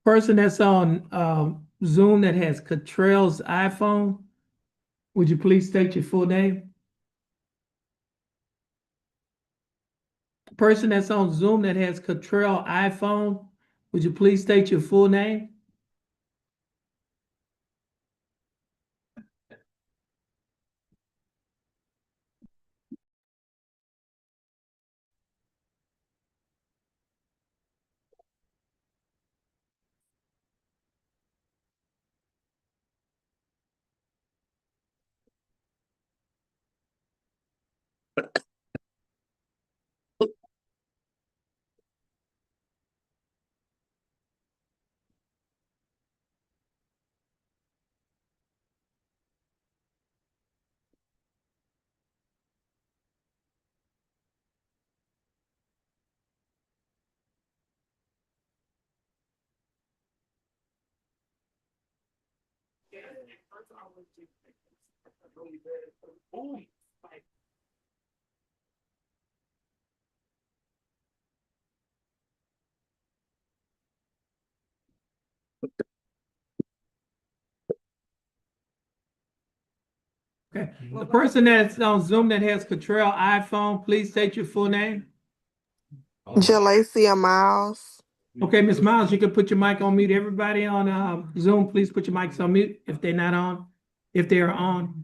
Person that's on Zoom that has Cottrell's iPhone, would you please state your full name? Person that's on Zoom that has Cottrell iPhone, would you please state your full name? Okay. The person that's on Zoom that has Cottrell iPhone, please state your full name. Jalacia Miles. Okay, Ms. Miles, you can put your mic on mute. Everybody on Zoom, please put your mics on mute if they're not on, if they are on.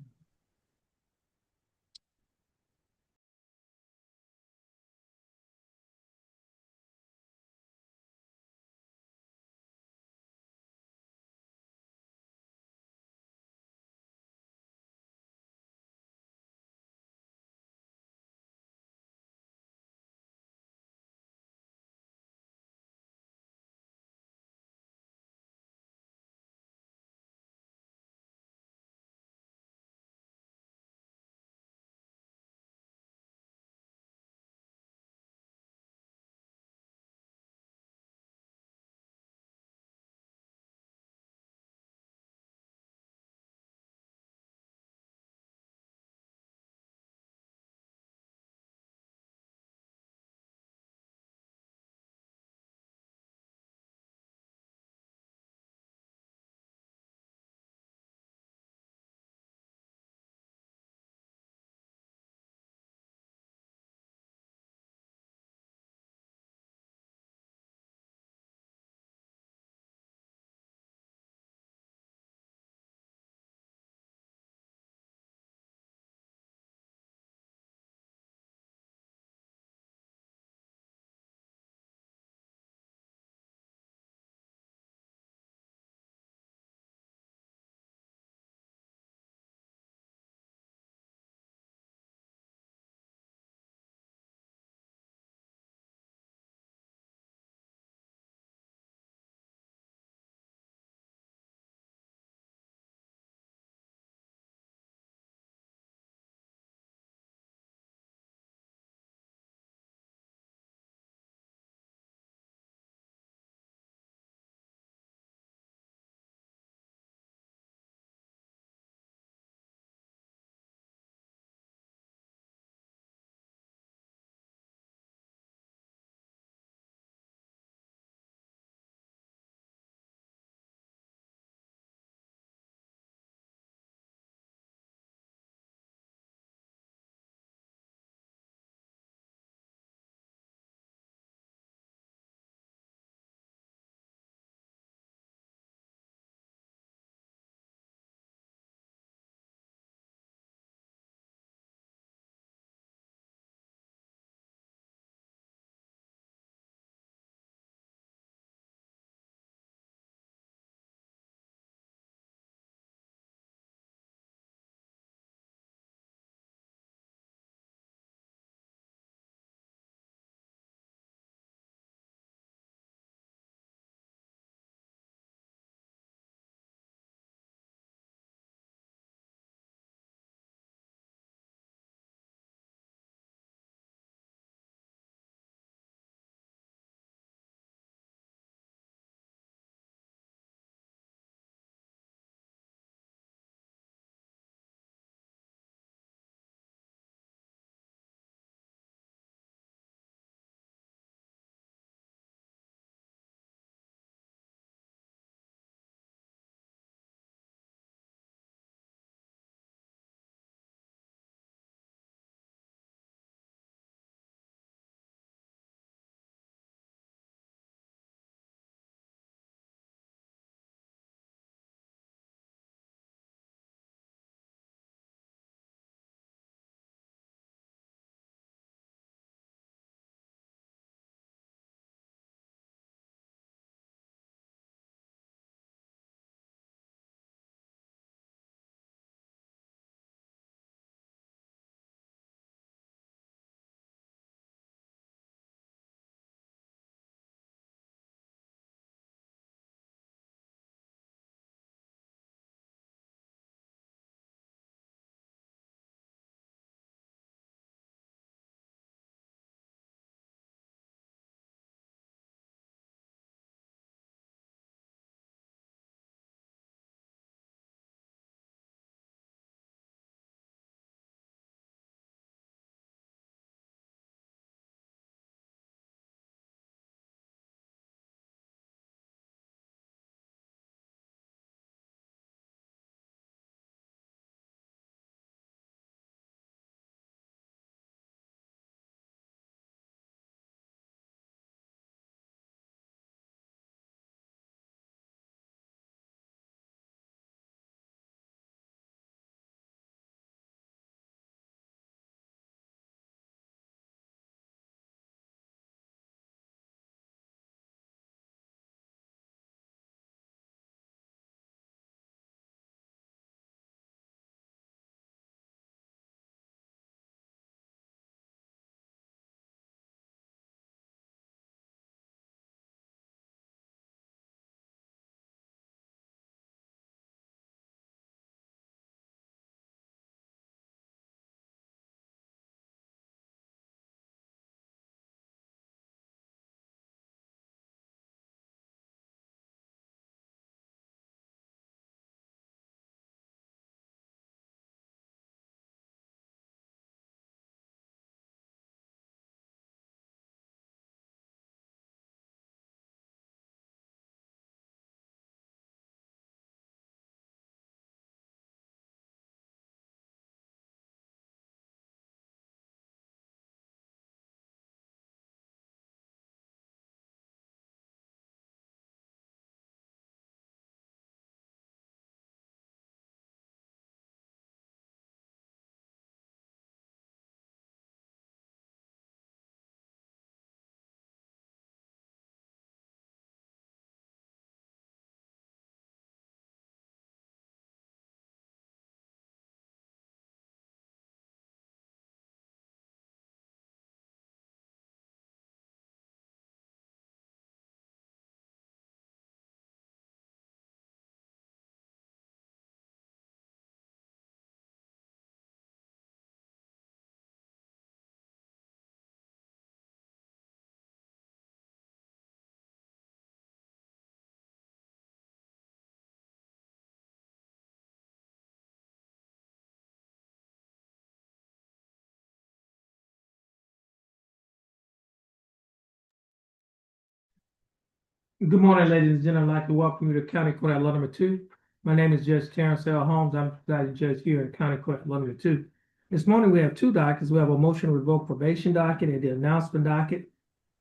Good morning, ladies and gentlemen. I'd like to welcome you to County Court at Law Number 2. My name is Judge Terrence Holmes. I'm the presiding judge here at County Court at Law Number 2. This morning we have two dockets. We have a motion to revoke probation docket and the announcement docket.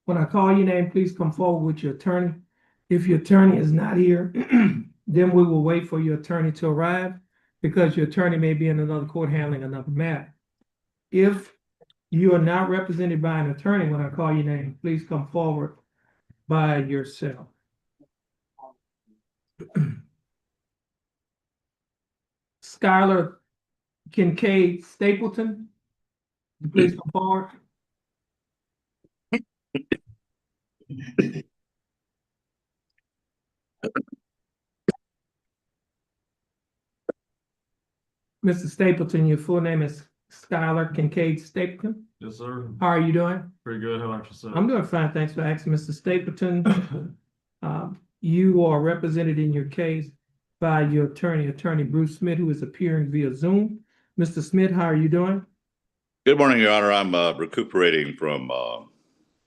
When I call your name, please come forward with your attorney. If your attorney is not here, then we will wait for your attorney to arrive because your attorney may be in another court handling another matter. If you are not represented by an attorney when I call your name, please come forward by yourself. Skylar Kincaid Stapleton, please come forward. Mr. Stapleton, your full name is Skylar Kincaid Stapleton. Yes, sir. How are you doing? Pretty good. How about yourself? I'm doing fine. Thanks for asking, Mr. Stapleton. You are represented in your case by your attorney Bruce Smith, who is appearing via Zoom. Mr. Smith, how are you doing? Good morning, Your Honor. I'm recuperating from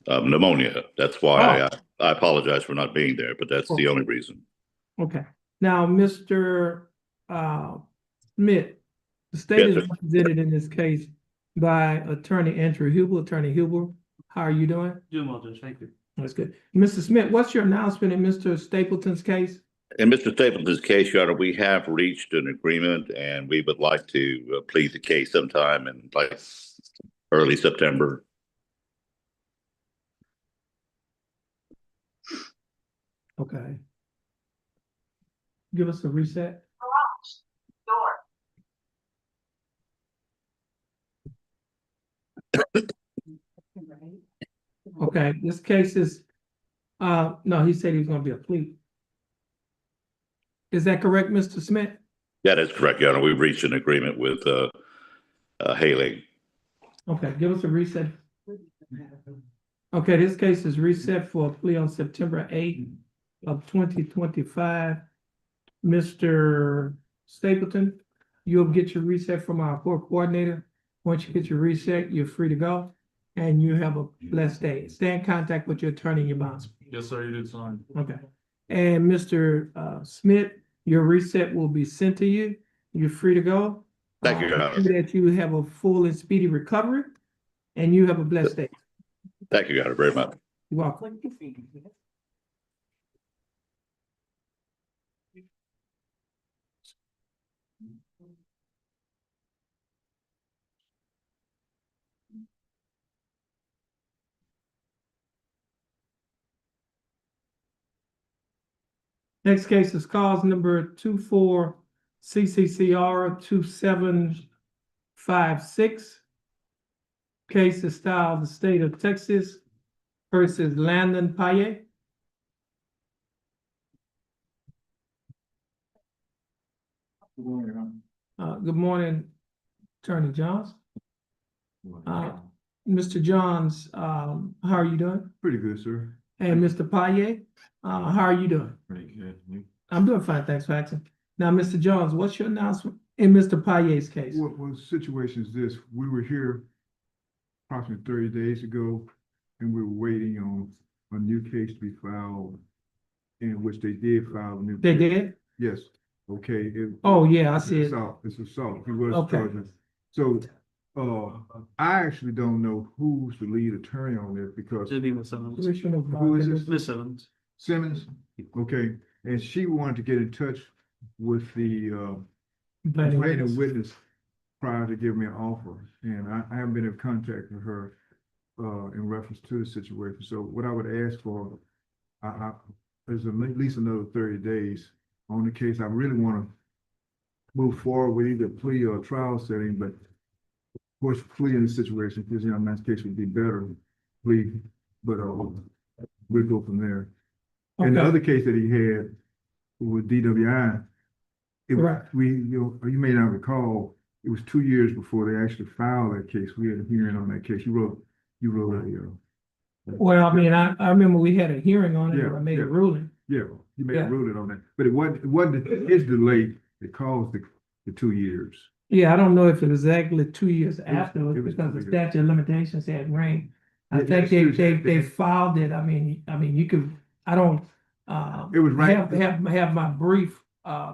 pneumonia. That's why I apologize for not being there, but that's the only reason. Okay. Now, Mr. Smith, the state is represented in this case by Attorney Andrew Huber. Attorney Huber, how are you doing? Doing well, Judge. Thank you. That's good. Mr. Smith, what's your announcement in Mr. Stapleton's case? In Mr. Stapleton's case, Your Honor, we have reached an agreement, and we would like to plead the case sometime in like early September. Okay. Give us a reset. Okay, this case is, no, he said he was gonna be a plea. Is that correct, Mr. Smith? That is correct, Your Honor. We've reached an agreement with Haley. Okay, give us a reset. Okay, this case is reset for a plea on September 8th of 2025. Mr. Stapleton, you'll get your reset from our court coordinator. Once you get your reset, you're free to go, and you have a blessed day. Stay in contact with your attorney and your bondsman. Yes, sir. You did fine. Okay. And Mr. Smith, your reset will be sent to you. You're free to go. Thank you, Your Honor. That you have a full and speedy recovery, and you have a blessed day. Thank you, Your Honor, very much. You're welcome. Next case is cause number 24 CCCR 2756. Case is styled the state of Texas versus Landon Paye. Good morning, Good morning, Attorney Johns. Mr. Johns, how are you doing? Pretty good, sir. And Mr. Paye, how are you doing? Pretty good. I'm doing fine, thanks for asking. Now, Mr. Johns, what's your announcement in Mr. Paye's case? Well, the situation is this, we were here approximately 30 days ago, and we were waiting on a new case to be filed, in which they did file a new. They case. did? Yes, okay. Oh, yeah, I see it. It's assault, he was Okay. charged. So, I actually don't know who's the lead attorney on this, because Should be Miss Simmons. who is this? Miss Simmons. Simmons, okay, and she wanted to get in touch with the, Complaining complaining witness. witness prior to giving me an offer, and I haven't been in contact with her in reference to the situation. So what I would ask for, is at least another 30 days on the case. I really want to move forward with either plea or trial setting, but of course, plea in this situation, because young man's case would be better plea, but we'll go from there. And the Okay. other case that he had with DWI, Right. you may not recall, it was 2 years before they actually filed that case. We had a hearing on that case. You wrote Well, I mean, I remember we had a hearing on it, or I made a Yeah. ruling. you made Yeah. a ruling on that, but it wasn't his delay that caused the 2 years. Yeah, I don't know if it was exactly 2 years afterwards, it was because the 2 years. statute of limitations had ran. I Yeah, think that's true. they filed it, I mean, you could, I It was right- have my brief,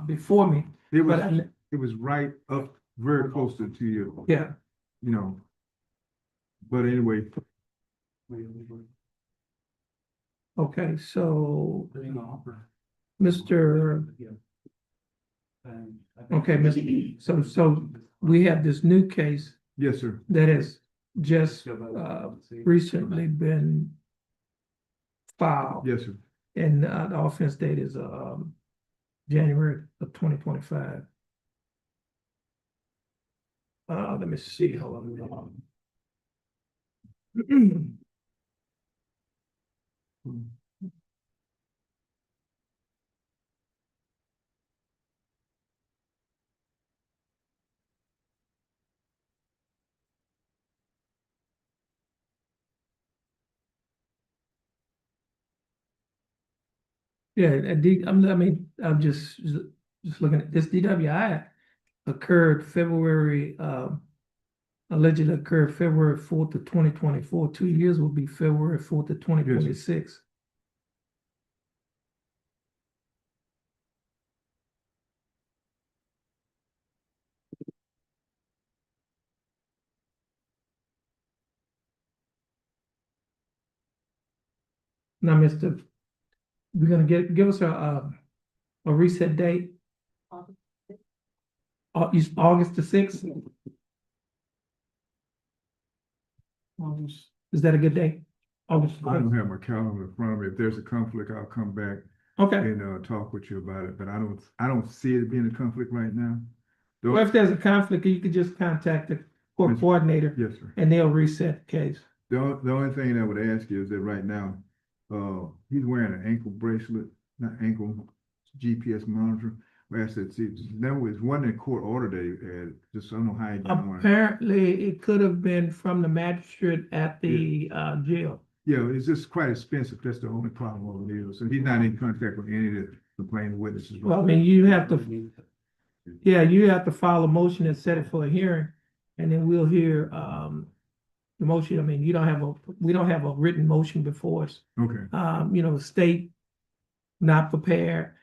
before me, It was, but I, it was right up very close to you, yeah, you know. But anyway, okay, so Mr. Okay, so we have this new case yes, sir. that has just, recently been filed. Yes, sir. And, the offense date is, January of 2025. Let me see, hold on. Yeah, I'm just looking at this DWI occurred February, allegedly occurred February 4th of 2024. 2 years will be February 4th of 2026. Now, Mr. We're gonna give us a reset date. August the 6th. Is that a good day? August. I don't have my calendar in front of me. If there's a conflict, I'll come back Okay, and talk with you about it. But I don't see it being a conflict right now. well, if there's a conflict, you could just contact the court Yes. coordinator Yes, sir. and they'll reset the case. The only thing I would ask you is that right now, he's wearing an ankle bracelet, not ankle GPS monitor. But I said, see, there was one in court order that he had, just I don't know how he got one. Apparently, it could have been from the magistrate at the jail. Yeah, it's just quite expensive. That's the only problem over there. So he's not in contact with any of the complaining witnesses. Well, I mean, you have to, yeah, you have to file a motion and set it for a hearing, and then we'll hear the motion. I mean, we don't have a written motion before us. Okay, State not prepared,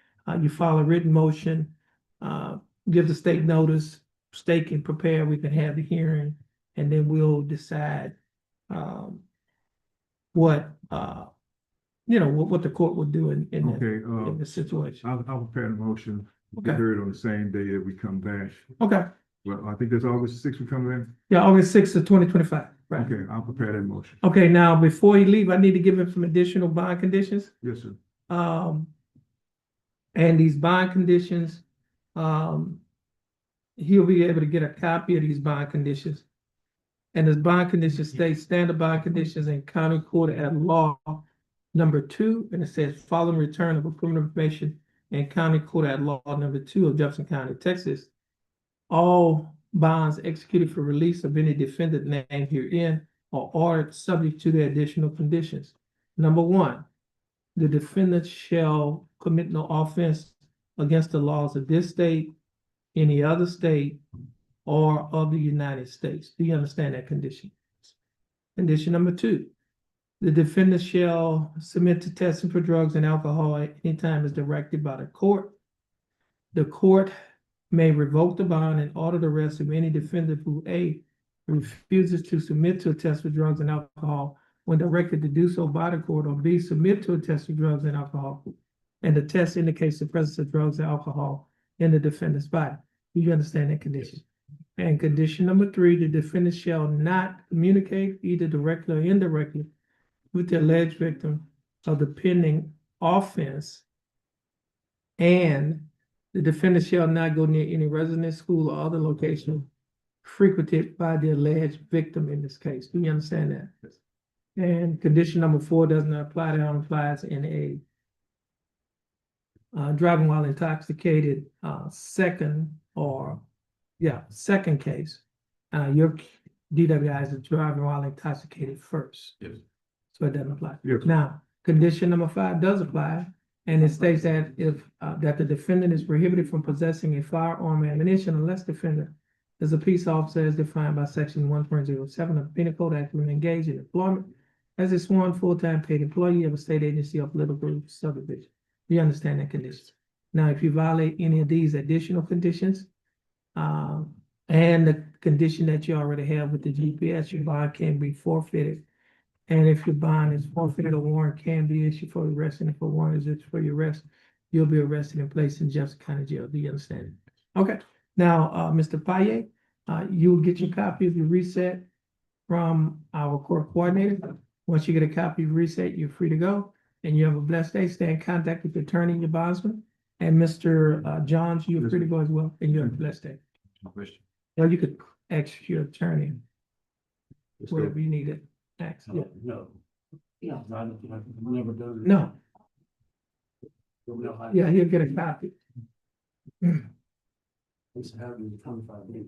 you file a written motion, give the state notice, state can prepare, we can have the hearing, and then we'll decide what the court will do in okay, the situation. I'll prepare the motion. Okay. Get heard on the same day that we come back. Okay, Well, I think that's August 6th we come back. yeah, August 6th of 2025, right? Okay, I'll prepare that motion. Okay, now, before you leave, I need to give him some additional bond conditions. Yes, sir. And these bond conditions, he'll be able to get a copy of these bond conditions. And this bond conditions state standard bond conditions in county court at law number 2, and it says following return of approved information in county court at law number 2 of Jefferson County, Texas. All bonds executed for release of any defendant named herein are ordered subject to the additional conditions. Number 1, the defendant shall commit no offense against the laws of this state, any other state, or of the United States. Do you understand that condition? Condition number 2, the defendant shall submit to testing for drugs and alcohol at any time as directed by the court. The court may revoke the bond and order the arrest of any defendant who A, refuses to submit to a test for drugs and alcohol when directed to do so by the court, or B, submit to a test for drugs and alcohol, and the test indicates the presence of drugs and alcohol in the defendant's body. Do you understand that condition? And condition number 3, the defendant shall not communicate either directly or indirectly with the alleged victim of the pending offense, and the defendant shall not go near any residence, school, or other location frequented by the alleged victim in this case. Do you understand that? Yes. And condition number 4 does not apply. That applies in a driving while intoxicated second case. Your DWI is driving while intoxicated first. Yes. So it doesn't apply. Yes. Now, condition number 5 does apply, and it states that if that the defendant is prohibited from possessing a firearm or ammunition unless defendant is a peace officer as defined by section 1.07 of the Penal Code Act when engaged in employment as a sworn full-time paid employee of a state agency or political subdivision. You understand that condition? Now, if you violate any of these additional conditions, and the condition that you already have with the GPS, your bond can be forfeited. And if your bond is forfeited, a warrant can be issued for arrest, and if a warrant is issued for your arrest, you'll be arrested and placed in Jefferson County Jail. Do you understand? Okay, now, Mr. Paye, you'll get your copy of your reset from our court coordinator. Once you get a copy of reset, you're free to go, and you have a blessed day. Stay in contact with your attorney and your bondsman. And Mr. Johns, you're free to go as well, and you have a blessed day. Question. Or you could ask your attorney, Let's go. whatever you need to ask. Yeah. No. Yeah. I've never done. No, yeah, he'll get a copy. It's having 25 days.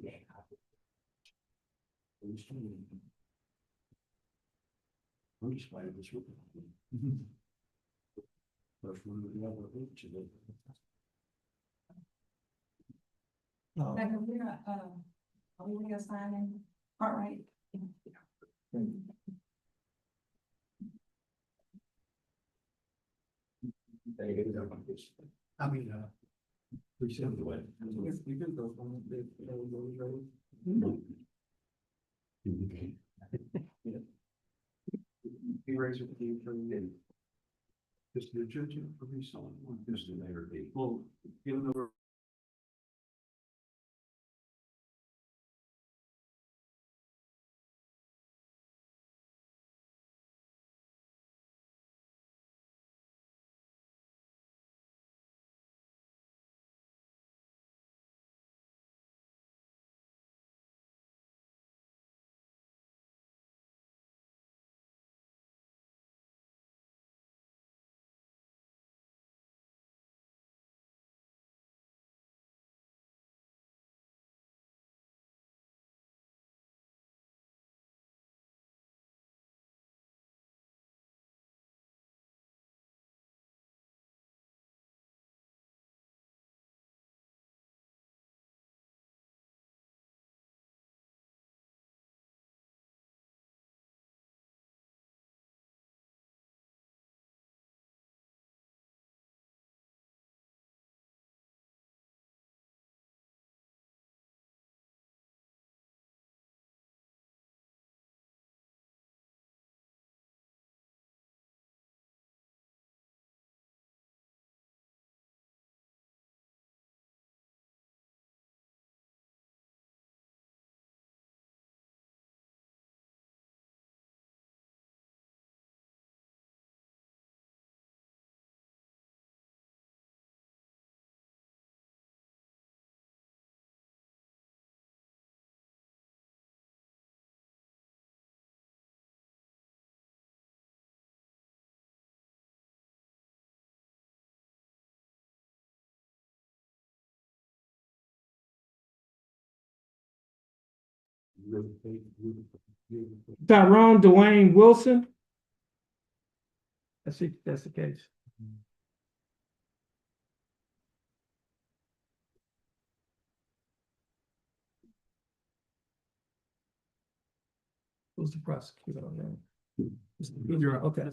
I'm just waiting this week. First one we never reached it. Uh, We're not, are we reassigning, all right? I mean, we send it away. You can go from He raised it to you for the. Just the judge for me, someone, just the mayor. Well, given the. Tyrone Dwayne Wilson. That's it, that's the case. Who's the prosecutor on that? Okay.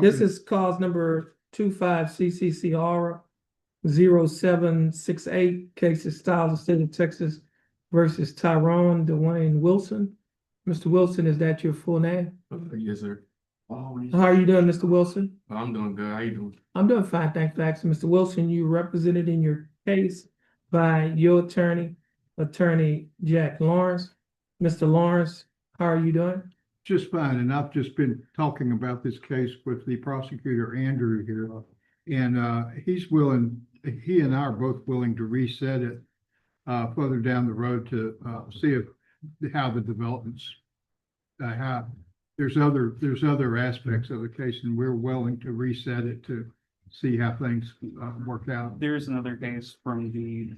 This is cause number 25 CCCR 0768, case of Styles, State of Texas versus Tyrone Dwayne Wilson. Mr. Wilson, is that your full name? Yes, sir. How are you doing, Mr. Wilson? I'm doing good. How you doing? I'm doing fine, thanks for asking. Mr. Wilson, you represented in your case by your attorney, Attorney Jack Lawrence. Mr. Lawrence, how are you doing? Just fine, and I've just been talking about this case with the prosecutor, Andrew, here. And he's willing, he and I are both willing to reset it further down the road to see how the developments have. There's other aspects of the case, and we're willing to reset it to see how things work out. There's another case from the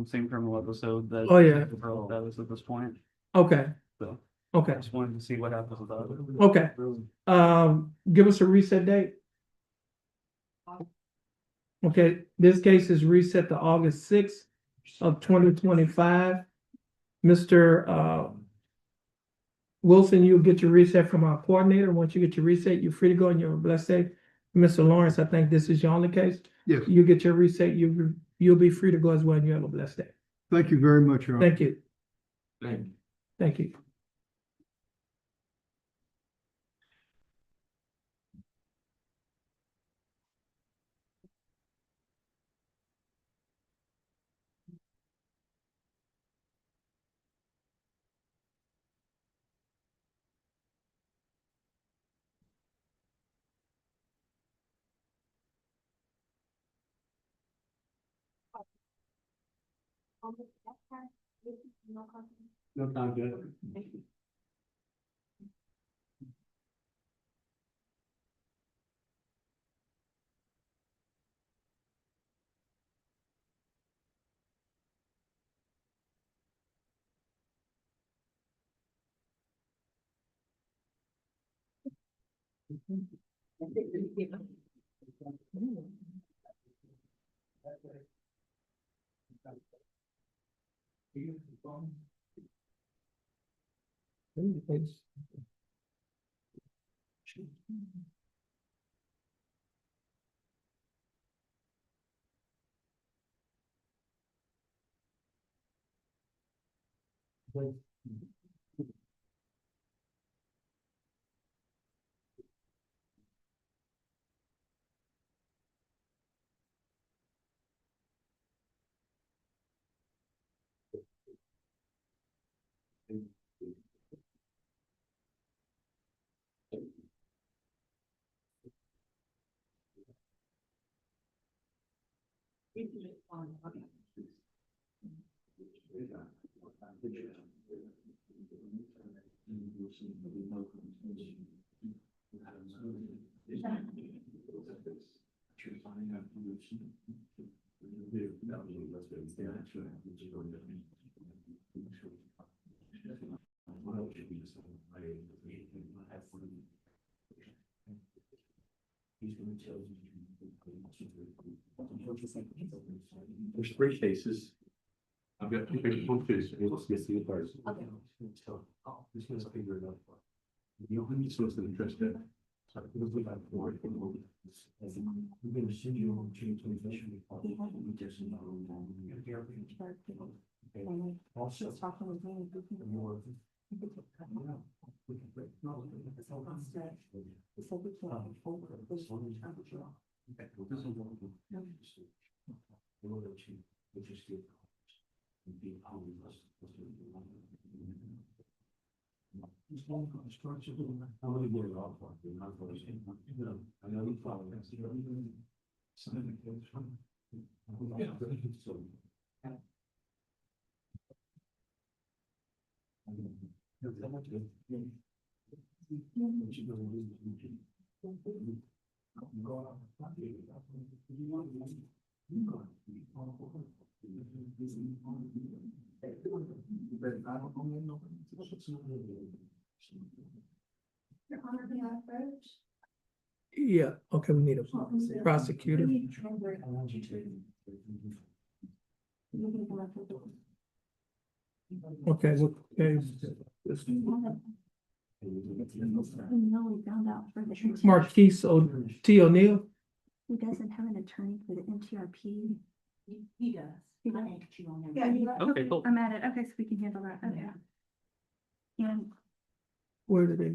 same criminal episode that. Oh, yeah. That was at this point, Okay, so okay, I just wanted to see what happens with that. okay. Give us a reset date. Okay, this case is reset to August 6th of 2025. Mr. Wilson, you'll get your reset from our coordinator. Once you get your reset, you're free to go and you're blessed day. Mr. Lawrence, I think this is your only case. Yes, You get your reset, you'll be free to go as well, and you have a blessed day. thank you very much, Your Honor. Thank you. Thank you. No time, good. There's three cases. I've got two big one cases. Let's get the others. Okay. This one's bigger enough. You know, I'm supposed to address that. Sorry, it was about four. We're gonna send you on change the mission. Also. Talking with me. I'm gonna get it off. I know you follow that. So. Your Honor, may I approach? Yeah, okay, we need a prosecutor. You can come up with it. Okay, what case? No, we found out for the. Marquise T. O'Neill. He doesn't have an attorney for the NTRP. He does. He does. Okay, cool. I'm at it. Okay, so we can handle that. Okay. And Where did they?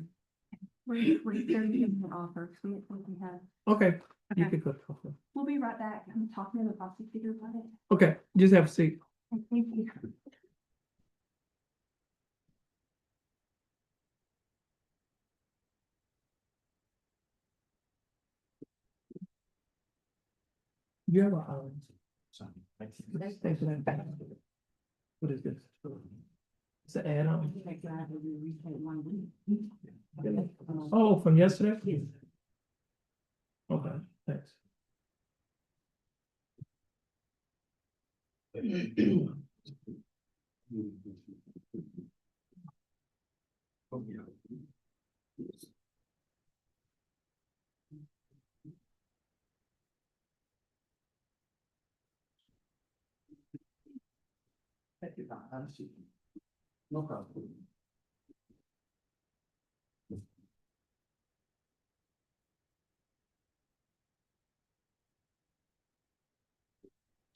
we're giving an offer, so we have, Okay, you okay, can go. Okay. we'll be right back. I'm talking to the prosecutor about it. Okay, just have a seat. Thank you. You have a, thanks for that. What is this? It's an add-on. Oh, from yesterday? Okay, thanks. No problem.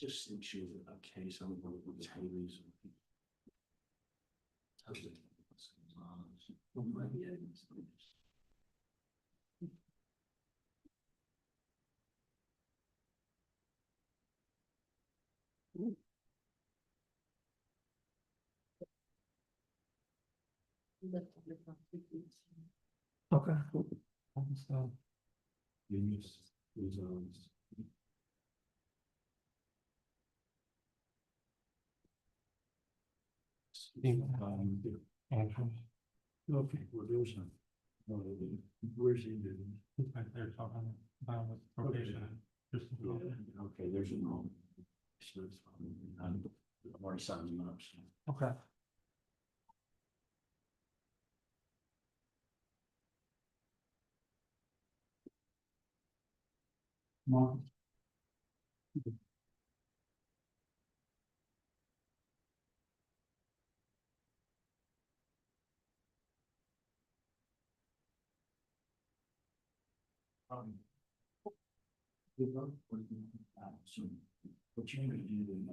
Just think she was a case on one of the Haley's. Okay. Okay, well, there's some. Where's he? They're talking about probation. Okay, there's a wrong. I've already signed him up. So. Okay. So, what you're gonna do then,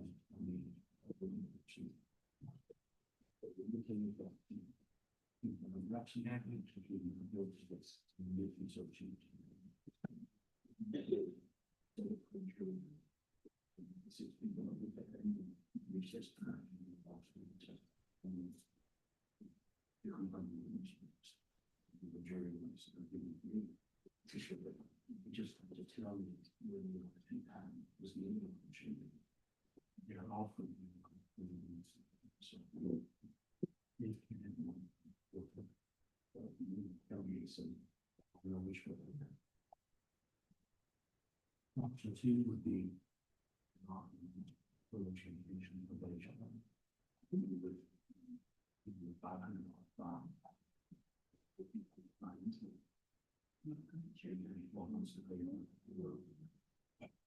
just to tell you when you was the end of the machine. You're off of so if you tell me some, I know which one. Option two would be probation.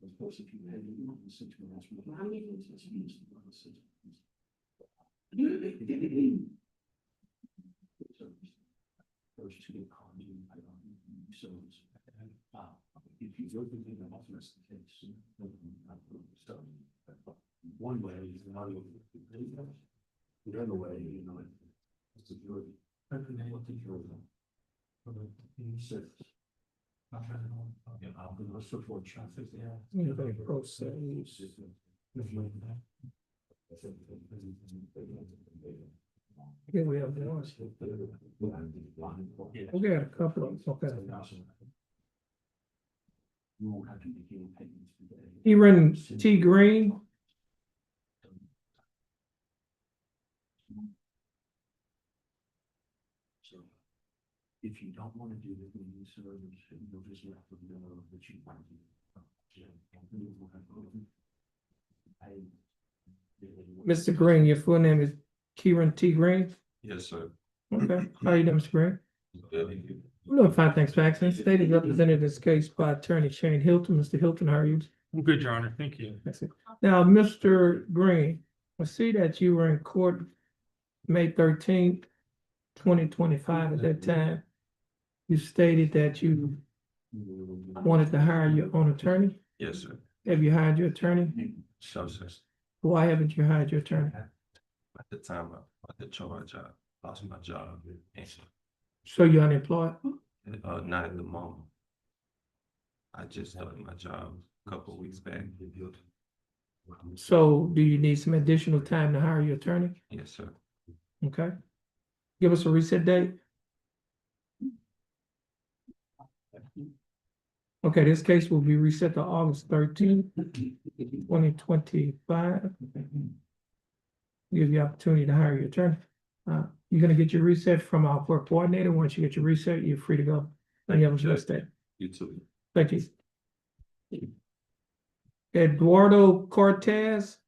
Of course, if you had the situation, first two so if you go through the office case, one way is the other way, you know, it's security. I'm gonna support traffic. Anything process. Here we have one. We got a couple of, okay. You won't have to begin payments today. He ran T Green. So if you don't want to do the community service, you'll just let them know that you want to. Mr. Green, your full name is Kieran T. Green? Yes, sir. Okay, how you doing, Mr. Green? Good. I'm doing fine, thanks for asking. State is represented in this case by Attorney Shane Hilton. Mr. Hilton, how are you? I'm good, Your Honor. Thank you. Excellent. Now, Mr. Green, I see that you were in court May 13th, 2025. At that time, you stated that you wanted to hire your own attorney. Yes, sir. Have you hired your attorney? So, sir. Why haven't you hired your attorney? At the time of the charge, I lost my job. And, So you're unemployed? not at the moment. I just started my job a couple of weeks back. So do you need some additional time to hire your attorney? Yes, sir. Okay. Give us a reset date. Okay, this case will be reset to August 13th, 2025. Give you opportunity to hire your attorney. You're gonna get your reset from our court coordinator. Once you get your reset, you're free to go. And you have a blessed day. You too. Thank you. Eduardo Cortez.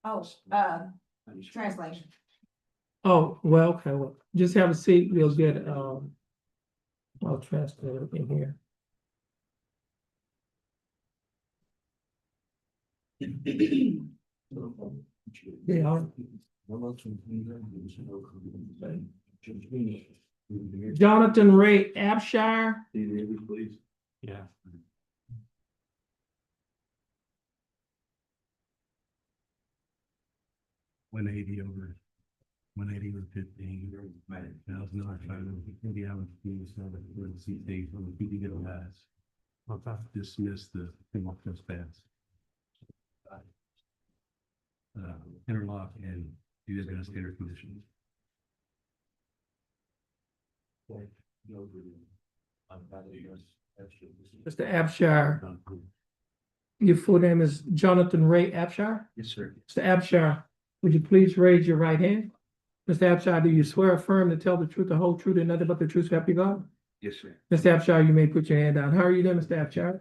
Oh, translation. Oh, well, okay, well, just have a seat. We'll get, I'll transfer it in here. They are. Jonathan Ray Abshire, Please. Yeah. 180 over 15. Indiana fees, see things from the PD get a last. I'll dismiss the thing off this fast. Interlock and do the standard conditions. Mr. Abshire, your full name is Jonathan Ray Abshire? Yes, sir. Mr. Abshire, would you please raise your right hand? Mr. Abshire, do you swear or affirm to tell the truth, the whole truth, and nothing but the truth, so help you God? Yes, sir. Mr. Abshire, you may put your hand down. How are you doing, Mr. Abshire?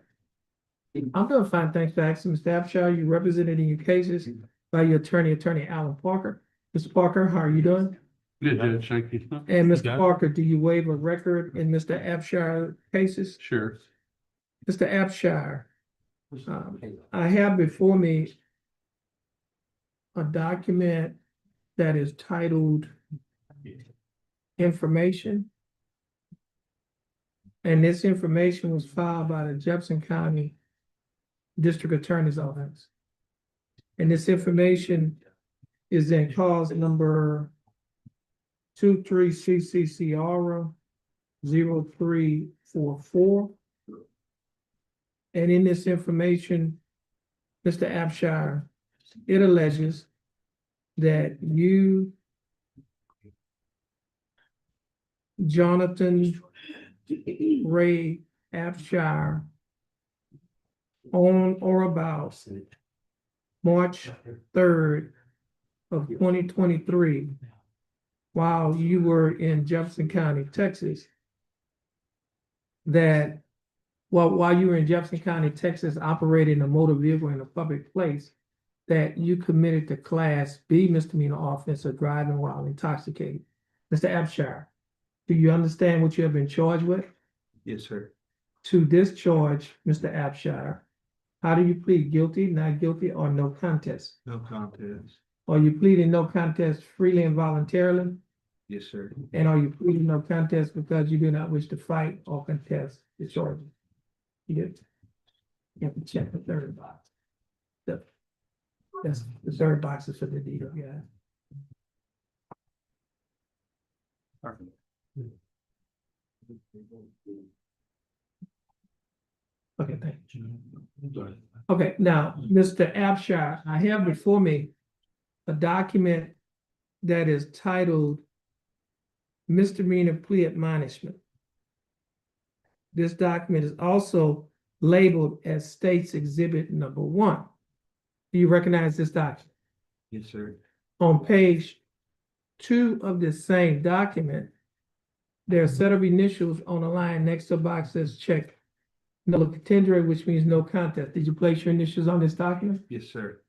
I'm doing fine, thanks for asking. Mr. Abshire, you represented in your cases by your attorney, Alan Parker. Mr. Parker, how are you doing? Good, Judge, thank you. And You Mr. got it? Parker, do you waive a record in Mr. Abshire cases? Sure. Mr. Abshire, I have before me a document that is titled Information. And this information was filed by the Jefferson County District Attorney's Office. And this information is in cause number 23CCCR 0344. And in this information, Mr. Abshire, it alleges that you, Jonathan Ray Abshire, on or about March 3rd of 2023, while you were in Jefferson County, Texas, that while you were in Jefferson County, Texas, operating a motor vehicle in a public place, that you committed the Class B misdemeanor offense of driving while intoxicated. Mr. Abshire, do you understand what you have been charged with? Yes, sir. To this charge, Mr. Abshire, how do you plead? Guilty, not guilty, or no contest? No contest. Are you pleading no contest freely and voluntarily? Yes, sir. And are you pleading no contest because you do not wish to fight or contest the charges? You did. You have to check the third box. That's the third box is for the deed, yeah. Okay, thank you. Okay, now, Mr. Abshire, I have before me a document that is titled Misdemeanor Plea Admonishment. This document is also labeled as State's Exhibit Number 1. Do you recognize this document? Yes, sir. On page 2 of this same document, there are a set of initials on a line next to a box that says check no contendere, which means no contest. Did you place your initials on this document? Yes, sir.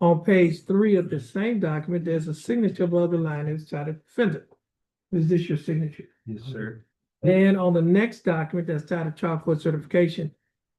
On page 3 of the same document, there's a signature above the line inside the defendant. Is this your signature? Yes, sir. And on the next document that's titled Trial Court Certification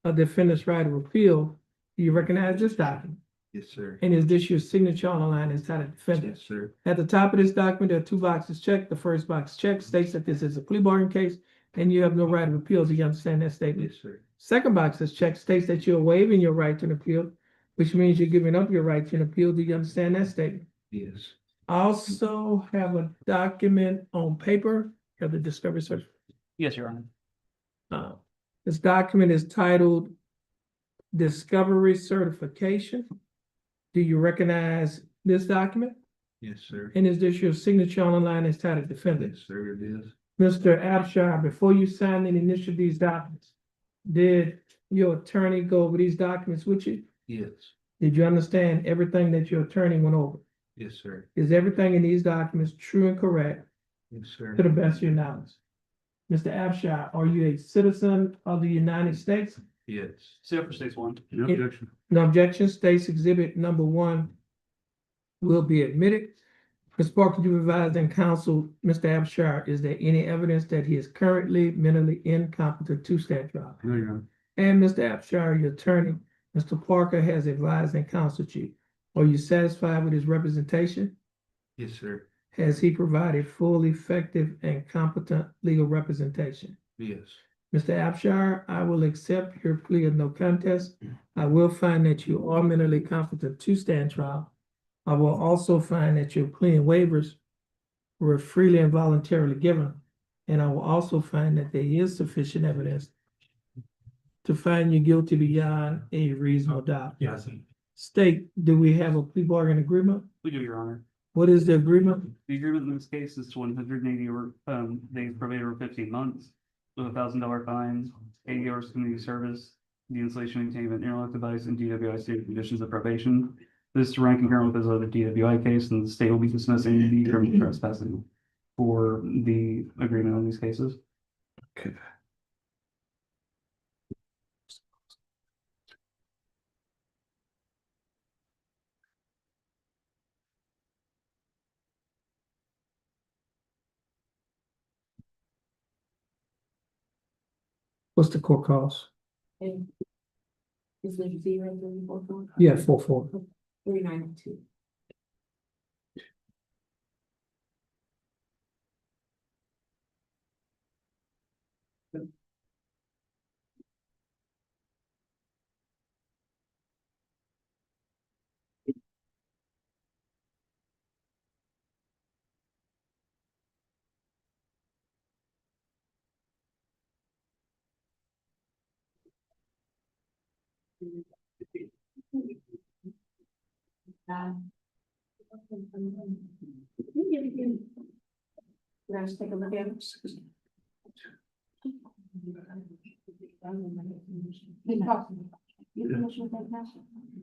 of Defendant's Right of Appeal, do you recognize this document? Yes, sir. And is this your signature on the line that's titled Defendant? Yes, sir. At the top of this document, there are 2 boxes checked. The first box checked states that this is a plea bargain case and you have no right of appeal. Do you understand that statement? Yes, sir. Second box is checked states that you're waiving your right to an appeal, which means you're giving up your right to an appeal. Do you understand that statement? Yes. I also have a document on paper, have the discovery certificate. Yes, Your Honor. This document is titled Discovery Certification. Do you recognize this document? Yes, sir. And is this your signature on the line that's titled Defendant? Yes, sir, it is. Mr. Abshire, before you signed and initialed these documents, did your attorney go over these documents with you? Yes. Did you understand everything that your attorney went over? Yes, sir. Is everything in these documents true and correct Yes, sir. to the best of your knowledge? Mr. Abshire, are you a citizen of the United States? Yes. Sit for States 1. No It- objection. No objection. State's Exhibit Number 1 will be admitted. Ms. Parker, you advised in counsel, Mr. Abshire, is there any evidence that he is currently mentally incompetent to stand trial? No, Your Honor. And Mr. Abshire, your attorney, Mr. Parker has advised and counseled you Are you satisfied with his representation? Yes, sir. Has he provided full, effective, and competent legal representation? Yes. Mr. Abshire, I will accept your plea of no contest. I will find that you are mentally competent to stand trial. I will also find that your plea and waivers were freely and voluntarily given. And I will also find that there is sufficient evidence to find you guilty beyond a reasonable doubt. Yes. State, do we have a plea bargain agreement? We do, Your Honor. What is the agreement? The agreement in this case is to 180 days probation over 15 months with $1,000 fine, 80 hours community service, the installation and maintainment of an interlock device, and DWI stated conditions of probation. This is to rank concurrent with his other DWI case, and the state will be dismissing the criminal trespassing for the agreement on these cases. Okay. What's the court cost? And is there 0.34? Yeah, 4-4. 39.2. Can I just take a look at it? Keep talking. You finish with that task?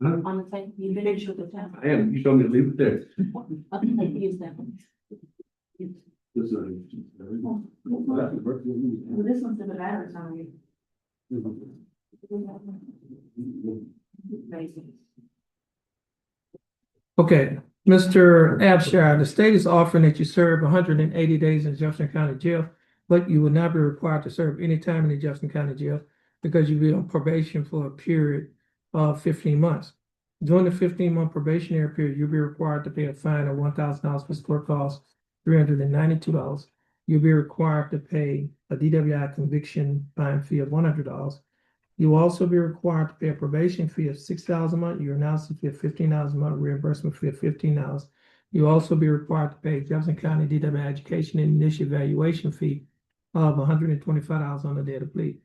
On the same, you finish with the task? I am, you told me to leave it there. Okay, use that one. Well, this one's in the batteries on you. Amazing. Okay, Mr. Abshire, the state is offering that you serve 180 days in Jefferson County Jail, but you will not be required to serve any time in the Jefferson County Jail because you'll be on probation for a period of 15 months. During the 15-month probationary period, you'll be required to pay a fine of $1,000 for court costs, $392. You'll be required to pay a DWI conviction fine fee of $100. You will also be required to pay a probation fee of $6 a month, your analysis fee of $15 a month, reimbursement fee of $15. You'll also be required to pay Jefferson County DWI education and initial evaluation fee of $125 on the day of the plea.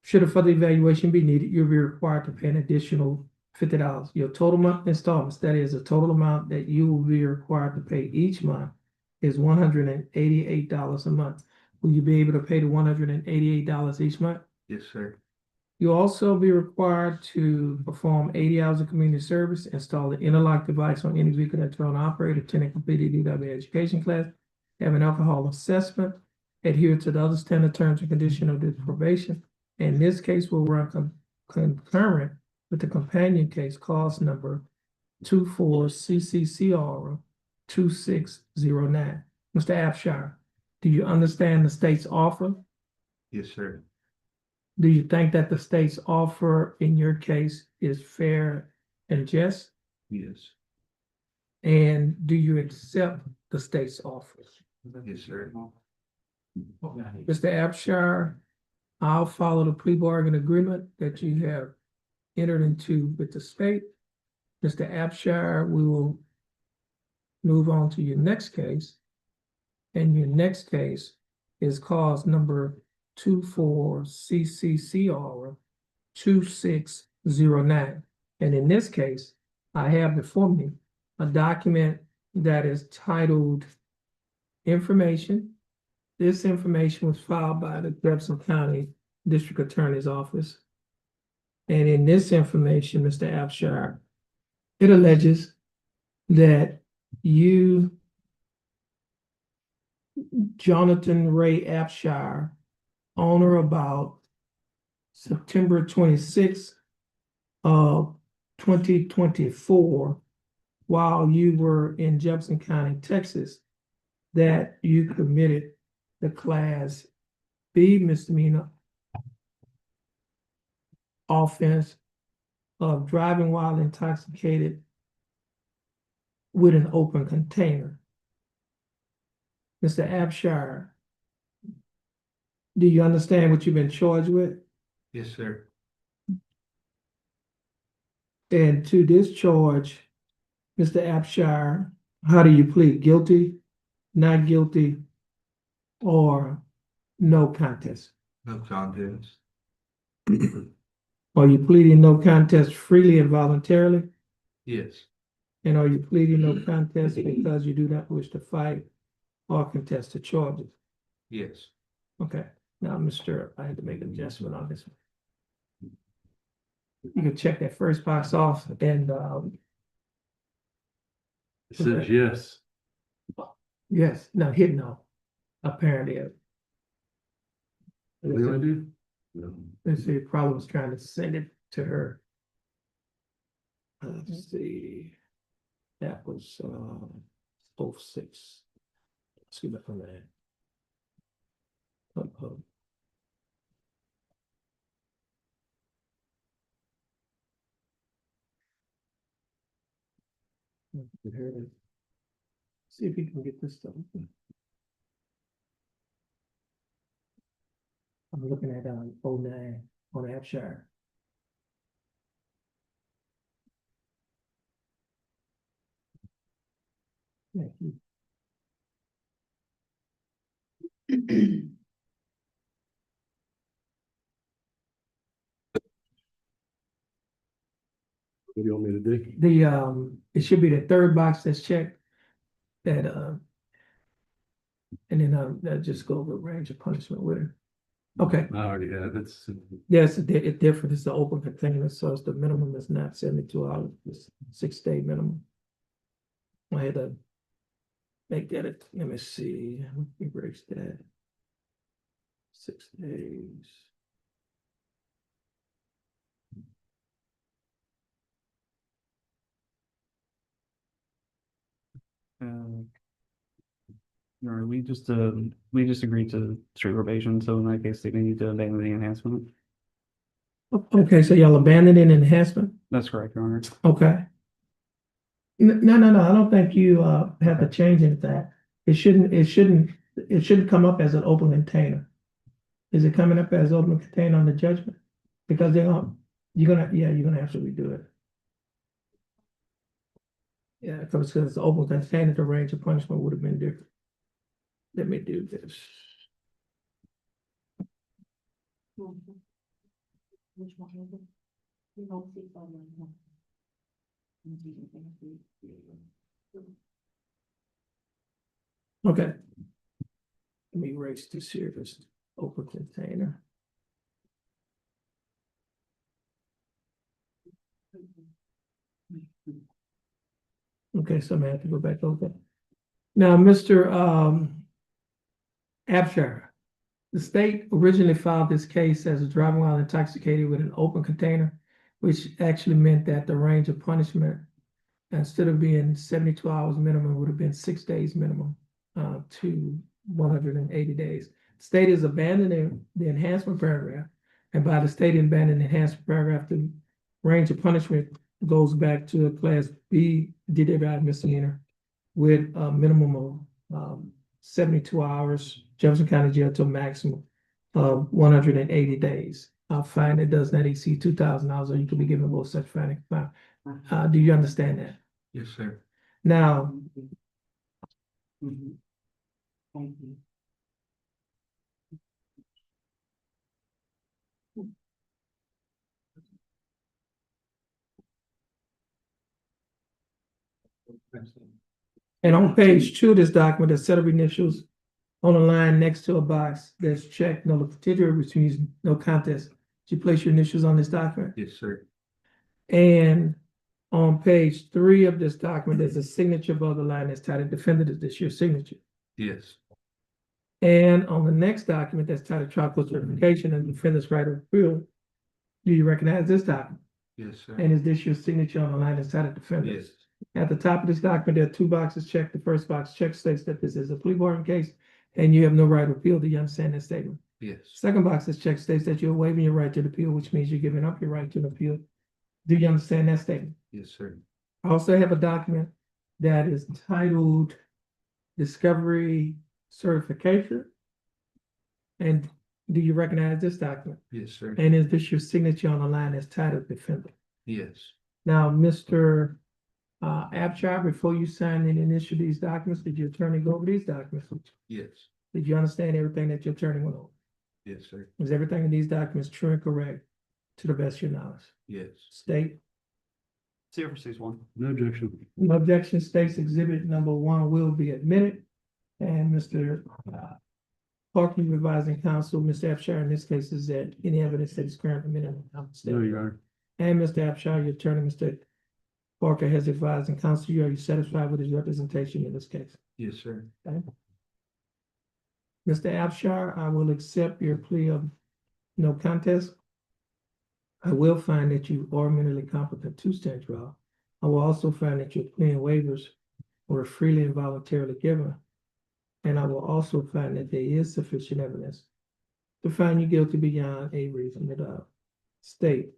Should a further evaluation be needed, you'll be required to pay an additional $50. Your total month installments, that is the total amount that you will be required to pay each month, is $188 a month. Will you be able to pay the $188 each month? Yes, sir. You'll also be required to perform 80 hours of community service, install the interlock device on any vehicle that's on operator, attend a completed DW education class, have an alcohol assessment, adhere to the other standard terms and conditions of this probation. In this case, will run concurrent with the companion case, cause number 24-CCCR 2609. Mr. Abshire, do you understand the state's offer? Yes, sir. Do you think that the state's offer in your case is fair and just? Yes. And do you accept the state's offer? Yes, sir. Mr. Abshire, I'll follow the plea bargain agreement that you have entered into with the state. Mr. Abshire, we will move on to your next case. And your next case is cause number 24-CCCR 2609. And in this case, I have before me a document that is titled Information. This information was filed by the Jefferson County District Attorney's Office. And in this information, Mr. Abshire, it alleges that you, Jonathan Ray Abshire, on or about September 26th of 2024, while you were in Jefferson County, Texas, that you committed the Class B misdemeanor offense of driving while intoxicated with an open container. Mr. Abshire, do you understand what you've been charged with? Yes, sir. And to this charge, Mr. Abshire, how do you plead? Guilty, not guilty, or no contest? No contest. Are you pleading no contest freely and voluntarily? Yes. And are you pleading no contest because you do not wish to fight or contest the charges? Yes. Okay, now, Mr. I had to make an adjustment on this one. You can check that first box off and, It says yes. yes, no, hit no, apparently. What do I do? Let's see, probably was trying to send it to her. Let's see. That was, 06. Let's get back on that. Uh-oh. Here it is. See if we can get this stuff. I'm looking at, 09 on Appshire. Thank you. What do you want me to do? It should be the third box that's checked. That, and then, that just go over range of punishment with her. Okay, I already had, that's. yes, it's different, it's the open container, so it's the minimum is not 72 hours, it's 6-day minimum. I had to make that, let me see, erase that. 6 days. Or we just agreed to straight probation, so in that case, they need to abandon the enhancement. Okay, so y'all abandoned an enhancement? That's correct, Your Honor. Okay. No, I don't think you have to change anything. It shouldn't come up as an open container. Is it coming up as open container on the judgment? Because you're gonna have to redo it. Yeah, because it's open container, the range of punishment would have been different. Let me do this. Which one is it? You don't see someone. Okay. Let me erase this here, this open container. Okay, so I'm gonna have to go back over. Now, Mr. Abshire, the state originally filed this case as a driving while intoxicated with an open container, which actually meant that the range of punishment, instead of being 72 hours minimum, would have been 6 days minimum to 180 days. The state is abandoning the enhancement paragraph, and by the state abandoning the enhancement paragraph, the range of punishment goes back to a class B DWI misdemeanor with a minimum of 72 hours, Jefferson County Jail to a maximum of 180 days. A fine that does not exceed $2,000, or you can be given both such fine. Do you understand that? Yes, sir. Now, Thank you. and on page 2 of this document, there's a set of initials on the line next to a box that's checked, no particular, which means no contest. Did you place your initials on this document? Yes, sir. And on page 3 of this document, there's a signature above the line that's titled defendant. Is this your signature? Yes. And on the next document that's titled trial court certification and defendant's right of appeal, do you recognize this document? Yes, sir. And is this your signature on the line that's titled defendant? Yes. At the top of this document, there are 2 boxes checked. The first box checked states that this is a plea bargain case and you have no right of appeal. Do you understand that statement? Yes. Second box is checked states that you're waiving your right to the appeal, which means you're giving up your right to the appeal. Do you understand that statement? Yes, sir. I also have a document that is titled Discovery Certification. And do you recognize this document? Yes, sir. And is this your signature on the line as titled defendant? Yes. Now, Mr. Abchar, before you sign and initial these documents, did your attorney go over these documents? Yes. Did you understand everything that your attorney went over? Yes, sir. Is everything in these documents true and correct to the best of your knowledge? Yes. State. CFR 6-1. No objection. No objection, states exhibit number 1 will be admitted. And Mr. Parking advising counsel, Mr. Abshire, in this case, is that any evidence that is currently minimum. No, Your Honor. And Mr. Abshire, your attorney, Mr. Parker, has advised and counsel you, are you satisfied with his representation in this case? Yes, sir. Okay. Mr. Abshire, I will accept your plea of no contest. I will find that you are mentally competent to stand trial. I will also find that your plea and waivers were freely and voluntarily given. And I will also find that there is sufficient evidence to find you guilty beyond a reasonable doubt. State,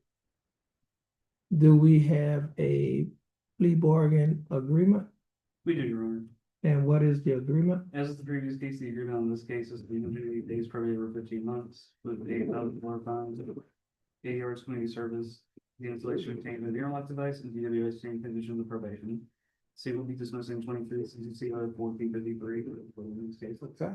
do we have a plea bargain agreement? We do, Your Honor. And what is the agreement? As is the previous case, the agreement on this case is 380 days probated over 15 months with $8,000 fines, 80 hours community service, the installation of containment interlock device, and DWS change conditions of probation. C will be dismissing 23 CCC 1453 for the next case. Okay.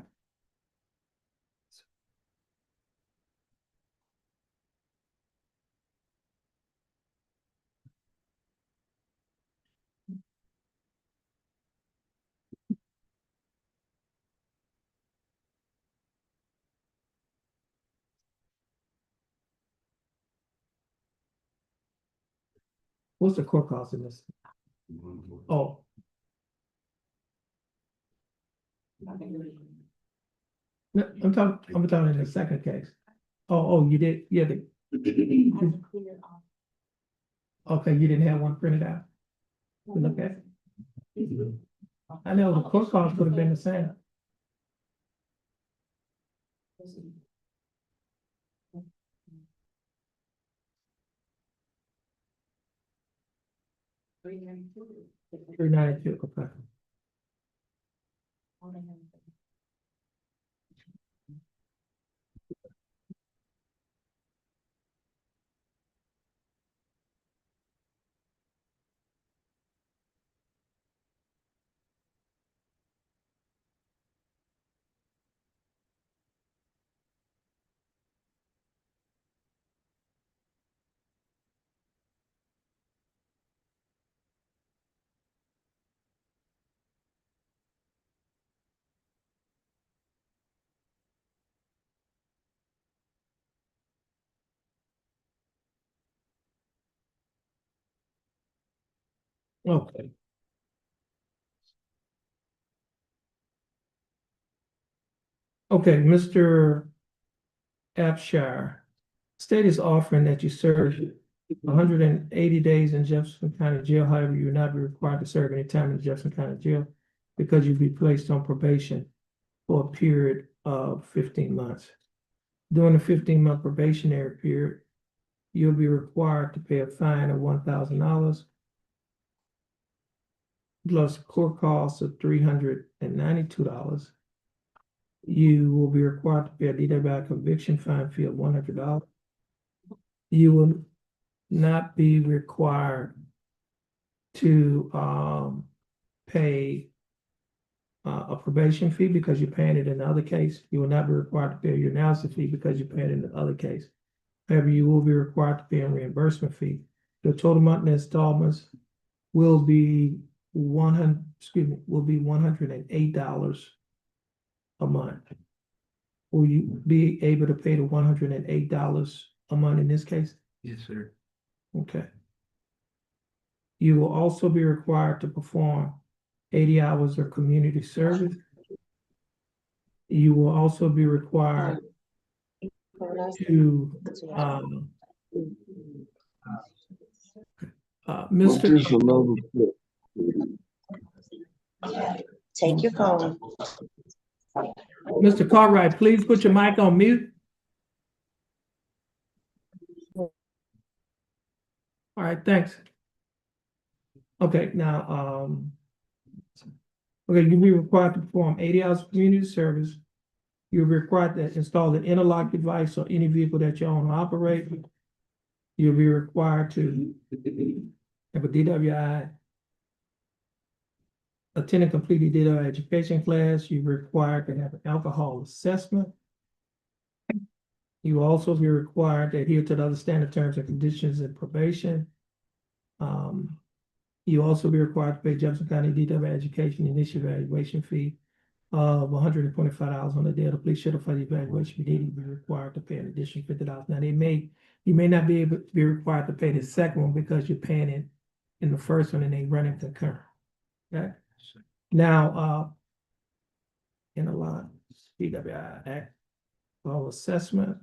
What's the court cost in this? Oh, no, I'm talking in the second case. Oh, you did, yeah, okay, you didn't have one printed out. To look at. I know the court cost would have been the same. $392, okay. Okay. Okay, Mr. Abshire, state is offering that you serve 180 days in Jefferson County Jail. However, you will not be required to serve any time in Jefferson County Jail because you'll be placed on probation for a period of 15 months. During the 15-month probationary period, you'll be required to pay a fine of $1,000 plus court costs of $392. You will be required to pay a DWI conviction fine fee of $100. You will not be required to pay a probation fee because you're paying it in the other case. You will not be required to pay your analysis fee because you're paying it in the other case. However, you will be required to pay a reimbursement fee. The total monthly installments will be $108 a month. Will you be able to pay the $108 a month in this case? Yes, sir. Okay. You will also be required to perform 80 hours of community service. You will also be required to Mr. Take your phone. Mr. Cartwright, please put your mic on mute. All right, thanks. Okay, now, Okay, you'll be required to perform 80 hours of community service. You'll be required to install the interlock device on any vehicle that you own or operate. You'll be required to have a DWI, attend and complete a DWI education class. You're required to have an alcohol assessment. You will also be required to adhere to the other standard terms and conditions and probation. You also be required to pay Jefferson County DWI education initial evaluation fee of $125 on the day of the police shuttle for the evaluation. You need to be required to pay an additional $50. Now, you may not be able to be required to pay the second one because you're paying it in the first one and they running concurrent. Okay? Now, in a lot, DWI Act, well, assessment,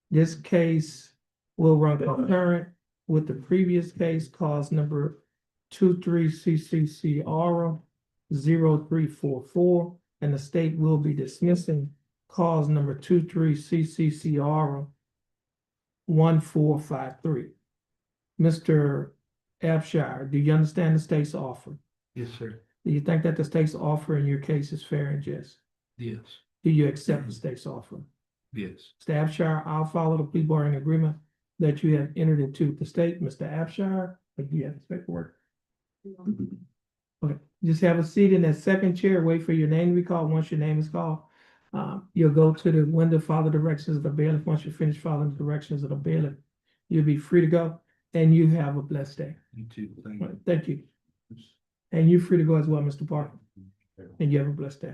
this case will run concurrent with the previous case, cause number 23CCCR 0344, and the state will be dismissing cause number 23CCCR 1453. Mr. Abshire, do you understand the state's offer? Yes, sir. Do you think that the state's offer in your case is fair and just? Yes. Do you accept the state's offer? Yes. Mr. Abshire, I'll follow the plea bargaining agreement that you have entered into with the state. Mr. Abshire, do you have this paperwork? Okay, just have a seat in that second chair, wait for your name to be called. Once your name is called, you'll go to the window, follow the directions of the bailiff. Once you finish following the directions of the bailiff, you'll be free to go, and you have a blessed day. You too. Thank All right, thank you. And you're free to go as well, Mr. Parker, and you have a blessed day.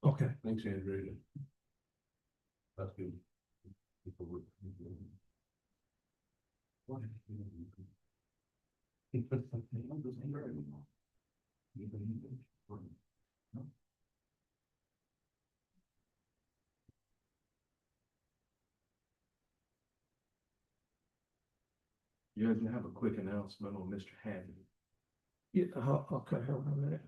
Okay. Thanks, Andrew. That's good. You guys have a quick announcement on Mr. Hadley. Yeah, okay, hold on a minute.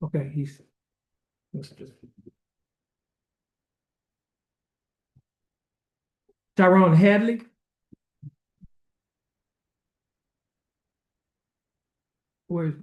Okay, he's Mr. Tyrone Hadley. Where's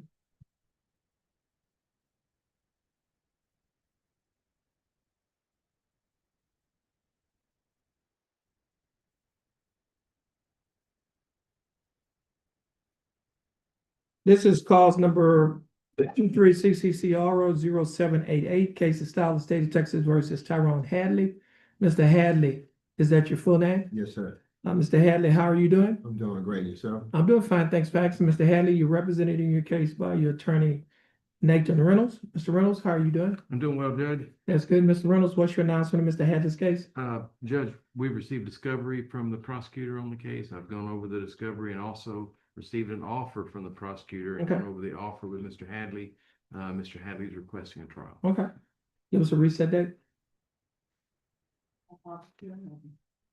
this is cause number 23CCCR 0788, case of style of state of Texas versus Tyrone Hadley. Mr. Hadley, is that your full name? Yes, sir. Mr. Hadley, how are you doing? I'm doing great. Yourself? I'm doing fine, thanks for asking. Mr. Hadley, you're represented in your case by your attorney, Nathan Reynolds. Mr. Reynolds, how are you doing? I'm doing well, Judge. That's good. Mr. Reynolds, what's your announcement of Mr. Hadley's case? Judge, we've received discovery from the prosecutor on the case. I've gone over the discovery and also received an offer from the prosecutor and Okay. gone over the offer with Mr. Hadley. Mr. Hadley's requesting a trial. Okay. Give us a reset date.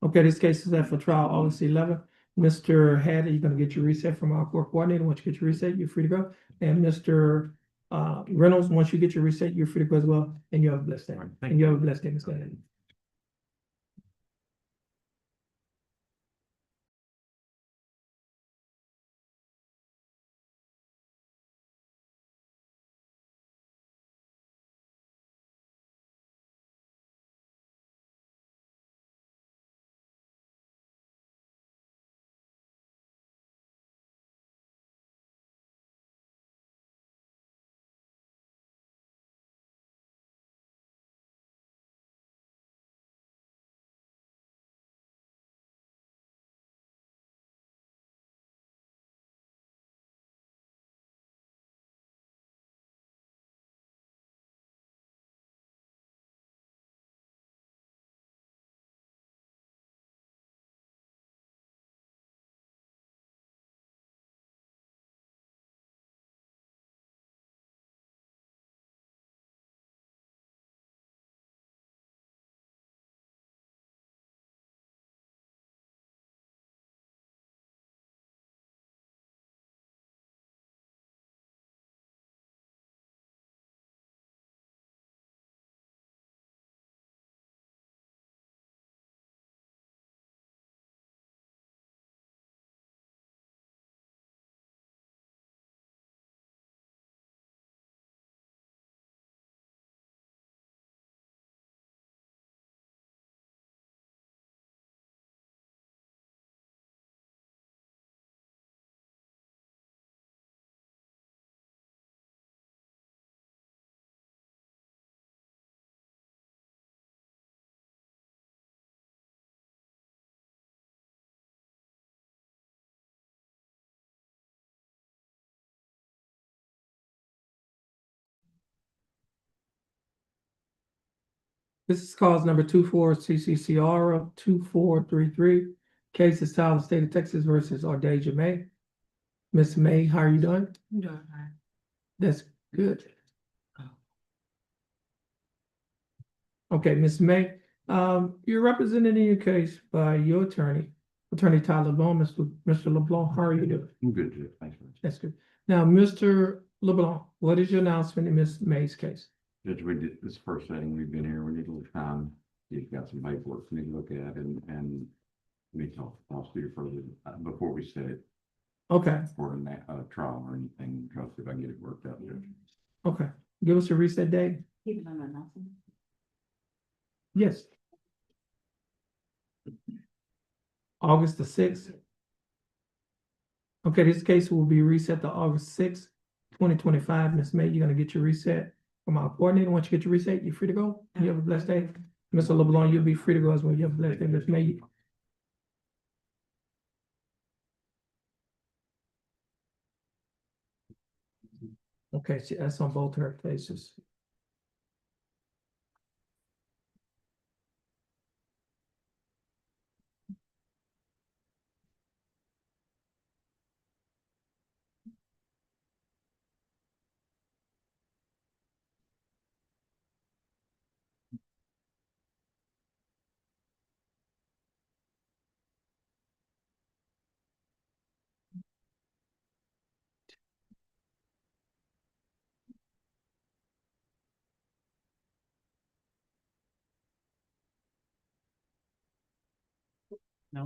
Okay, this case is set for trial August 11th. Mr. Hadley, you're gonna get your reset from our court coordinator. Once you get your reset, you're free to go. And Mr. Reynolds, once you get your reset, you're free to go as well. And you have a blessed day. All right, thank And you you. have a blessed day, Mr. Hadley. This is cause number 24 CCCR of 2433. Case is filed in the state of Texas versus Ardeja May. Miss May, how are you doing? I'm doing fine. That's good. Okay, Miss May, you're represented in your case by your attorney, Attorney Tyler LeBlanc. Mr. LeBlanc, how are you doing? I'm good, Jeff. Thanks for That's good. Now, Mr. LeBlanc, what is your announcement in Miss May's case? Judge, this is the first setting we've been here. We need a little time. You've got some paperwork we need to look at and we need to talk to the prosecutor further before we set it Okay, for a trial or anything. Try to see if I can get it worked out, Judge. okay. Give us a reset date. Keep it on announcement. Yes. August the 6th. Okay, this case will be reset to August 6th, 2025. Ms. May, you're gonna get your reset from our coordinator. Once you get your reset, you're free to go. You have a blessed day. Mr. LeBlanc, you'll be free to go as well. You have a blessed day. Ms. May. Okay, so that's on both her cases. No.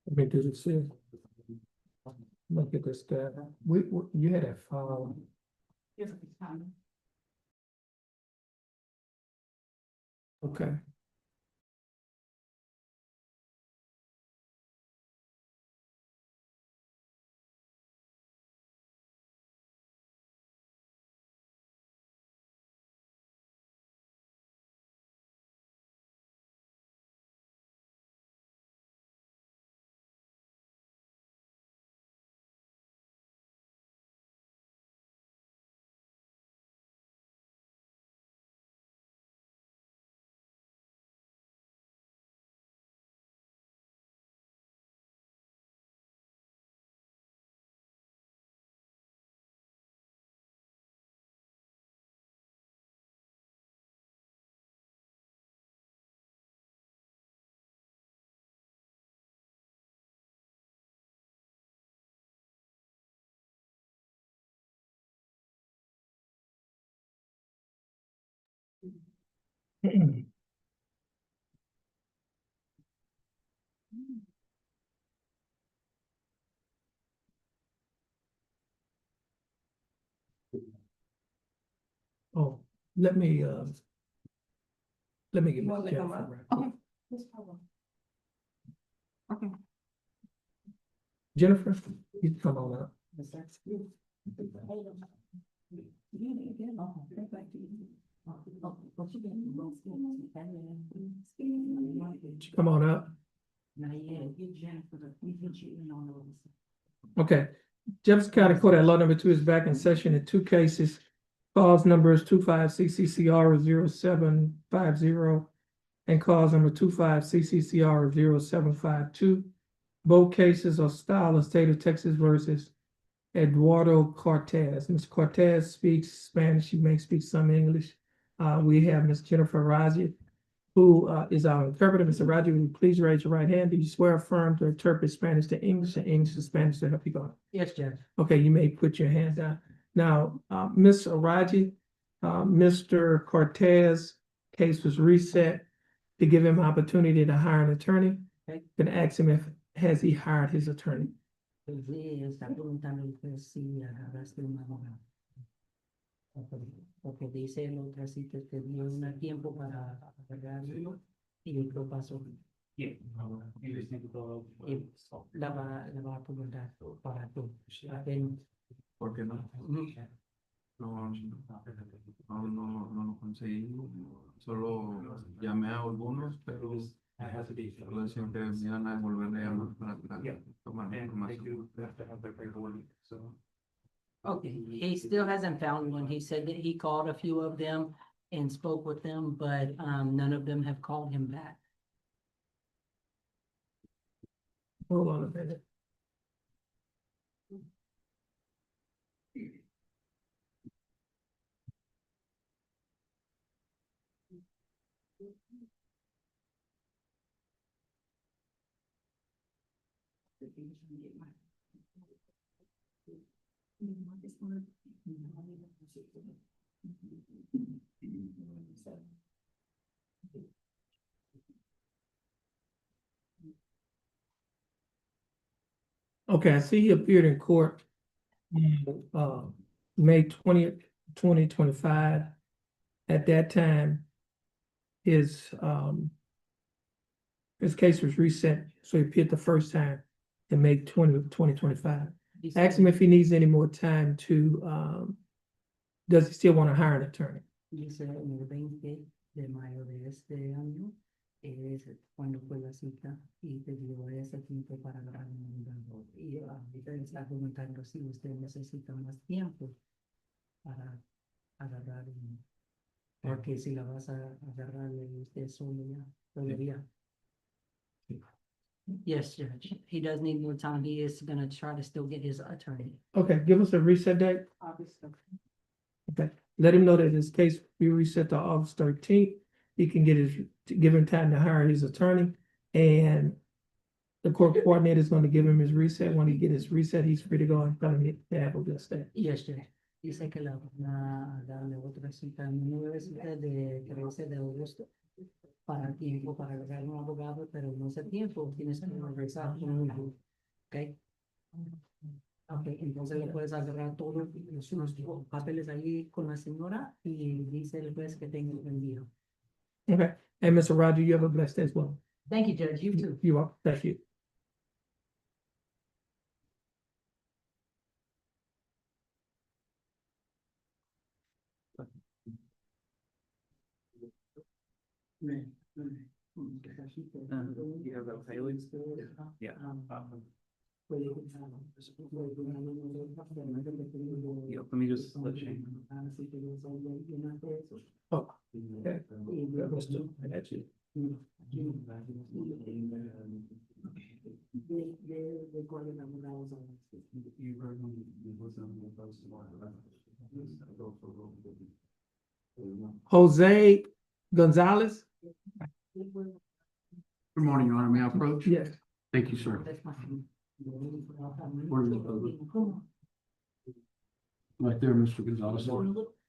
Let me do this here. Look at this guy. You had that file. Here's a time. Okay. Oh, let me get You want my me to come Jennifer up? right quick. Okay. Yes, problem. Okay. Jennifer, you come on up. Yes, sir. You need to get off. Get back to you. Oh, but you got the wrong skin. Come on up. Now, yeah, get Jennifer, we get you in on those. Okay. Jefferson County Court at Law number 2 is back in session in 2 cases. Cause numbers 25 CCCR 0750 and cause number 25 CCCR 0752. Both cases are style of state of Texas versus Eduardo Cortez. Mr. Cortez speaks Spanish. She may speak some English. We have Ms. Jennifer Raji, who is our interpreter. Mr. Raji, will you please raise your right hand? Do you swear or affirm to interpret Spanish to English and English to Spanish to help you God? Yes, Judge. Okay, you may put your hand down. Now, Ms. Araji, Mr. Cortez case was reset to give him opportunity to hire an attorney. Okay. Then ask him if has he hired his attorney. Está preguntando si arrastró una mamá. Porque dice en otra cita que dio un tiempo para arreglarlo y otro paso. Yeah. You just need to go. Y la va a preguntar para tú. Ven. ¿Por qué no? No, no lo conseguí. Solo llamé a algunos, pero solo decían que me iban a devolver a llamar para tomar And they información. do have to have their paperwork, so. Okay, he still hasn't found one. He said that he called a few of them and spoke with them, but none of them have called him back. Hold on a minute. Okay, I see he appeared in court on May 20th, 2025. At that time, his case was reset, so he appeared the first time in May 20th, 2025. He said- Ask him if he needs any more time to, does he still want to hire an attorney? Dice en el 20 de mayo de este año es cuando fue la cita y te dio ese tiempo para agarrar un abogado. Y ahorita está preguntando si usted necesita más tiempo para agarrar un. Porque si la vas a agarrarle usted solo ya, todavía. Yes, Judge. He does need more time. He is gonna try to still get his attorney. Okay, give us a reset date. Okay, let him know that his case will be reset to August 13th. He can get give him time to hire his attorney, and the court coordinator is going to give him his reset. When he get his reset, he's free to go and tell him to have a good stay. Yes, Judge. Dice que la van a darle otra cita, 9 citas de 13 de agosto para tiempo para agarrar un abogado, pero no ese tiempo tienes que regresar con un hijo. ¿Ok? Ok, entonces le puedes agarrar todos los papeles ahí con la señora y dice el juez que tenga el envío. Okay, and Mr. Roger, you have a blessed day as well. Thank you, Judge. You too. You are, thank you. You have that Haley? Yeah. Yeah, let me just let you. Oh, okay. I got you. Jose Gonzalez? Good morning, Your Honor. May I approach? Yes. Thank you, sir. Right there, Mr. Gonzalez.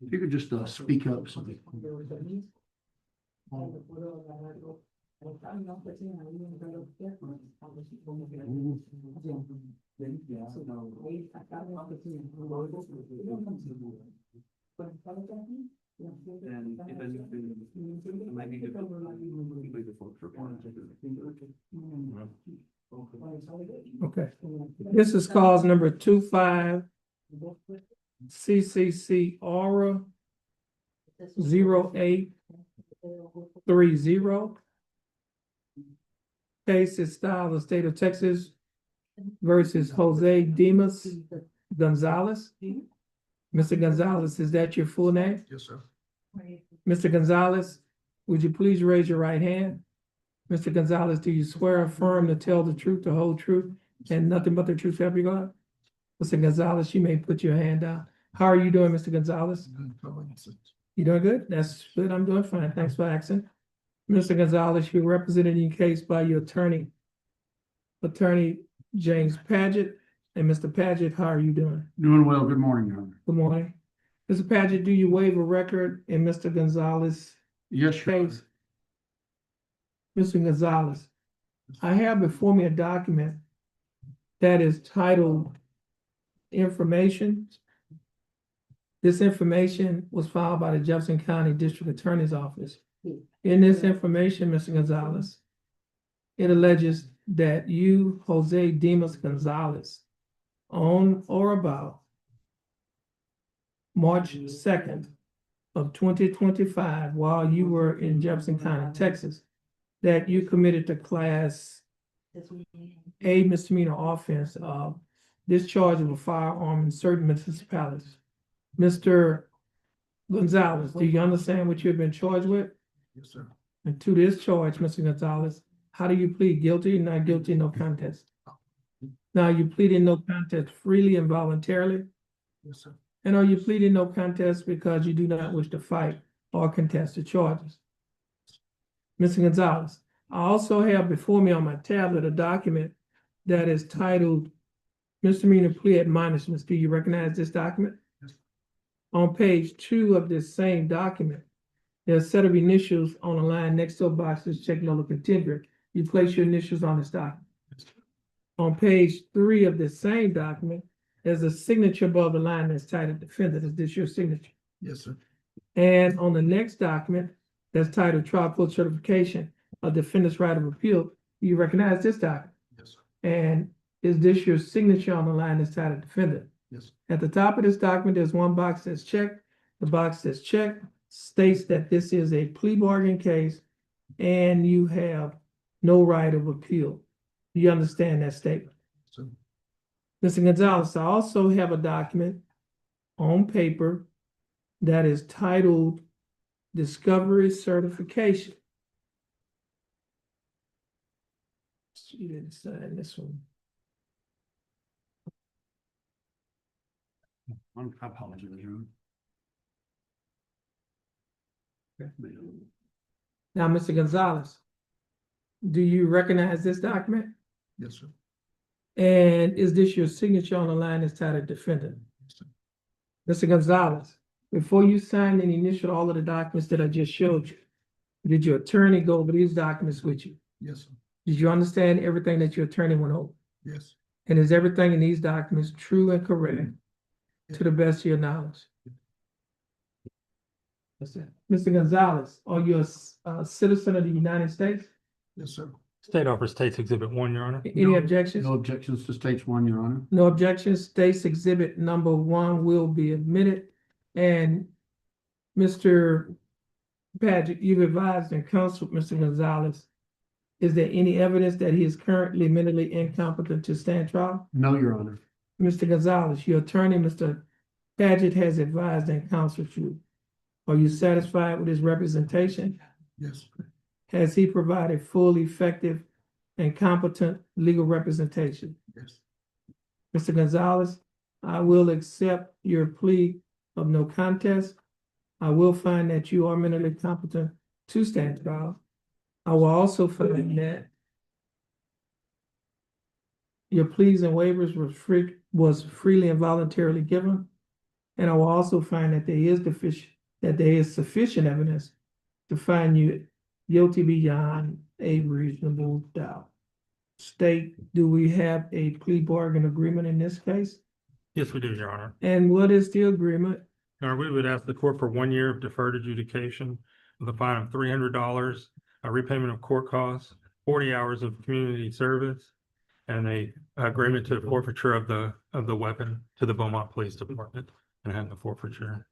If you could just speak up. So And if anything, I might need to complete the folks report. Okay. This is cause number 25 CCC Aura 0830. Case is style the state of Texas versus Jose Demas Gonzalez. Mr. Gonzalez, is that your full name? yes, sir. Mr. Gonzalez, would you please raise your right hand? Mr. Gonzalez, do you swear or affirm to tell the truth, the whole truth, and nothing but the truth, so help you God? Mr. Gonzalez, you may put your hand down. How are you doing, Mr. Gonzalez? You doing good? That's good. I'm doing fine. Thanks for asking. Mr. Gonzalez, you're represented in your case by your attorney, James Paget. And Mr. Paget, how are you doing? Doing well. Good morning, Your Honor. Good morning. Mr. Paget, do you waive a record in Mr. Gonzalez' Yes, Your Honor. case? Mr. Gonzalez, I have before me a document that is titled Information. This information was filed by the Jefferson County District Attorney's Office. In this information, Mr. Gonzalez, it alleges that you, Jose Dimas Gonzalez, on or about March 2nd of 2025, while you were in Jefferson County, Texas, that you committed the Class A misdemeanor offense of discharge of a firearm in certain municipalities. Mr. Gonzalez, do you understand what you've been charged with? Yes, sir. And to this charge, Mr. Gonzalez, how do you plead? Guilty, not guilty, no contest? Now, you pleading no contest freely and voluntarily? Yes, sir. And are you pleading no contest because you do not wish to fight or contest the charges? Mr. Gonzalez, I also have before me on my tablet a document that is titled Misdemeanor Plea Admonishments. Do you recognize this document? Yes. On page 2 of this same document, there's a set of initials on a line next to a box that's checked no contender. You place your initials on this document. On page 3 of this same document, there's a signature above the line that's titled Defendant. Is this your signature? Yes, sir. And on the next document, that's titled Trial Court Certification of Defendant's Right of Appeal, you recognize this document? Yes, sir. And is this your signature on the line that's titled Defendant? Yes. At the top of this document, there's one box that's checked. The box that's checked states that this is a plea bargain case and you have no right of appeal. Do you understand that statement? Sir. Mr. Gonzalez, I also have a document on paper that is titled Discovery Certification. You didn't sign this one. I apologize, Your Honor. Now, Mr. Gonzalez, do you recognize this document? Yes, sir. And is this your signature on the line that's titled Defendant? Yes, sir. Mr. Gonzalez, before you signed and initialed all of the documents that I just showed you, did your attorney go over these documents with you? Yes, sir. Did you understand everything that your attorney went over? Yes. And is everything in these documents true and correct to the best of your knowledge? That's it. Mr. Gonzalez, are you a citizen of the United States? Yes, sir. State offers States Exhibit 1, Your Honor. Any objections? No objections to stage 1, Your Honor. No objections. States Exhibit number 1 will be admitted. And Mr. Patrick, you've advised and counseled Mr. Gonzalez. Is there any evidence that he is currently mentally incompetent to stand trial? No, Your Honor. Mr. Gonzalez, your attorney, Mr. Paget, has advised and counseled you. Are you satisfied with his representation? Yes. Has he provided full, effective, and competent legal representation? Yes. Mr. Gonzalez, I will accept your plea of no contest. I will find that you are mentally competent to stand trial. I will also find that your pleas and waivers was freely and voluntarily given. And I will also find that there is sufficient evidence to find you guilty beyond a reasonable doubt. State, do we have a plea bargain agreement in this case? Yes, we do, Your Honor. And what is the agreement? Your Honor, we would ask the court for 1 year of deferred adjudication with a fine of $300, a repayment of court costs, 40 hours of community service, and a agreement to forfeiture of the weapon to the Beaumont Police Department and have the forfeiture.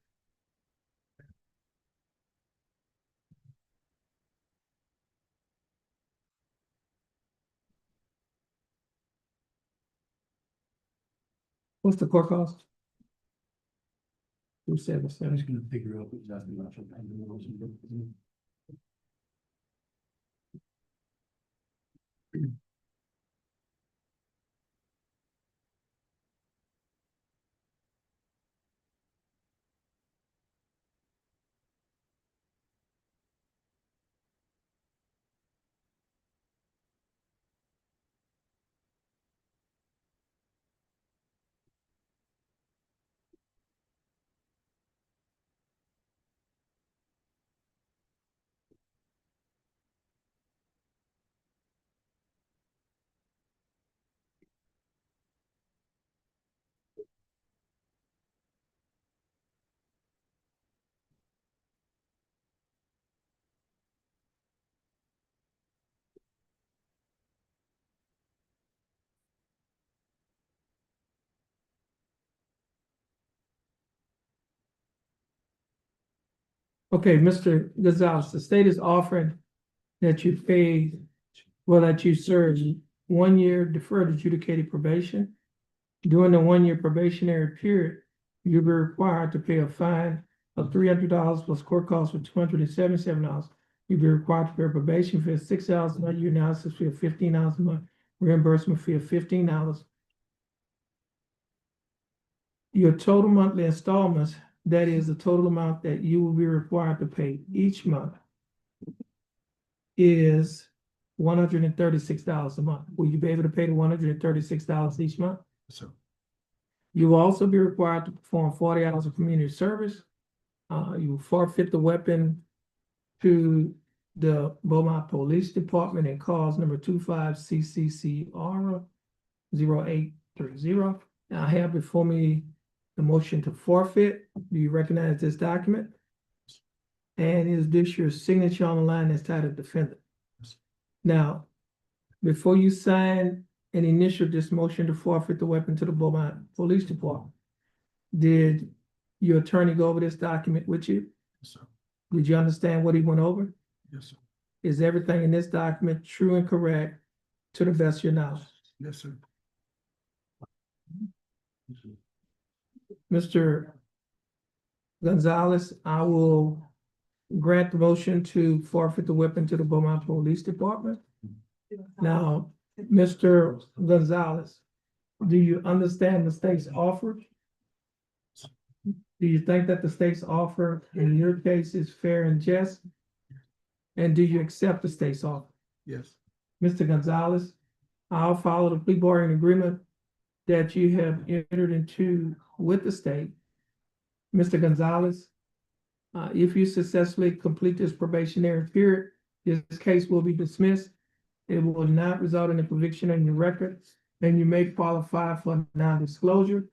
What's the court cost? Who said the I'm same? just gonna figure out exactly what I'm. Okay, Mr. Gonzalez, the state is offering that you pay, well, that you serve 1 year deferred adjudicated probation. During the 1 year probationary period, you'll be required to pay a fine of $300 plus court costs for $277. You'll be required to pay a probation fee of $6 a month, analysis fee of $15 a month, reimbursement fee of $15. Your total monthly installments, that is the total amount that you will be required to pay each month, is $136 a month. Will you be able to pay the $136 each month? So, You will also be required to perform 40 hours of community service. You will forfeit the weapon to the Beaumont Police Department in cause number 25 CCCR 0830. Now I have before me the motion to forfeit. Do you recognize this document? And is this your signature on the line that's titled defendant? Now, before you sign and initial this motion to forfeit the weapon to the Beaumont Police Department, did your attorney go over this document with you? yes, sir. Did you understand what he went over? Yes, sir. Is everything in this document true and correct to the best of your knowledge? Yes, sir. Mr. Gonzalez, I will grant the motion to forfeit the weapon to the Beaumont Police Department. Now, Mr. Gonzalez, do you understand the state's offer? Do you think that the state's offer in your case is fair and just? And do you accept the state's offer? Yes. Mr. Gonzalez, I'll follow the plea bargaining agreement that you have entered into with the state. Mr. Gonzalez, if you successfully complete this probationary period, this case will be dismissed. It will not result in a conviction on your record, and you may qualify for non-disclosure.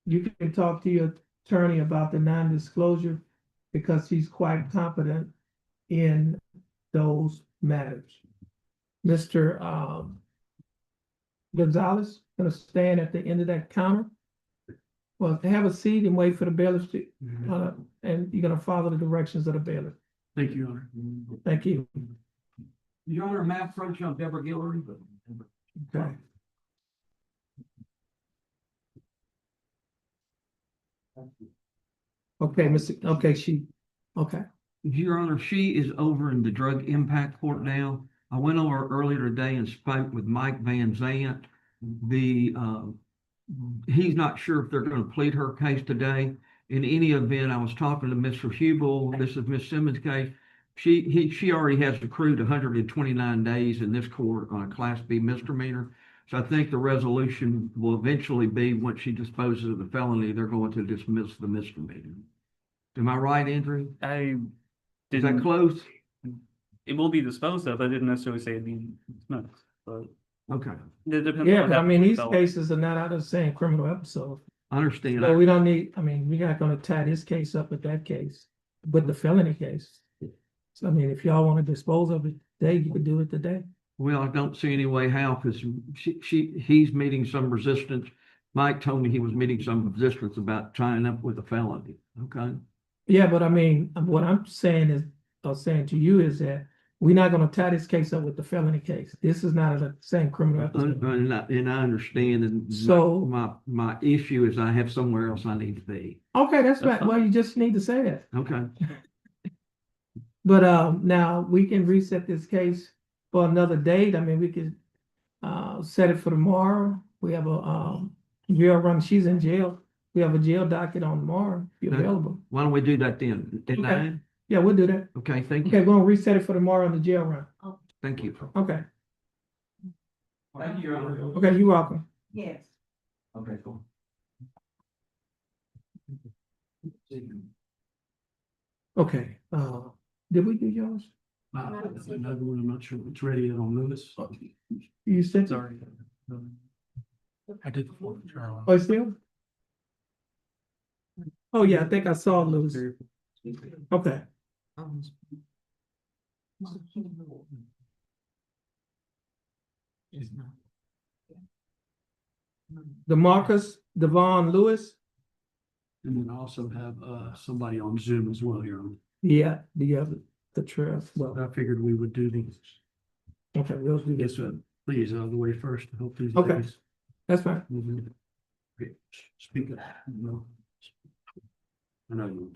You can talk to your attorney about the non-disclosure because he's quite competent in those matters. Mr. Gonzalez, gonna stand at the end of that counter. Well, have a seat and wait for the bailiff to, and you're gonna follow the directions of the bailiff. Thank you, Your Honor. Thank you. Your Honor, Matt French on Deborah Guillory. Okay. Okay, Mr. Okay, okay. Your Honor, she is over in the drug impact court now. I went over earlier today and spoke with Mike Van Zant. He's not sure if they're going to plead her case today. In any event, I was talking to Mr. Hubel. This is Miss Simmons' case. She already has accrued 129 days in this court on a Class B misdemeanor. So I think the resolution will eventually be, once she disposes of the felony, they're going to dismiss the misdemeanor. Am I right, Andrew? I Is that didn't, close? it will be disposed of. I didn't necessarily say it'd be dismissed, but Okay, it depends. on Yeah, what but I happens mean, with these the felon. cases are not out of the same criminal episode. I understand. So we don't need, I mean, we're not gonna tie this case up with that case, with the felony case. So I mean, if y'all wanna dispose of it today, you could do it today. Well, I don't see any way how, because he's meeting some resistance. Mike told me he was meeting some resistance about tying up with a felony. Okay. Yeah, but I mean, what I'm saying is, saying to you is that we're not gonna tie this case up with the felony case. This is not the same criminal episode. And I understand, and So- my issue is I have somewhere else I need to be. Okay, that's That's right. Well, you just need to say that. Okay. But now we can reset this case for another date. I mean, we could set it for tomorrow. We have a jail run. She's in jail. We have a jail docket on tomorrow, if you're Okay. available. Why don't we do that then? At Okay. 9? Yeah, we'll do that. Okay, thank Okay, you. we're gonna reset it for tomorrow on the jail run. Thank you. Okay, Thank you, Your Honor. okay, you're welcome. Yes. Okay, cool. Okay, did we do yours? Another one, I'm not sure it's ready yet on Lewis. You said, Sorry. I did the fourth trial. oh, still? Oh, yeah, I think I saw Lewis. Okay. DeMarcus Devon Lewis. And then I also have somebody on Zoom as well here. Yeah, the trail, well, I figured we would do these. okay, we'll do Yes, this sir. one. Please, out of the way first, I hope these. Okay. That's fine. Mhm. Okay, speak up. No. I know you.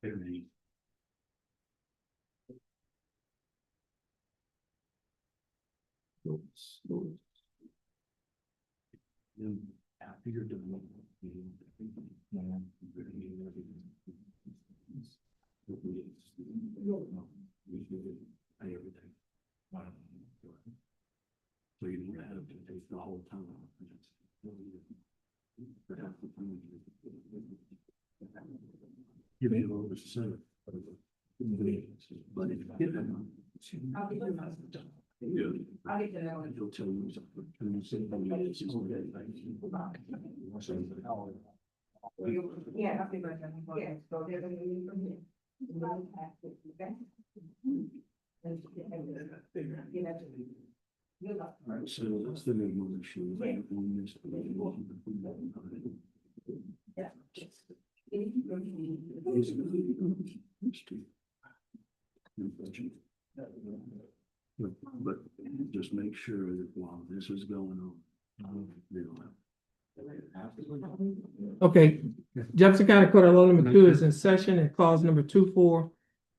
Everything. I figured the. Everything. So you don't have to take the whole time. Give me a little bit of center. But if you get them. Yeah. He'll tell you something. And you say, "Oh, yeah, it's just okay, thank you." Yeah, happy birthday. Yeah, so they're gonna leave from here. Alright, so that's the new one issue. Yeah. But just make sure that while this is going on, they don't have. Okay, Jefferson County Court of Law number 2 is in session and clause number 24,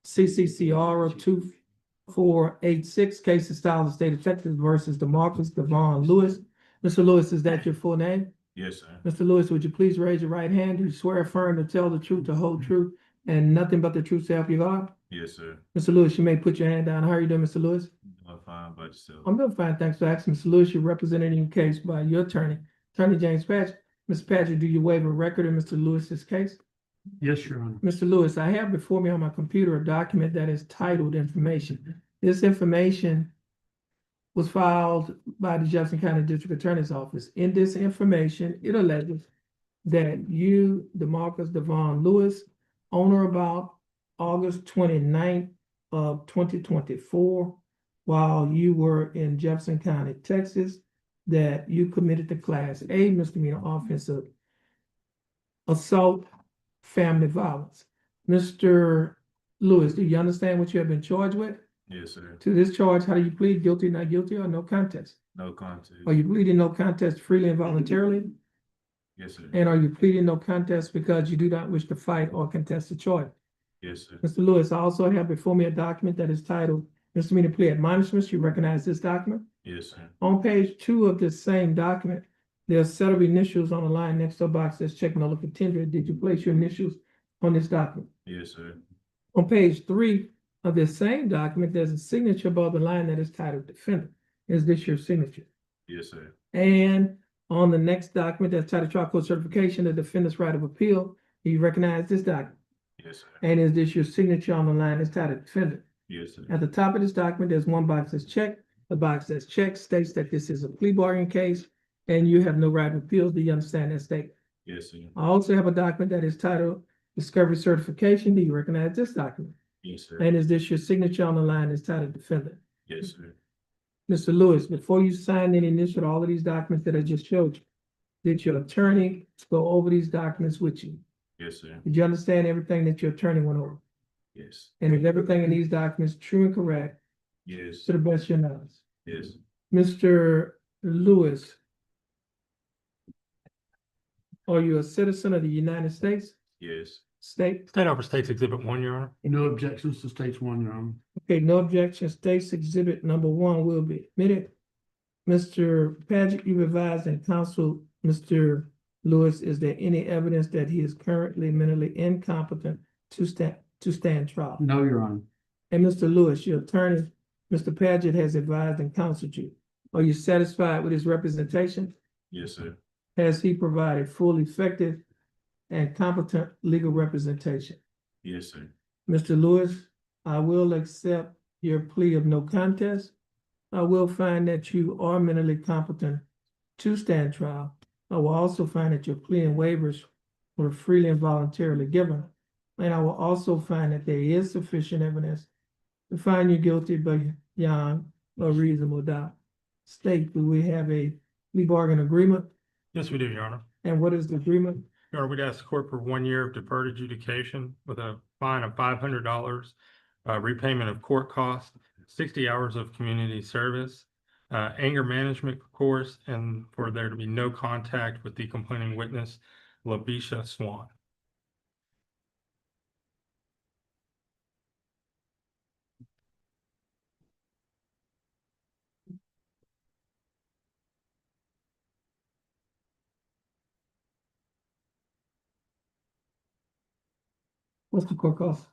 CCCR 2486, case of style of state of Texas versus DeMarcus Devon Lewis. Mr. Lewis, is that your full name? Yes, sir. Mr. Lewis, would you please raise your right hand? Do you swear affirm to tell the truth, the whole truth, and nothing but the truth to help you God? Yes, sir. Mr. Lewis, you may put your hand down. How are you doing, Mr. Lewis? Doing fine by yourself. I'm doing fine, thanks for asking. Mr. Lewis, you're represented in your case by your attorney, Attorney James Patrick. Mr. Patrick, do you waive a record in Mr. Lewis's case? Yes, Your Honor. Mr. Lewis, I have before me on my computer a document that is titled information. This information was filed by the Jefferson County District Attorney's Office. In this information, it alleges that you, DeMarcus Devon Lewis, on or about August 29th of 2024, while you were in Jefferson County, Texas, that you committed the Class A misdemeanor offense of assault, family violence. Mr. Lewis, do you understand what you have been charged with? Yes, sir. To this charge, how do you plead? Guilty, not guilty, or no contest? No contest. Are you pleading no contest freely and voluntarily? Yes, sir. And are you pleading no contest because you do not wish to fight or contest the charge? Yes, sir. Mr. Lewis, I also have before me a document that is titled Misdemeanor Plea Admonishments. You recognize this document? Yes, sir. On page 2 of this same document, there's a set of initials on the line next to a box that's checked null or contingent. Did you place your initials on this document? Yes, sir. On page 3 of this same document, there's a signature above the line that is titled Defendant. Is this your signature? Yes, sir. And on the next document that's titled Trial Court Certification, the defendant's right of appeal, do you recognize this document? Yes, sir. And is this your signature on the line that's titled Defendant? Yes, sir. At the top of this document, there's one box that's checked. The box that's checked states that this is a plea bargain case and you have no right of appeal. Do you understand that statement? Yes, sir. I also have a document that is titled Discovery Certification. Do you recognize this document? Yes, sir. And is this your signature on the line that's titled Defendant? Yes, sir. Mr. Lewis, before you signed and initialed all of these documents that I just showed you, did your attorney go over these documents with you? Yes, sir. Did you understand everything that your attorney went over? Yes. And is everything in these documents true and correct Yes. to the best of your knowledge? Yes. Mr. Lewis, are you a citizen of the United States? Yes. State? State overstates Exhibit 1, Your Honor. No objections to states one, Your Honor. Okay, no objection. States Exhibit number 1 will be admitted. Mr. Patrick, you advised and counsel Mr. Lewis, is there any evidence that he is currently mentally incompetent to stand trial? No, Your Honor. And Mr. Lewis, your attorney, Mr. Paget, has advised and counseled you. Are you satisfied with his representation? Yes, sir. Has he provided full, effective, and competent legal representation? Yes, sir. Mr. Lewis, I will accept your plea of no contest. I will find that you are mentally competent to stand trial. I will also find that your plea and waivers were freely and voluntarily given. And I will also find that there is sufficient evidence to find you guilty beyond a reasonable doubt. State, do we have a plea bargain agreement? Yes, we do, Your Honor. And what is the agreement? Your Honor, we'd ask the court for 1 year of deferred adjudication with a fine of $500, repayment of court costs, 60 hours of community service, anger management course, and for there to be no contact with the complaining witness, LaBisha Swan. What's the court cost?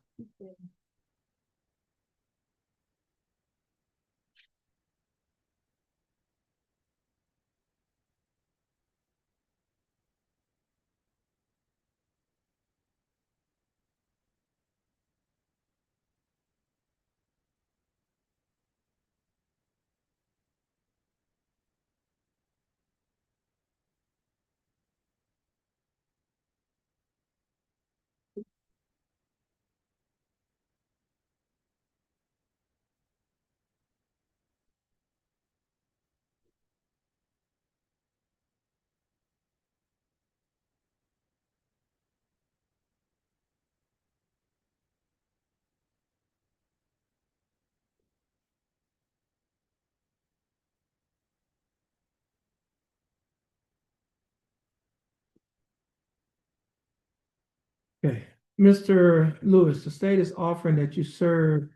Okay, Mr. Lewis, the state is offering that you serve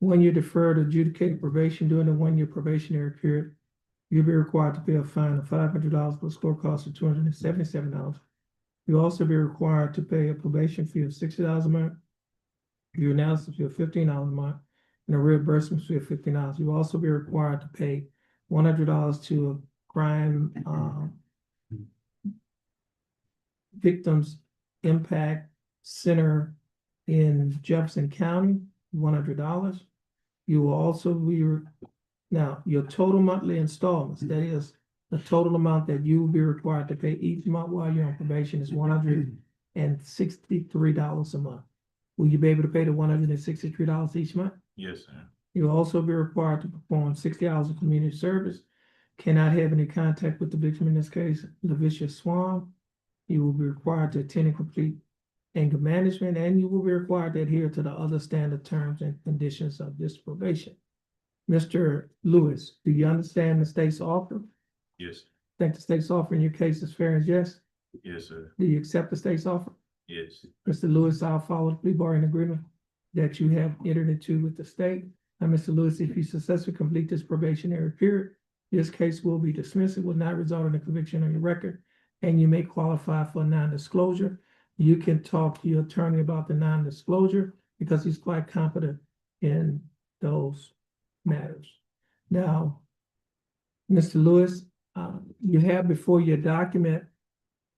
1 year deferred adjudicated probation during the 1 year probationary period. You'll be required to pay a fine of $500 plus court costs of $277. You'll also be required to pay a probation fee of $60 a month, your analysis fee of $15 a month, and a reimbursement fee of $15. You'll also be required to pay $100 to a crime victims impact center in Jefferson County, $100. You will also be, now, your total monthly installments, that is the total amount that you will be required to pay each month while you're on probation is $163 a month. Will you be able to pay the $163 each month? Yes, sir. You'll also be required to perform 60 hours of community service. Cannot have any contact with the victim, in this case, LaBisha Swan. You will be required to attend and complete anger management, and you will be required to adhere to the other standard terms and conditions of this probation. Mr. Lewis, do you understand the state's offer? Yes, Think the state's offer in your case is fair and just? yes, sir. Do you accept the state's offer? Yes, Mr. Lewis, I'll follow the plea bargaining agreement that you have entered into with the state. Now, Mr. Lewis, if you successfully complete this probationary period, this case will be dismissed. It will not result in a conviction on your record, and you may qualify for non-disclosure. You can talk to your attorney about the non-disclosure because he's quite competent in those matters. Now, Mr. Lewis, you have before your document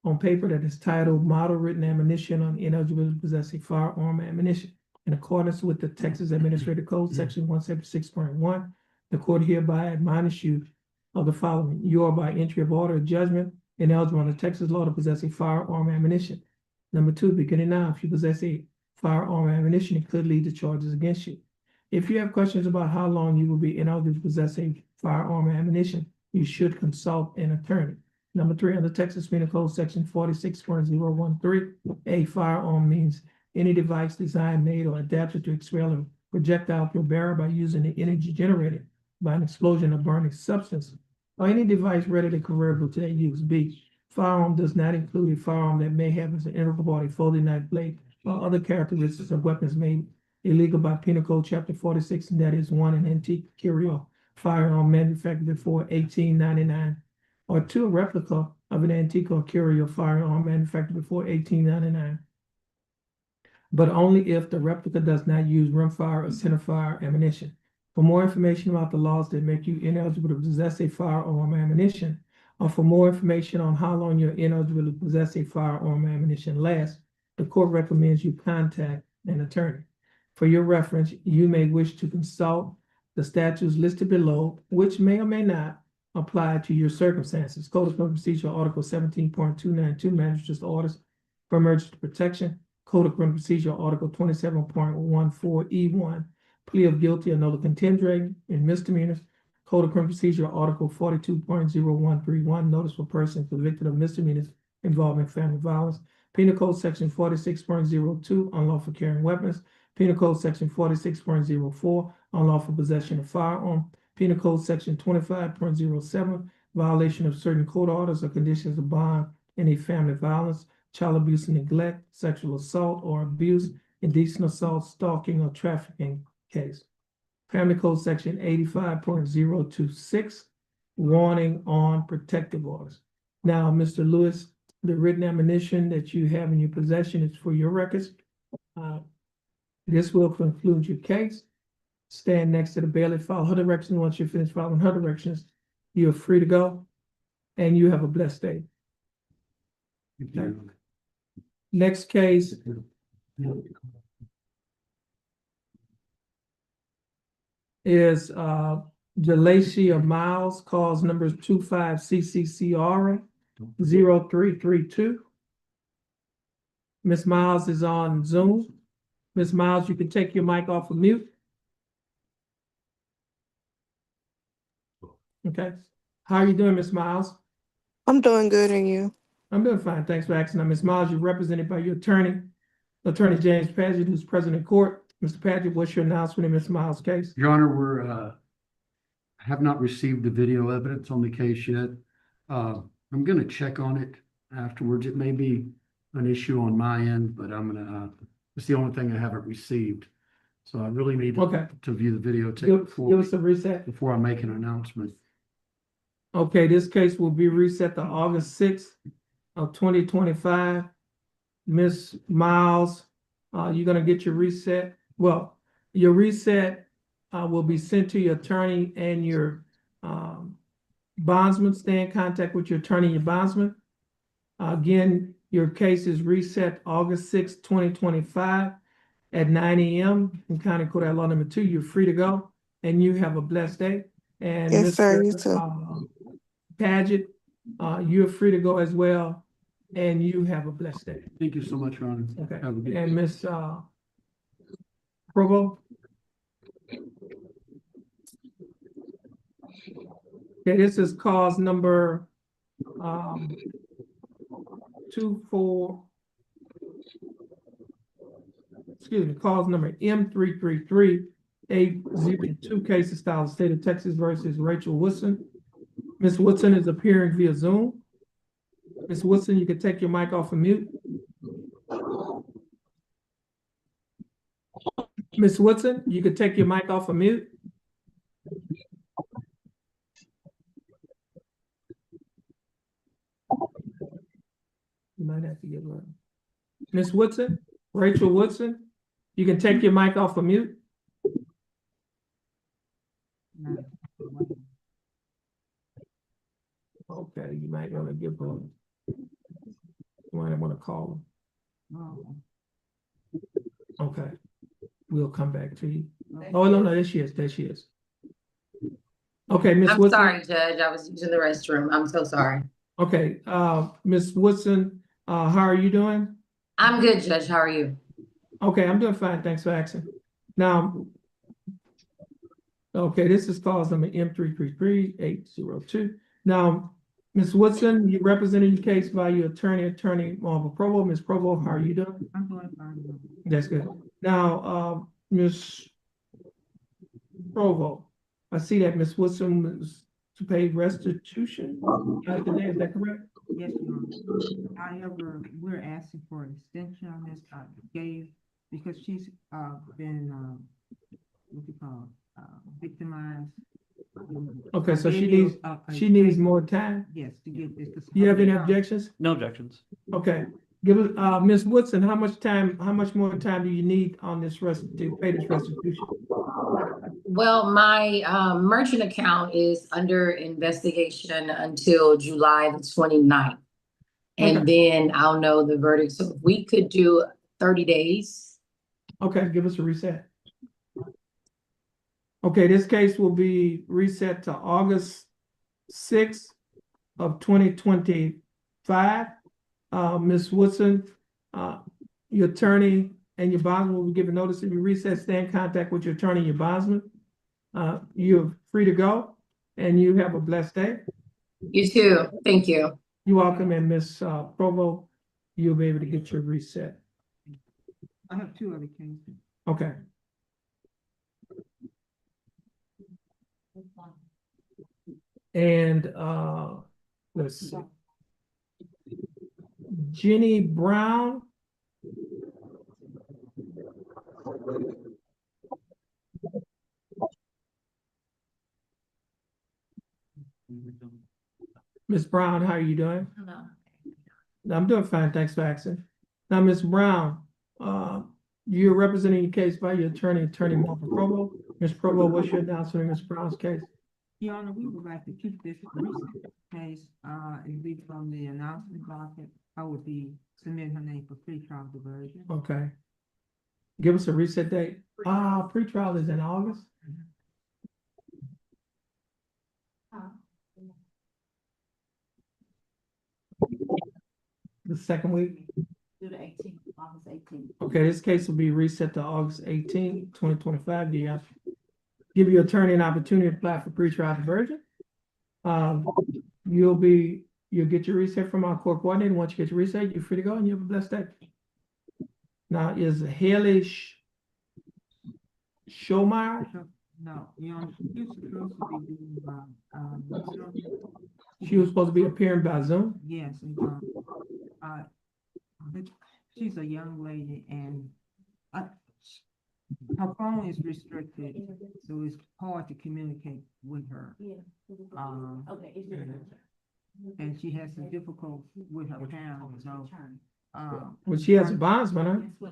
on paper that is titled Model Written Ammunition on Ineligibility to Possess a Firearm Ammunition. In accordance with the Texas Administrative Code, Section 176.1, the court hereby admonish you of the following. You are by entry of order of judgment ineligible under Texas law to possess a firearm ammunition. Number 2, beginning now, if you possess a firearm ammunition, it could lead to charges against you. If you have questions about how long you will be ineligible to possess a firearm ammunition, you should consult an attorney. Number 3, under Texas Penal Code Section 46.013, a firearm means any device designed, made, or adapted to expel a projectile through a barrel by using the energy generated by an explosion of burning substance, or any device readily convertible to that use. B, firearm does not include a firearm that may have as an integral part a folding knife blade or other characteristics of weapons made illegal by Penal Code Chapter 46, and that is 1, an antique curio firearm manufactured before 1899, or 2, a replica of an antique or curio firearm manufactured before 1899, but only if the replica does not use rimfire or centerfire ammunition. For more information about the laws that make you ineligible to possess a firearm ammunition, or for more information on how long you're ineligible to possess a firearm ammunition lasts, the court recommends you contact an attorney. For your reference, you may wish to consult the statutes listed below, which may or may not apply to your circumstances. Code of Criminal Procedure Article 17.292, Magistrate's Orders for Emergency Protection. Code of Criminal Procedure Article 27.14E1, plea of guilty or nolo contendere in misdemeanors. Code of Criminal Procedure Article 42.0131, notice for persons convicted of misdemeanors involving family violence. Penal Code Section 46.02, unlawful carrying weapons. Penal Code Section 46.04, unlawful possession of firearm. Penal Code Section 25.07, violation of certain court orders or conditions of bond, any family violence, child abuse and neglect, sexual assault or abuse, indecent assault, stalking, or trafficking case. Family Code Section 85.026, warning on protective orders. Now, Mr. Lewis, the written admonition that you have in your possession is for your records. This will conclude your case. Stand next to the bailiff, follow her directions. Once you're finished following her directions, you're free to go, and you have a blessed day. Okay. Next case is Jalacia Miles, cause number 25CCCR 0332. Ms. Miles is on Zoom. Ms. Miles, you can take your mic off of mute. Okay. How are you doing, Ms. Miles? I'm doing good, and you? I'm doing fine. Thanks for asking. Now, Ms. Miles, you're represented by your attorney, Attorney James Padgett, who's present in court. Mr. Padgett, what's your announcement in Ms. Miles' case? Your Honor, we're, have not received the video evidence on the case yet. I'm gonna check on it afterwards. It may be an issue on my end, but I'm gonna, it's the only thing I haven't received. So I really need Okay. to view the videotape Give us a reset. before I make an announcement. Okay, this case will be reset to August 6th of 2025. Ms. Miles, you're gonna get your reset. Well, your reset will be sent to your attorney and your bondsman. Stay in contact with your attorney and your bondsman. Again, your case is reset August 6th, 2025 at 9 a.m. in County Court at Law Number 2. You're free to go, and you have a blessed day. And Yes, sir, Mr. you too. Padgett, you're free to go as well, and you have a blessed day. Thank you so much, Your Honor. Okay. Have a good And day. Ms. Provo? Okay, this is cause number 24. Excuse me, cause number M333-802, case of style of state of Texas versus Rachel Woodson. Ms. Woodson is appearing via Zoom. Ms. Woodson, you can take your mic off of mute. Ms. Woodson, you can take your mic off of mute. You might have to get one. Ms. Woodson, Rachel Woodson, you can take your mic off of mute. Okay, you might want to give her, you might want to call them. Okay, we'll come back to you. Oh, no, there she is, there she is. Okay, Ms. I'm Woodson. sorry, Judge. I was using the restroom. I'm so sorry. Okay, Ms. Woodson, how are you doing? I'm good, Judge. How are you? Okay, I'm doing fine. Thanks for asking. Now, okay, this is cause number M333-802. Now, Ms. Woodson, you represented your case by your attorney Marvel Provo. Ms. Provo, how are you doing? I'm doing fine. That's good. Now, Ms. Provo, I see that Ms. Woodson was to pay restitution today. Is that correct? Yes, Your Honor. However, we're asking for an extension on this, because she's been what you call victimized. Okay, so she needs more time. Yes, to get this. Do you have any objections? No objections. Okay, give us, Ms. Woodson, how much more time do you need on this to pay this restitution? Well, my merchant account is under investigation until July the 29th. And then I'll know the verdict. So if we could do 30 days. Okay, give us a reset. Okay, this case will be reset to August 6th of 2025. Ms. Woodson, your attorney and your bondsman will be given notice of your reset. Stay in contact with your attorney and your bondsman. You're free to go, and you have a blessed day. You too. Thank you. You're welcome, and Ms. Provo, you'll be able to get your reset. I have two other cases. Okay. And, let's see. Jenny Brown. Ms. Brown, how are you doing? Hello. I'm doing fine, thanks for asking. Now, Ms. Brown, you're representing your case by your attorney, Attorney Martha Provo. Ms. Provo, what's your announcement in Ms. Brown's case? Your Honor, we would like to keep this recent case, it'll be from the announcement docket. I would be submitting her name for pretrial diversion. Okay. Give us a reset date. Pretrial is in August. The second week. Do the 18th, August 18th. Okay, this case will be reset to August 18, 2025. Give your attorney an opportunity to apply for pretrial diversion. You'll get your reset from our court coordinator. Once you get your reset, you're free to go and you have a blessed day. Now, is Haley Schomeyer? No, Your Honor, you're supposed to be doing, She was supposed to be appearing by Zoom. yes, and, but she's a young lady and her phone is restricted, so it's hard to communicate with her. And she has some difficulty with her parents, so. Well, she has a bondsman, huh?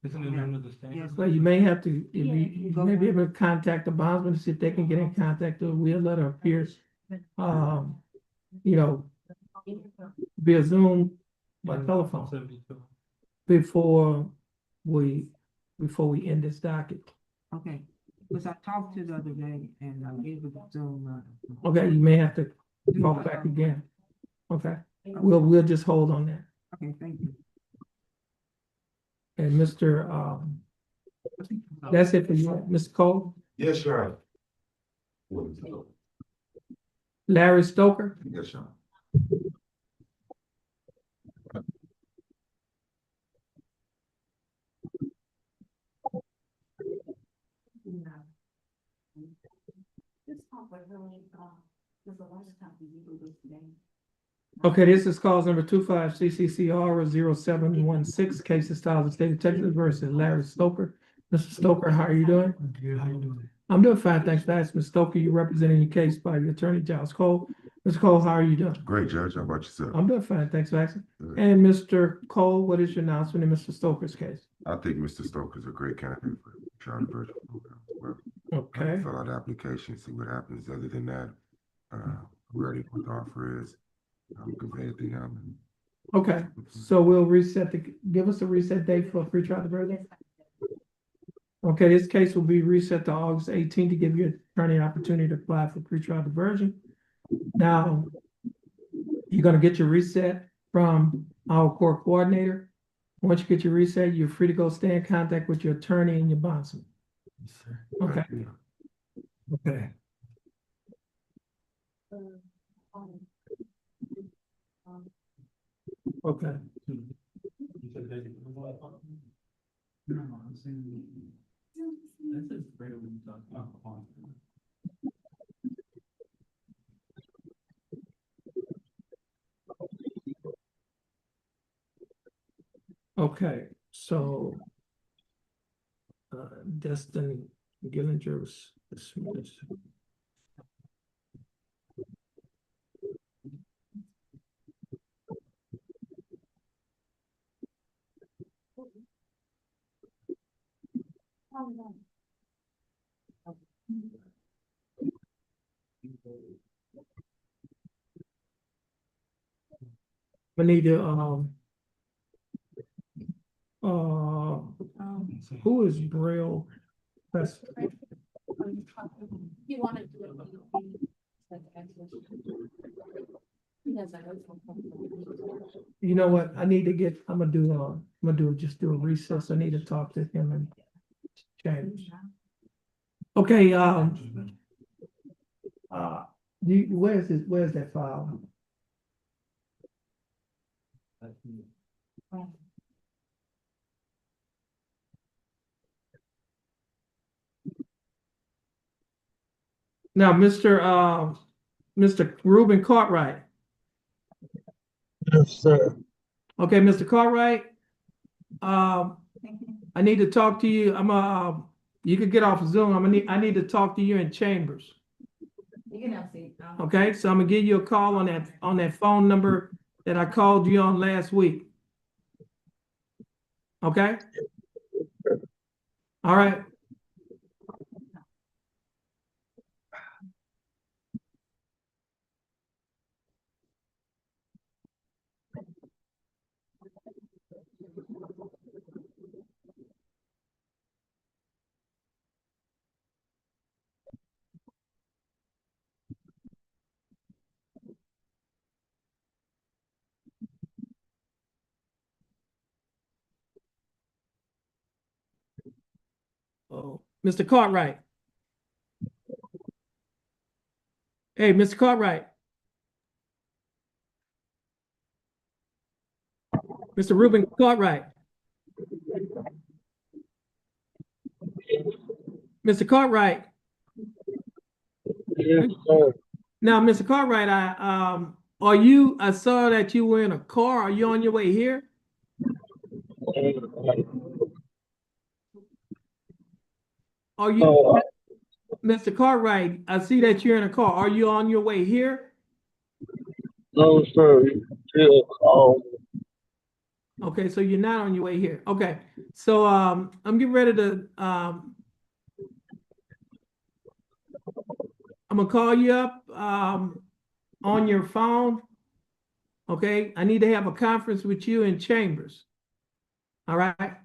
Isn't it under the statute? Yes, Well, you may have to, you may be able to contact the bondsman to see if they can get in contact with her. We'll let her appear, via Zoom by telephone before we end this docket. okay, because I talked to the other day and I gave her the Zoom. Okay, you may have to call back again. Okay, we'll just hold on that. Okay, thank you. And Mr. That's it for you, Mr. Cole. Yes, sir. Larry Stoker. Yes, sir. Okay, this is cause number 25 CCCR 0716, case of style of the state of Texas versus Larry Stoker. Mr. Stoker, how are you doing? Good, how you doing? I'm doing fine, thanks for asking. Mr. Stoker, you representing your case by your attorney, Giles Cole. Mr. Cole, how are you doing? Great, Judge. How about yourself? I'm doing fine, thanks for asking. Good. And Mr. Cole, what is your announcement in Mr. Stoker's case? I think Mr. Stoker's a great candidate for the child diversion program. Well, Okay, fill out the application, see what happens. Other than that, we already know what the offer is. I'm convey it to him. okay, so we'll give us a reset date for pretrial diversion. Okay, this case will be reset to August 18th to give your attorney an opportunity to apply for pretrial diversion. Now, you're gonna get your reset from our court coordinator. Once you get your reset, you're free to go stay in contact with your attorney and your bondsman. Okay. Okay. Okay. Okay, so Destin Gillinger was dismissed. We need to who is Braille? That's You want to do it. you know what? I need to get. I'm gonna just do a recess. I need to talk to him and change. Okay. Where's that file? Now, Mr. Reuben Cartwright. Yes, sir. Okay, Mr. Cartwright, I need to talk to you. You could get off Zoom. I need to talk to you in chambers. You can have a seat. Okay, so I'm gonna give you a call on that phone number that I called you on last week. Okay? All right. Oh, Mr. Cartwright. Hey, Mr. Cartwright. Mr. Reuben Cartwright. Mr. Cartwright. Yes, sir. Now, Mr. Cartwright, I saw that you were in a car. Are you on your way here? Are you, Mr. Cartwright, I see that you're in a car. Are you on your way here? No, sir. Still call. Okay, so you're not on your way here. Okay, so I'm getting ready to I'm gonna call you up on your phone. Okay, I need to have a conference with you in chambers. All right.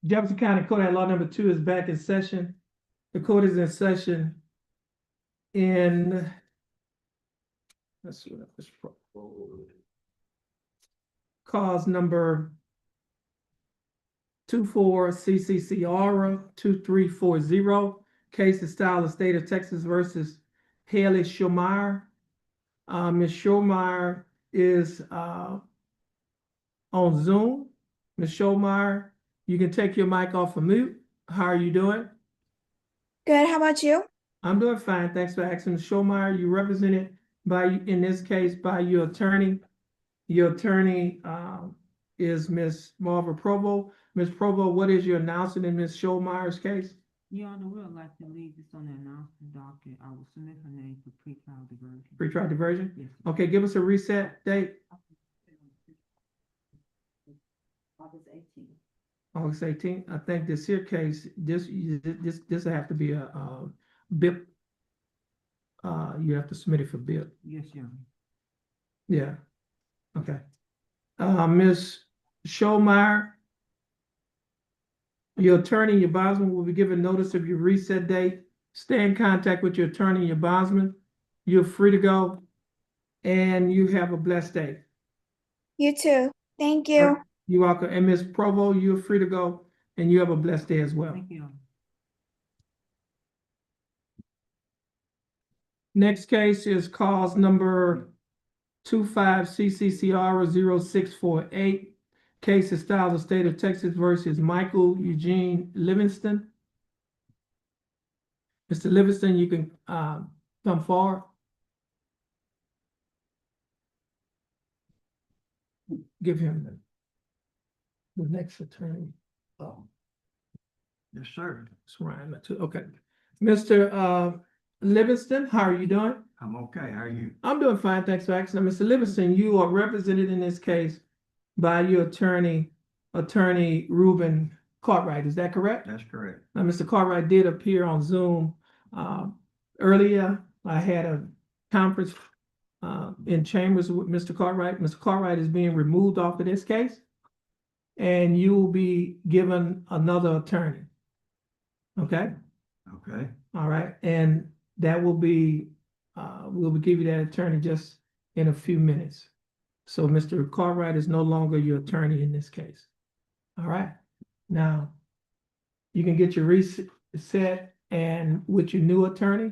Jefferson County Court at Law Number 2 is back in session. The court is in session in, let's see what this cause number 24 CCCR 2340. Case is style of State of Texas versus Haley Schomeyer. Ms. Schomeyer is on Zoom. Ms. Schomeyer, you can take your mic off of mute. How are you doing? Good. How about you? I'm doing fine. Thanks for asking. Ms. Schomeyer, you represented by, in this case, by your attorney. Your attorney is Ms. Marva Provo. Ms. Provo, what is your announcement in Ms. Schomeyer's case? Your Honor, we would like to leave this on the announcement docket. I will submit her name for pretrial diversion. Pretrial diversion? Yes. Okay, give us a reset date. August 18th. August 18th. I think this here case, this will have to be a BIP. You have to submit it for BIP. Yes, Your Honor. Yeah. Okay. Ms. Schomeyer, your attorney and your bondsman will be given notice of your reset date. Stay in contact with your attorney and your bondsman. You're free to go, and you have a blessed day. You too. Thank you. You're welcome. And Ms. Provo, you're free to go, and you have a blessed day as well. Thank you, Your Honor. Next case is cause number 25 CCCR 0648. Case is styled the State of Texas versus Michael Eugene Livingston. Mr. Livingston, you can come forward. Give him the next attorney. Oh. Yes, sir. It's Ryan, okay. Mr. Livingston, how are you doing? I'm okay. How are you? I'm doing fine, thanks for asking. Now, Mr. Livingston, you are represented in this case by your attorney, Attorney Reuben Cartwright. Is that correct? That's correct. Now, Mr. Cartwright did appear on Zoom earlier. I had a conference in chambers with Mr. Cartwright. Mr. Cartwright is being removed off of this case, and you will be given another attorney. Okay? Okay. All right, and that will be, we'll give you that attorney just in a few minutes. So Mr. Cartwright is no longer your attorney in this case. All right, now you can get your reset and with your new attorney.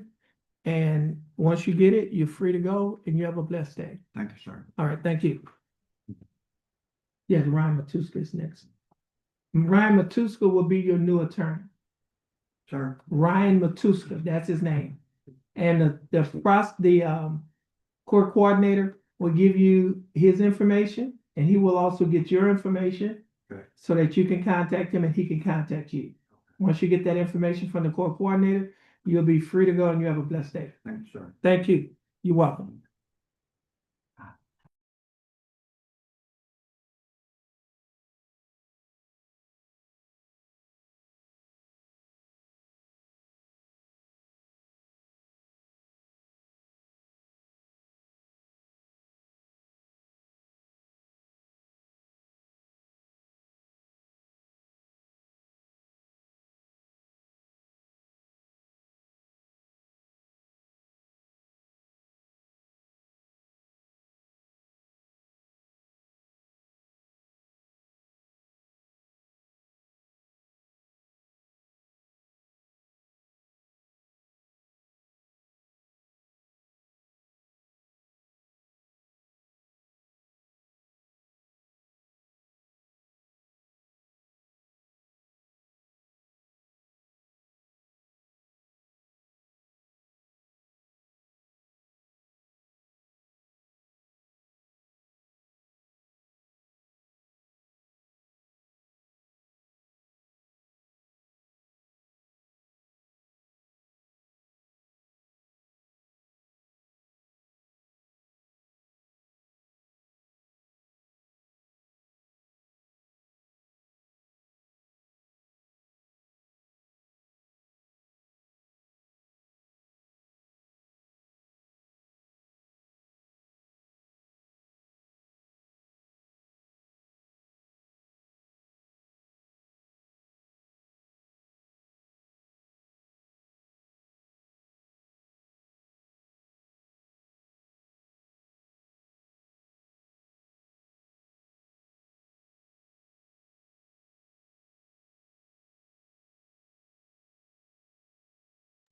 And once you get it, you're free to go and you have a blessed day. Thank you, sir. All right, thank you. Yes, Ryan Matuska is next. Ryan Matuska will be your new attorney. Sir. Ryan Matuska, that's his name. And the court coordinator will give you his information, and he will also get your information. Okay. So that you can contact him and he can contact you. Once you get that information from the court coordinator, you'll be free to go and you have a blessed day. Thank you, sir. Thank you. You're welcome.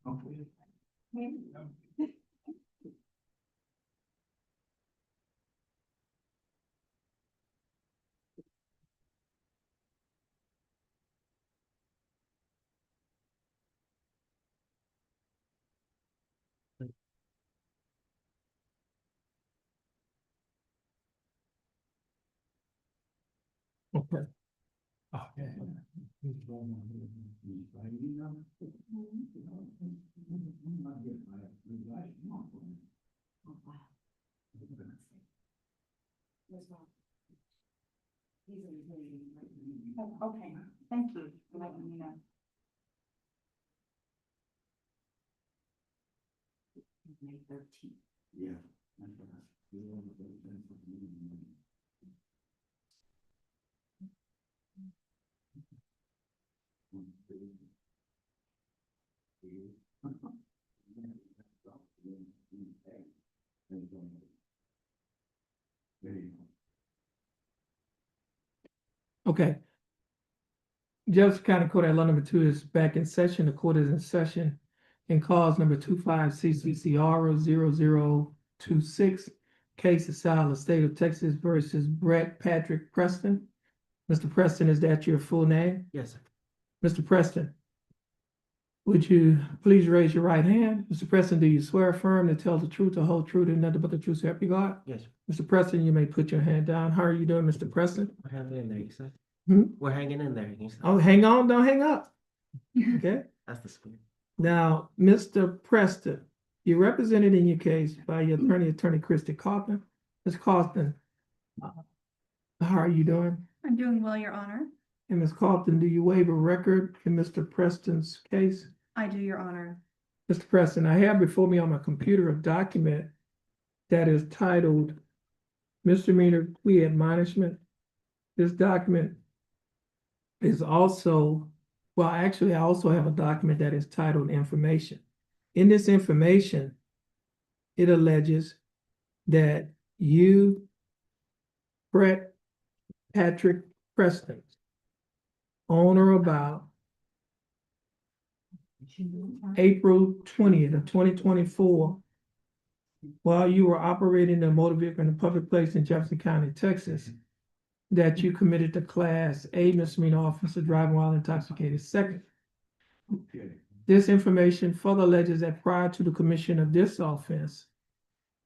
Okay. Okay. Okay, thank you for letting me know. May 13th. Yeah. Okay. Jefferson County Court at Law number 2 is back in session. The court is in session in cause number 25 CCCR 0026. Case is filed in the state of Texas versus Brett Patrick Preston. Mr. Preston, is that your full name? Yes, sir. Mr. Preston, would you please raise your right hand? Mr. Preston, do you swear affirm to tell the truth, the whole truth, and nothing but the truth, so help you God? Yes, sir. Mr. Preston, you may put your hand down. How are you doing, Mr. Preston? We're hanging in there, you said. Hmm? We're hanging in there, you said. Oh, hang on, don't hang up. Okay. That's the spirit. Now, Mr. Preston, you're represented in your case by your attorney Christy Kaufman. Ms. Kaufman, how are you doing? I'm doing well, Your Honor. And Ms. Kaufman, do you waive a record in Mr. Preston's case? I do, Your Honor. Mr. Preston, I have before me on my computer a document that is titled Misdemeanor Plea Admonishment. This document is also, well, actually, I also have a document that is titled Information. In this information, it alleges that you, Brett Patrick Preston, on or about April 20th of 2024, while you were operating a motor vehicle in a public place in Jefferson County, Texas, that you committed the Class A misdemeanor offense of driving while intoxicated. Second, this information further alleges that prior to the commission of this offense,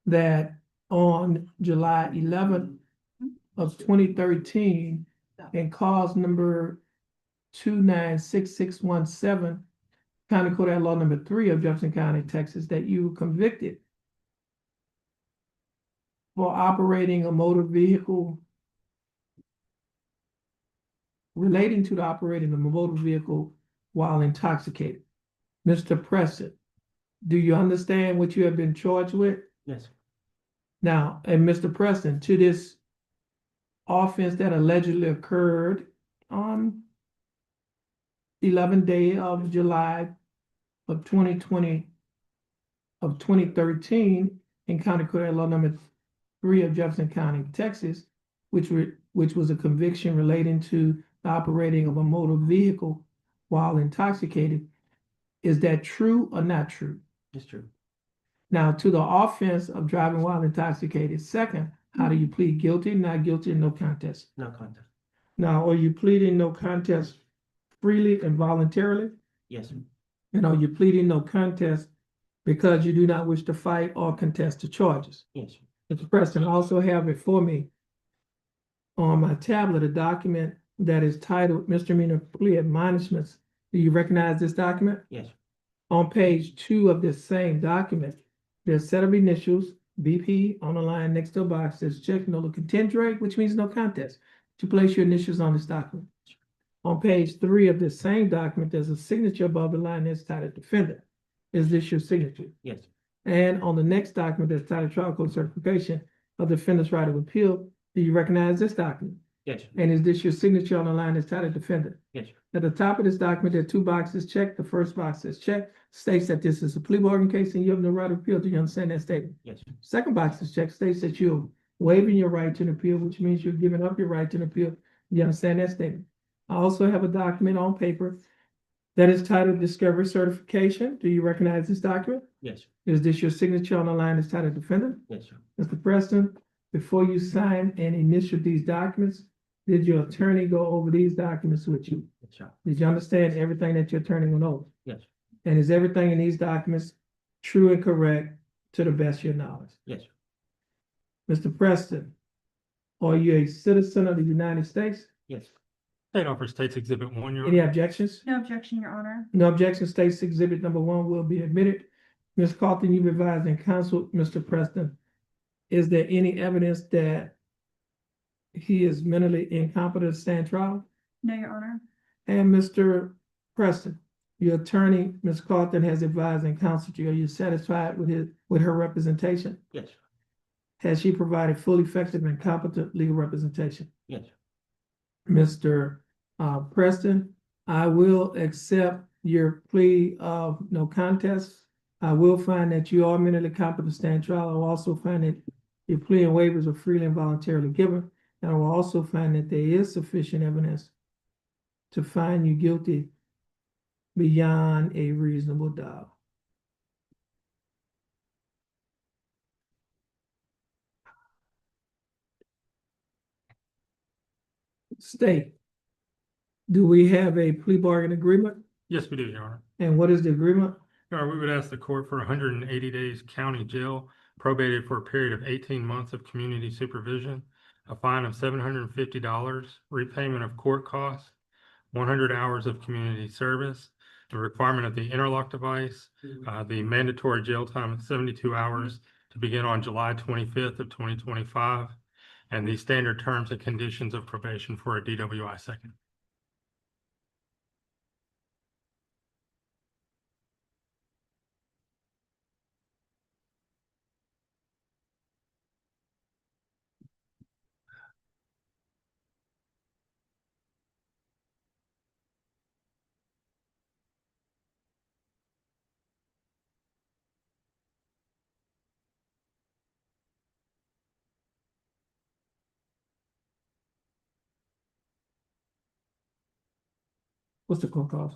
that on July 11th of 2013, in cause number 296617, County Court at Law number 3 of Jefferson County, Texas, that you were convicted for operating a motor vehicle relating to the operating of a motor vehicle while intoxicated. Mr. Preston, do you understand what you have been charged with? Yes, sir. Now, and Mr. Preston, to this offense that allegedly occurred on 11th day of July of 2013 in County Court at Law number 3 of Jefferson County, Texas, which was a conviction relating to the operating of a motor vehicle while intoxicated. Is that true or not true? It's true. Now, to the offense of driving while intoxicated, second, how do you plead guilty, not guilty, and no contest? No contest. Now, are you pleading no contest freely and voluntarily? Yes, sir. And are you pleading no contest because you do not wish to fight or contest the charges? Yes, sir. Mr. Preston, I also have before me on my tablet a document that is titled Misdemeanor Plea Admonishments. Do you recognize this document? Yes, sir. On page 2 of this same document, there's a set of initials, BP, on the line next to a box that says check no contendere, which means no contest. To place your initials on this document. On page 3 of this same document, there's a signature above the line that's titled Defendant. Is this your signature? Yes, sir. And on the next document that's titled Trial Court Certification of Defendant's Right of Appeal, do you recognize this document? Yes, sir. And is this your signature on the line that's titled Defendant? Yes, sir. At the top of this document, there are 2 boxes checked. The first box says check, states that this is a plea bargain case and you have no right of appeal. Do you understand that statement? Yes, sir. Second box is checked, states that you're waiving your right to an appeal, which means you're giving up your right to an appeal. You understand that statement? I also have a document on paper That is titled Discovery Certification. Do you recognize this document? Yes, sir. Is this your signature on the line as titled defendant? Yes, sir. Mr. Preston, before you sign and initial these documents, did your attorney go over these documents with you? Yes, sir. Did you understand everything that your attorney went over? Yes, sir. And is everything in these documents true and correct to the best of your knowledge? Yes, sir. Mr. Preston, are you a citizen of the United States? Yes, sir. State offer States Exhibit 1, Your Any Honor. objections? No objection, Your Honor. No objection, States Exhibit number 1 will be admitted. Ms. Carlton, you've advised and counseled Mr. Preston. Is there any evidence that he is mentally incompetent to stand trial? No, Your Honor. And Mr. Preston, your attorney, Ms. Carlton, has advised and counseled you. Are you satisfied with her representation? Yes, sir. Has she provided full, effective, and competent legal representation? Yes, sir. Mr. Preston, I will accept your plea of no contest. I will find that you are mentally competent to stand trial. I will also find that your plea and waivers are freely and voluntarily given. And I will also find that there is sufficient evidence to find you guilty beyond a reasonable doubt. State, do we have a plea bargain agreement? Yes, we do, Your Honor. And what is the agreement? Your Honor, we would ask the court for 180 days county jail, probated for a period of 18 months of community supervision, a fine of $750, repayment of court costs, 100 hours of community service, the requirement of the interlock device, the mandatory jail time of 72 hours to begin on July 25th of 2025, and the standard terms and conditions of probation for a DWI second. What's the court cost?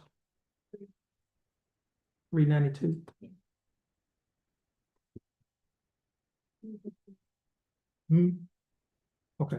$392. Hmm. Okay.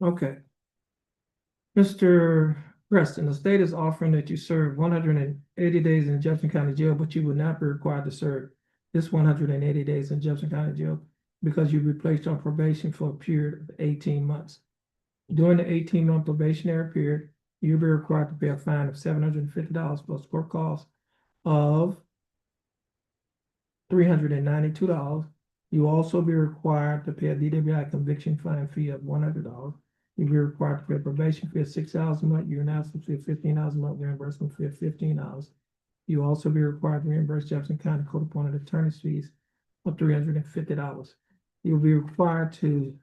Okay. Mr. Preston, the state is offering that you serve 180 days in Jefferson County Jail, but you will not be required to serve this 180 days in Jefferson County Jail because you'll be placed on probation for a period of 18 months. During the 18-month probationary period, you'll be required to pay a fine of $750 plus court costs of $392. You also be required to pay a DWI conviction fine fee of $100. You'll be required to pay a probation fee of $6 a month, your analysis fee of $15 a month, reimbursement fee of $15. You also be required to reimburse Jefferson County Court appointed attorney's fees of $350. You'll be required to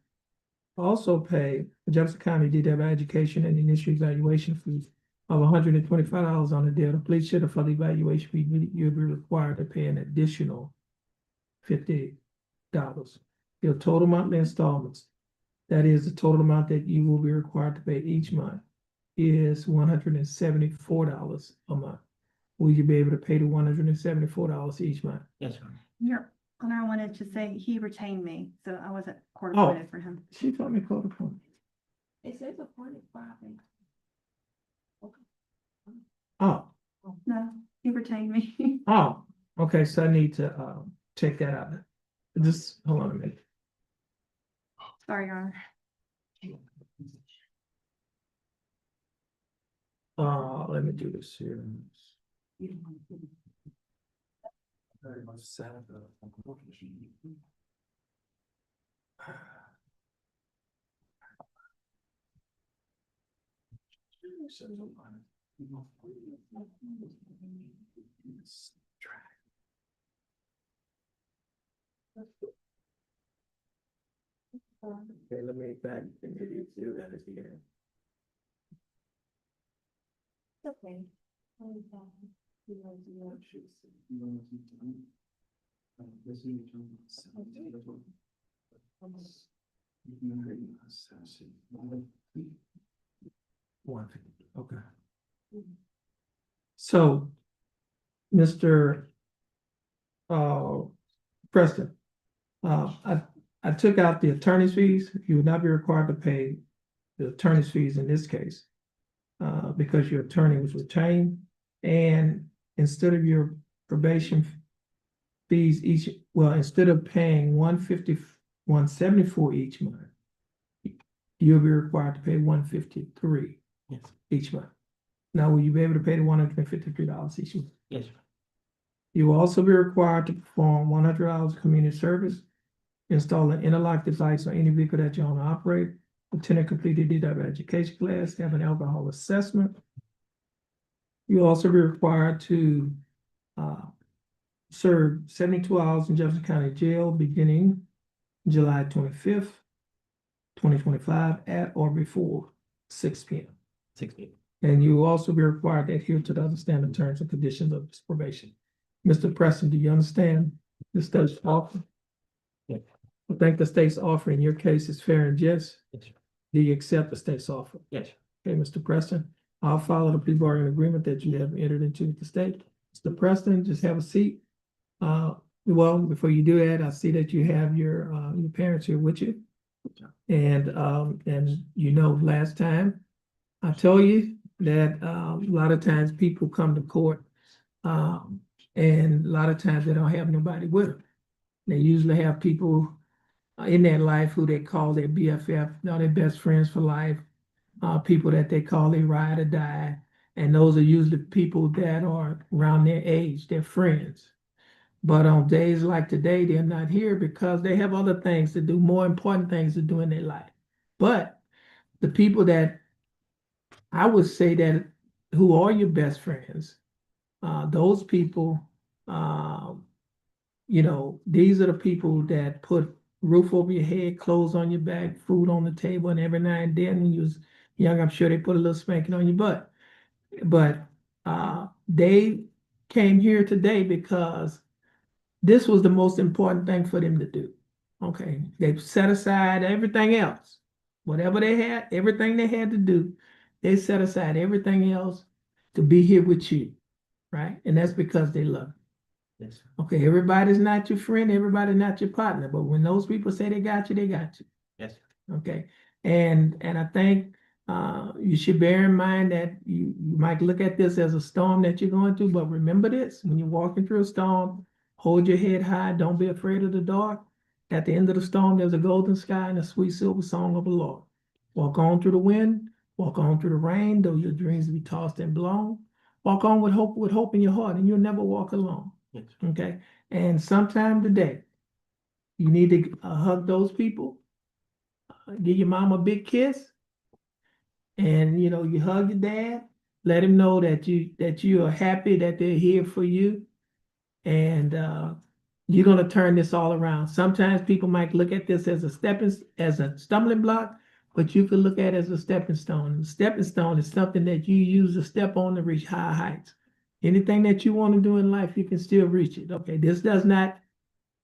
also pay the Jefferson County DW education and initial evaluation fees of $125 on the day of completion for the evaluation fee. You'll be required to pay an additional $50. Your total monthly installments, that is the total amount that you will be required to pay each month, is $174 a month. Will you be able to pay the $174 each month? Yes, Your Honor. Your Honor, I wanted to say he retained me, so I wasn't court Oh. appointed for him. She told me court appointed. It says appointed by. Oh, No, he retained me. oh, okay, so I need to check that out. Just hold on a minute. Sorry, Your Honor. Let me do this here. Okay, let me back. Maybe do that again. Okay. Okay. So, Mr. Preston, I took out the attorney's fees. You would not be required to pay the attorney's fees in this case, because your attorney was retained, and instead of your probation fees instead of paying $174 each month, you'll be required to pay $153 Yes. each month. Now, will you be able to pay the $153 each month? Yes. You will also be required to perform $100 of community service, install an interlock device on any vehicle that you own or operate, attend a completed DW education class, have an alcohol assessment. You'll also be required to serve 72 hours in Jefferson County Jail beginning July 25th, 2025 at or before 6 p.m. 6 p.m. And you will also be required to adhere to the other standard terms and conditions of this probation. Mr. Preston, do you understand the state's offer? Yeah. I think the state's offer in your case is fair and just. Yes, sir. Do you accept the state's offer? Yes, sir. Okay, Mr. Preston, I'll follow the plea bargaining agreement that you have entered into with the state. Mr. Preston, just have a seat. Well, before you do that, I see that you have your parents here with you. And you know, last time I told you that a lot of times people come to court, and a lot of times they don't have nobody with them. They usually have people in their life who they call their BFF, their best friends for life, people that they call their ride or die. And those are usually people that are around their age, their friends. But on days like today, they're not here because they have other things to do, more important things to do in their life. But the people that I would say that who are your best friends, those people, you know, these are the people that put roof over your head, clothes on your back, food on the table, and every now and then when you was young, I'm sure they put a little spanking on your butt. But they came here today because this was the most important thing for them to do. Okay, they've set aside everything else, whatever they had, everything they had to do, they set aside everything else to be here with you, right? And that's because they love you. Yes, sir. Okay, everybody's not your friend, everybody's not your partner, but when those people say they got you, they got you. Yes, sir. Okay, and I think you should bear in mind that you might look at this as a storm that you're going through, but remember this: when you're walking through a storm, hold your head high, don't be afraid of the dark. At the end of the storm, there's a golden sky and a sweet silver song of the Lord. Walk on through the wind, walk on through the rain, though your dreams be tossed and blown. Walk on with hope in your heart, and you'll never walk alone. Yes. Okay, and sometime today, you need to hug those people, give your mom a big kiss, and you know, you hug your dad, let him know that you are happy that they're here for you, and You're gonna turn this all around. Sometimes people might look at this as as a stumbling block, but you can look at it as a stepping stone. And stepping stone is something that you use to step on to reach high heights. Anything that you want to do in life, you can still reach it. Okay, this does not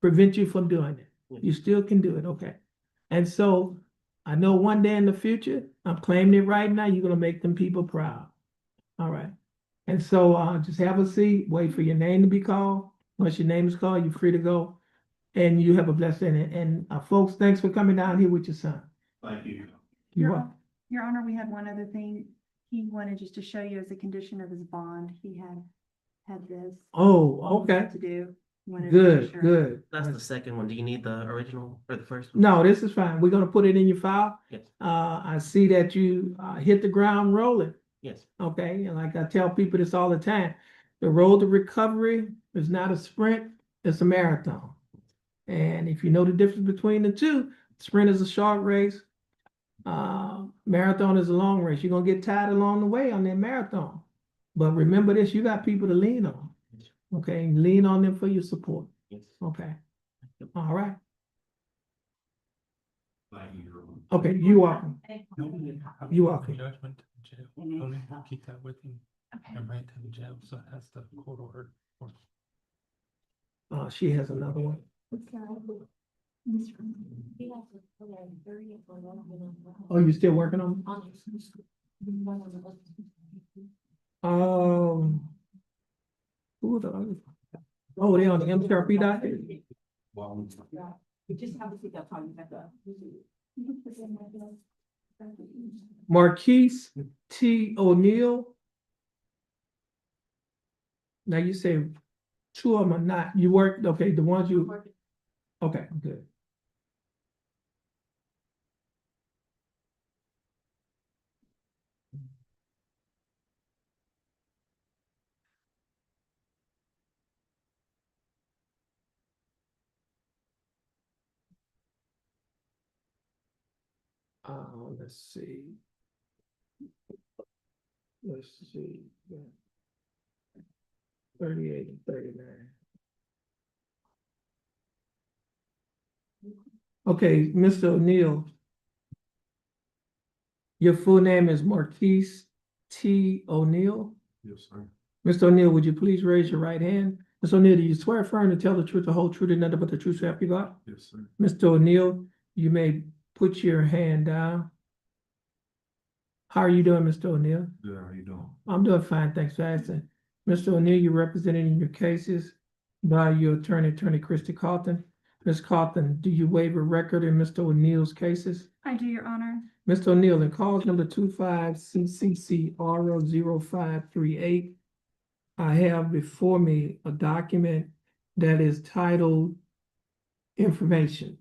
prevent you from doing it. You still can do it. Okay. And so I know one day in the future, I'm claiming it right now, you're gonna make them people proud. All right. And so just have a seat, wait for your name to be called. Once your name is called, you're free to go. And you have a blessed day. And folks, thanks for coming down here with your son. Thank you. You're welcome. Your Honor, we had one other thing. He wanted just to show you as a condition of his bond, he had this. Oh, okay. To do. Wanted to make Good, sure. good. That's the second one. Do you need the original or the first one? No, this is fine. We're gonna put it in your file. Yes. I see that you hit the ground rolling. Yes. Okay, and like I tell people this all the time, the road to recovery is not a sprint, it's a marathon. And if you know the difference between the two, sprint is a short race, marathon is a long race. You're gonna get tired along the way on that marathon. But remember this, you got people to lean on. Okay, lean on them for your support. Yes. Okay, all right. Thank you. Okay, you welcome. You welcome. Judgment to jail. Only keep that with you and bring it to the jail. So that's the court order. She has another one. Oh, you still working on it? Who are the others? Oh, they on the MTRP docket? Just have a seat, that's how you have to. Marquise T. O'Neill. Now you say two of them are not, you worked, okay, the ones you, okay, good. Let's see. Let's see. 38 and 39. Okay, Mr. O'Neill. Your full name is Marquise T. O'Neill? Yes, sir. Mr. O'Neill, would you please raise your right hand? Mr. O'Neill, do you swear firm to tell the truth, the whole truth, and nothing but the truth, so help you God? Yes, sir. Mr. O'Neill, you may put your hand down. How are you doing, Mr. O'Neill? Good, how you doing? I'm doing fine, thanks for asking. Mr. O'Neill, you're represented in your cases by your attorney, Christy Carlton. Ms. Carlton, do you waive a record in Mr. O'Neill's cases? I do, Your Honor. Mr. O'Neill, in cause number 25CCCR0538, I have before me a document that is titled Information.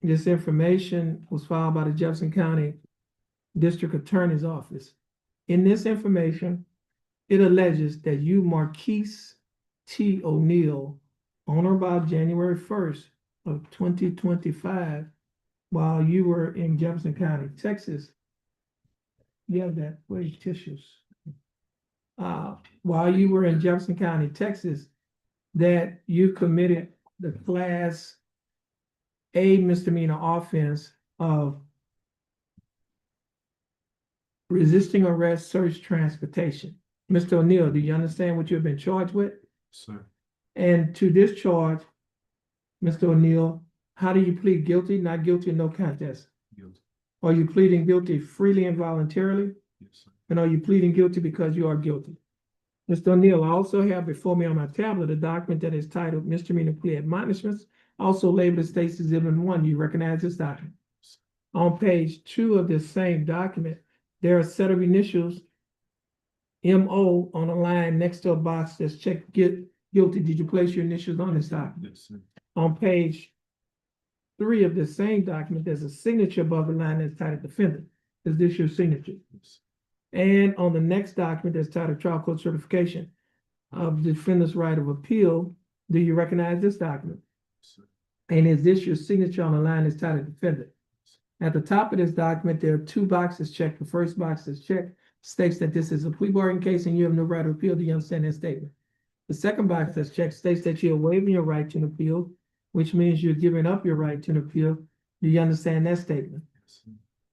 This information was filed by the Jefferson County District Attorney's Office. In this information, it alleges that you, Marquise T. O'Neill, on or about January 1st of 2025, while you were in Jefferson County, Texas, you have that, where's tissues? While you were in Jefferson County, Texas, that you committed the Class A misdemeanor offense of resisting arrest, search, transportation. Mr. O'Neill, do you understand what you have been charged with? Sir. And to this charge, Mr. O'Neill, how do you plead guilty, not guilty, or no contest? Guilty. Are you pleading guilty freely and voluntarily? Yes, sir. And are you pleading guilty because you are guilty? Mr. O'Neill, I also have before me on my tablet a document that is titled Misdemeanor Plea Admonishments, also labeled as State's Exhibit 1. You recognize this document? On page 2 of this same document, there are a set of initials, MO, on a line next to a box that's checked guilty. Did you place your initials on this document? Yes, sir. On page 3 of this same document, there's a signature above the line that's titled Defendant. Is this your signature? Yes. And on the next document that's titled Trial Court Certification of Defendant's Right of Appeal, do you recognize this document? Yes, sir. And is this your signature on the line that's titled Defendant? At the top of this document, there are 2 boxes checked. The first box is checked, states that this is a plea bargain case and you have no right to appeal. Do you understand that statement? The second box that's checked states that you're waiving your right to an appeal, which means you're giving up your right to an appeal. Do you understand that statement?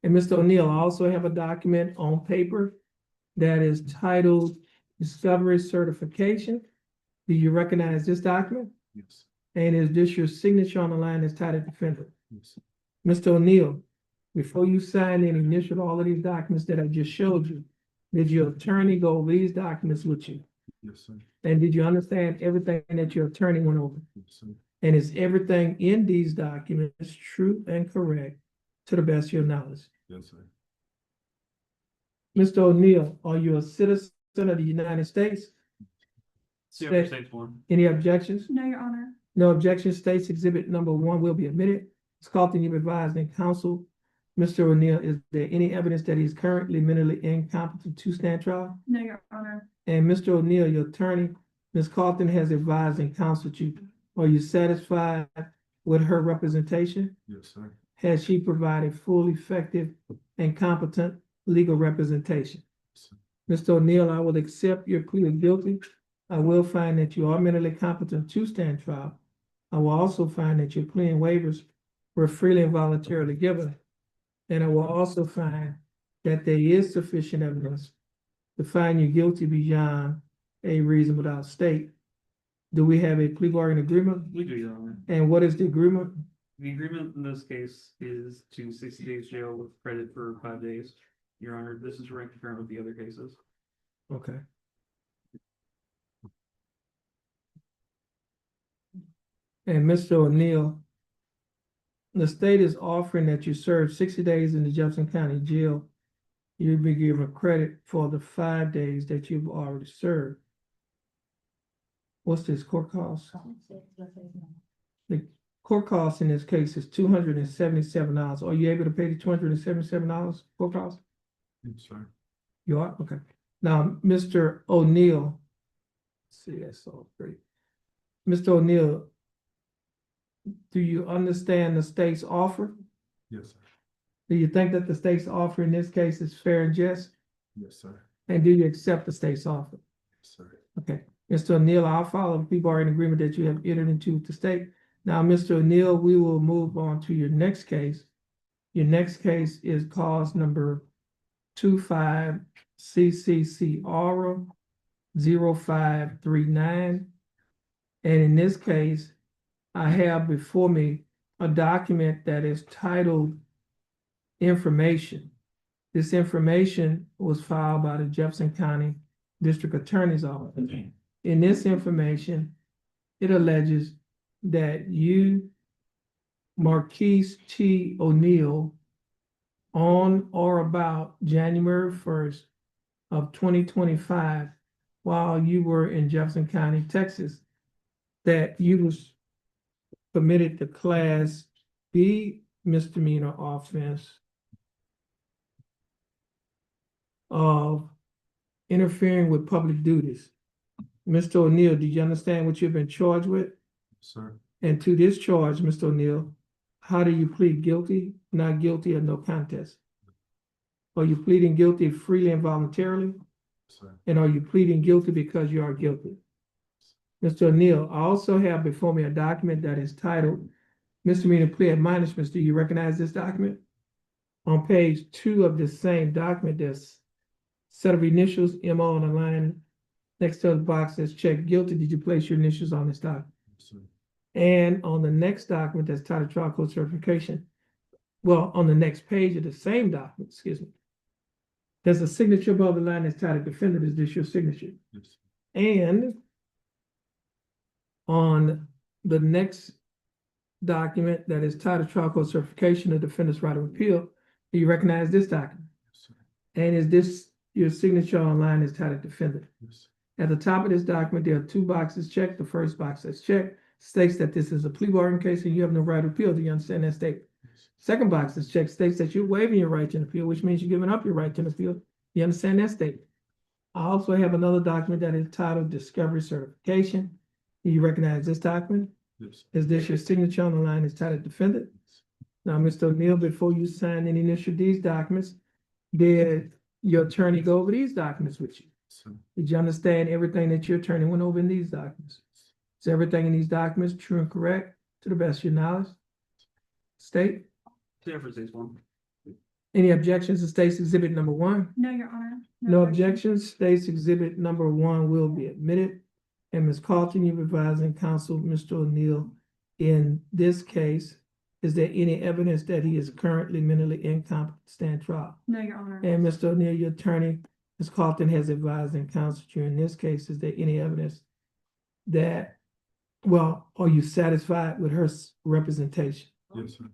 And Mr. O'Neill, I also have a document on paper that is titled Discovery Certification. Do you recognize this document? Yes. And is this your signature on the line that's titled defendant? Yes. Mr. O'Neill, before you sign and initial all of these documents that I just showed you, did your attorney go over these documents with you? Yes, sir. And did you understand everything that your attorney went over? Yes, sir. And is everything in these documents true and correct to the best of your knowledge? Yes, sir. Mr. O'Neill, are you a citizen of the United States? Super States one. Any objections? No, Your Honor. No objection. States exhibit number 1 will be admitted. Ms. Carlton, you've advised in counsel. Mr. O'Neill, is there any evidence that he's currently mentally incompetent to stand trial? No, Your Honor. And Mr. O'Neill, your attorney, Ms. Carlton has advised and counseled you. Are you satisfied with her representation? Yes, sir. Has she provided full, effective, and competent legal representation? Yes, sir. Mr. O'Neill, I will accept your plea of guilty. I will find that you are mentally competent to stand trial. I will also find that your plea and waivers were freely and voluntarily given. And I will also find that there is sufficient evidence to find you guilty beyond a reasonable doubt state. Do we have a plea bargain agreement? We do, Your Honor. And what is the agreement? The agreement in this case is to 60 days jail with credit for 5 days. Your Honor, this is ranked concurrent with the other cases. Okay. And Mr. O'Neill, the state is offering that you serve 60 days in the Jefferson County Jail. You'll be given credit for the 5 days that you've already served. What's this court cost? The court cost in this case is $277. Are you able to pay the $277 court cost? Yes, sir. You are? Okay. Now, Mr. O'Neill, let's see, that's all great. Mr. O'Neill, do you understand the state's offer? Yes, sir. Do you think that the state's offer in this case is fair and just? Yes, sir. And do you accept the state's offer? Yes, sir. Okay. Mr. O'Neill, I'll follow the plea bargain agreement that you have entered into with the state. Now, Mr. O'Neill, we will move on to your next case. Your next case is cause number 25 CCCR 0539. And in this case, I have before me a document that is titled Information. This information was filed by the Jefferson County District Attorney's Office. In this information, it alleges that you, Marquise T. O'Neill, on or about January 1st of 2025, while you were in Jefferson County, Texas, that you was committed the Class B misdemeanor offense of interfering with public duties. Mr. O'Neill, do you understand what you've been charged with? Sir. And to this charge, Mr. O'Neill, how do you plead guilty, not guilty, or no contest? Are you pleading guilty freely and voluntarily? Sir. And are you pleading guilty because you are guilty? Mr. O'Neill, I also have before me a document that is titled Misdemeanor Plea Admonishments. Do you recognize this document? On page 2 of this same document, there's a set of initials, MO on the line. Next to the box says check guilty. Did you place your initials on this document? Sir. And on the next document that's titled trial court certification, well, on the next page of the same document, excuse me, there's a signature above the line that's titled defendant. Is this your signature? Yes. And on the next document that is titled trial court certification of defendant's right of appeal, do you recognize this document? Yes, sir. And is this your signature online is titled defendant? Yes. At the top of this document, there are 2 boxes checked. The first box that's checked states that this is a plea bargain case and you have no right to appeal. Do you understand that statement? Yes. Second box that's checked states that you're waiving your right to an appeal, which means you're giving up your right to an appeal. You understand that statement? I also have another document that is titled Discovery Certification. Do you recognize this document? Yes. Is this your signature on the line is titled defendant? Now, Mr. O'Neill, before you sign and initial these documents, did your attorney go over these documents with you? So, Did you understand everything that your attorney went over in these documents? Is everything in these documents true and correct to the best of your knowledge? State, Jennifer says one. any objections to state's exhibit number one? No, Your Honor. No objections, state's exhibit number one will be admitted. And Ms. Carlton, you've advising counsel, Mr. O'Neill, in this case, is there any evidence that he is currently mentally incompetent to stand trial? No, Your Honor. And Mr. O'Neill, your attorney, Ms. Carlton has advised and counseled you in this case, is there any evidence that, well, are you satisfied with her representation? yes, sir.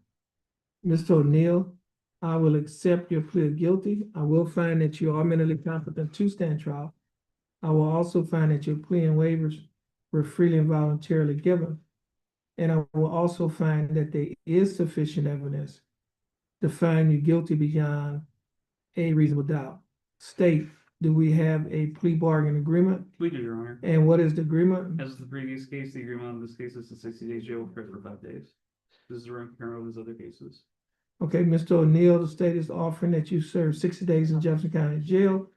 Mr. O'Neill, I will accept your plea of guilty. I will find that you are mentally competent to stand trial. I will also find that your plea and waivers were freely and voluntarily given. And I will also find that there is sufficient evidence to find you guilty beyond a reasonable doubt. State, do we have a plea bargain agreement? We do, Your Honor. And what is the agreement? As the previous case, the agreement on this case is a 60-day jail credit for 5 days. This is around compare with his other cases. Okay, Mr. O'Neill, the state is offering that you serve 60 days in Jefferson County Jail,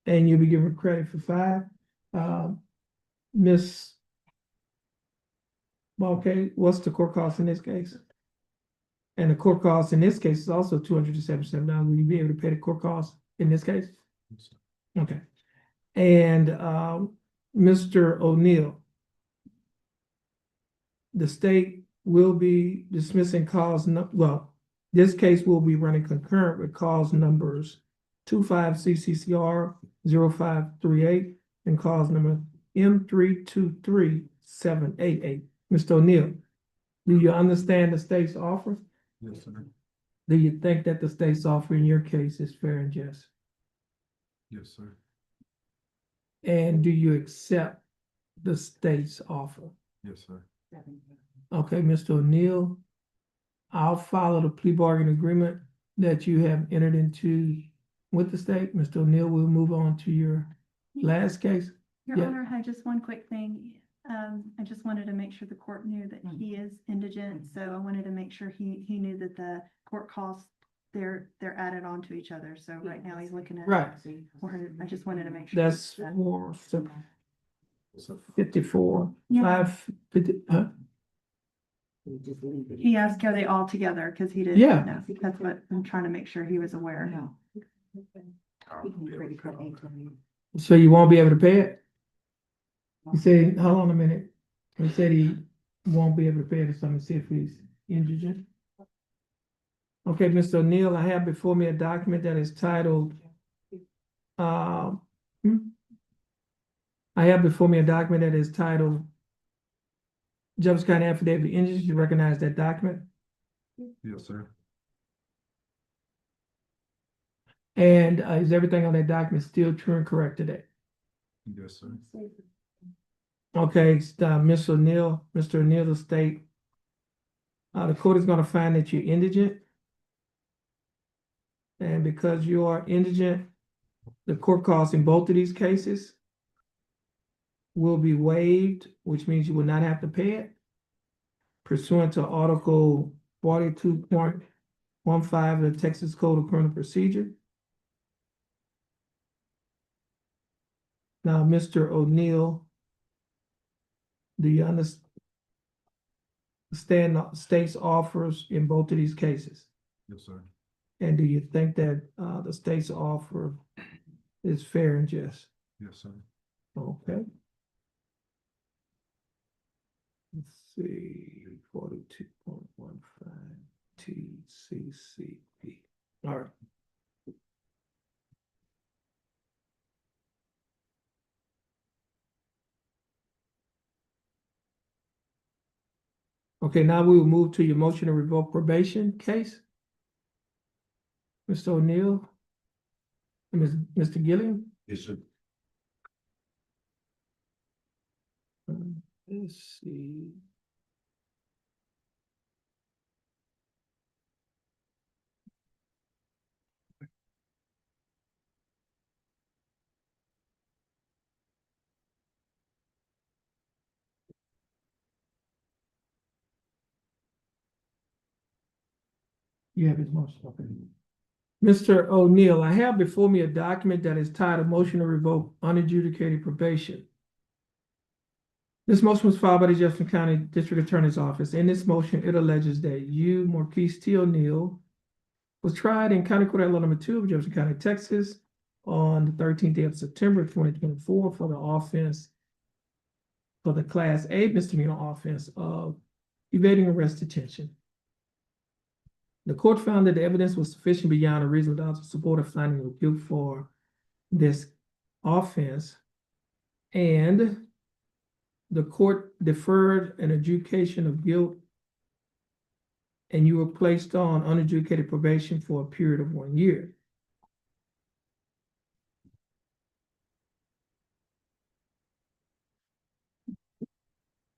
and you'll be given credit for 5. Ms. Okay, what's the court cost in this case? And the court cost in this case is also $277. Will you be able to pay the court cost in this case? Okay. And Mr. O'Neill, the state will be dismissing cause, well, this case will be running concurrent with cause numbers 25 CCCR 0538 and cause number M323788. Mr. O'Neill, do you understand the state's offer? Yes, sir. Do you think that the state's offer in your case is fair and just? Yes, sir. And do you accept the state's offer? Yes, sir. Okay, Mr. O'Neill, I'll follow the plea bargain agreement that you have entered into with the state. Mr. O'Neill, we'll move on to your last case. Your Yeah. Honor, I had just one quick thing. I just wanted to make sure the court knew that he is indigent, so I wanted to make sure he knew that the court costs, they're added on to each other. So right now he's looking at. Right. 400. I just wanted to make sure. That's that- 54, Yeah. 550, huh? He asked, are they all together? Because he didn't. Yeah. know. That's what I'm trying to make sure he was aware. So you won't be able to pay it? He said, hold on a minute. He said he won't be able to pay it, so I'm gonna see if he's indigent. Okay, Mr. O'Neill, I have before me a document that is titled, I have before me a document that is titled Jefferson County Affidavit of Indigence. You recognize that document? Yes, sir. And is everything on that document still true and correct today? Yes, sir. Okay, Mr. O'Neill, the state. The court is gonna find that you're indigent. And because you are indigent, the court costs in both of these cases will be waived, which means you will not have to pay it pursuant to Article 42.15 of the Texas Code of Criminal Procedure. Now, Mr. O'Neill, do you understand the state's offers in both of these cases? Yes, sir. And do you think that the state's offer is fair and just? Yes, sir. Okay. Let's see, 42.15 TCCP. All right. Okay, now we will move to your motion to revoke probation case. Mr. O'Neill, and Mr. Gilliam. Yes, sir. Let's see. You have his motion, okay. Mr. O'Neill, I have before me a document that is titled Motion to Revoke Unadjudicated Probation. This motion was filed by the Jefferson County District Attorney's Office. In this motion, it alleges that you, Marquise T. O'Neill, was tried in County Court at Law Number 2 of Jefferson County, Texas, on the 13th day of September 2024 for the offense, for the Class A misdemeanor offense of evading arrest detention. The court found that the evidence was sufficient beyond a reasonable doubt to support a finding of guilt for this offense, and the court deferred an adjudication of guilt, and you were placed on unadjudicated probation for a period of 1 year.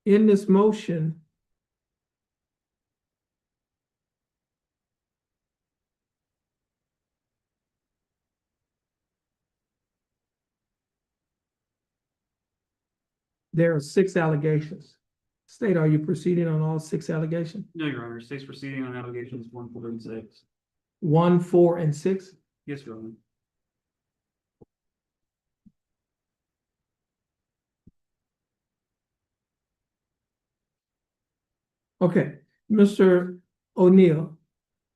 In this motion, there are 6 allegations. State, are you proceeding on all 6 allegations? No, Your Honor. State's proceeding on allegations 1, 4, and 6. 1, 4, and 6? Yes, Your Honor. Okay, Mr. O'Neill,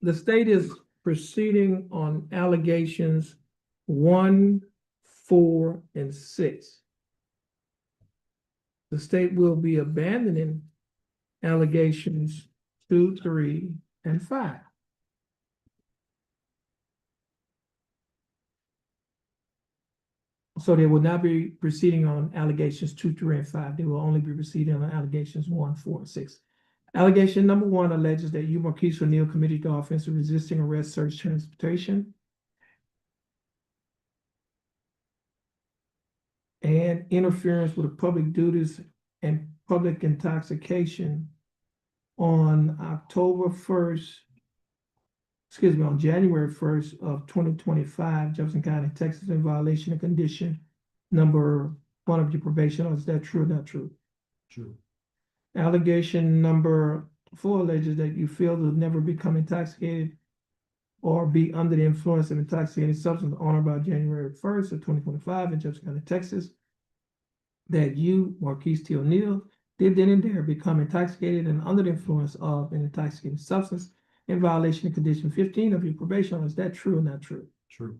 the state is proceeding on allegations 1, 4, and 6. The state will be abandoning allegations 2, 3, and 5. So they will not be proceeding on allegations 2, 3, and 5. They will only be proceeding on allegations 1, 4, and 6. Allegation number 1 alleges that you, Marquise O'Neill, committed the offense of resisting arrest, search, transportation, and interference with public duties and public intoxication on on January 1st of 2025, Jefferson County, Texas, in violation of condition number 1 of your probation. Is that true or not true? True. Allegation number 4 alleges that you failed to never become intoxicated or be under the influence of intoxicating substance on or about January 1st of 2025 in Jefferson County, Texas. That you, Marquise T. O'Neill, did then and there become intoxicated and under the influence of an intoxicating substance in violation of condition 15 of your probation. Is that true or not true? True.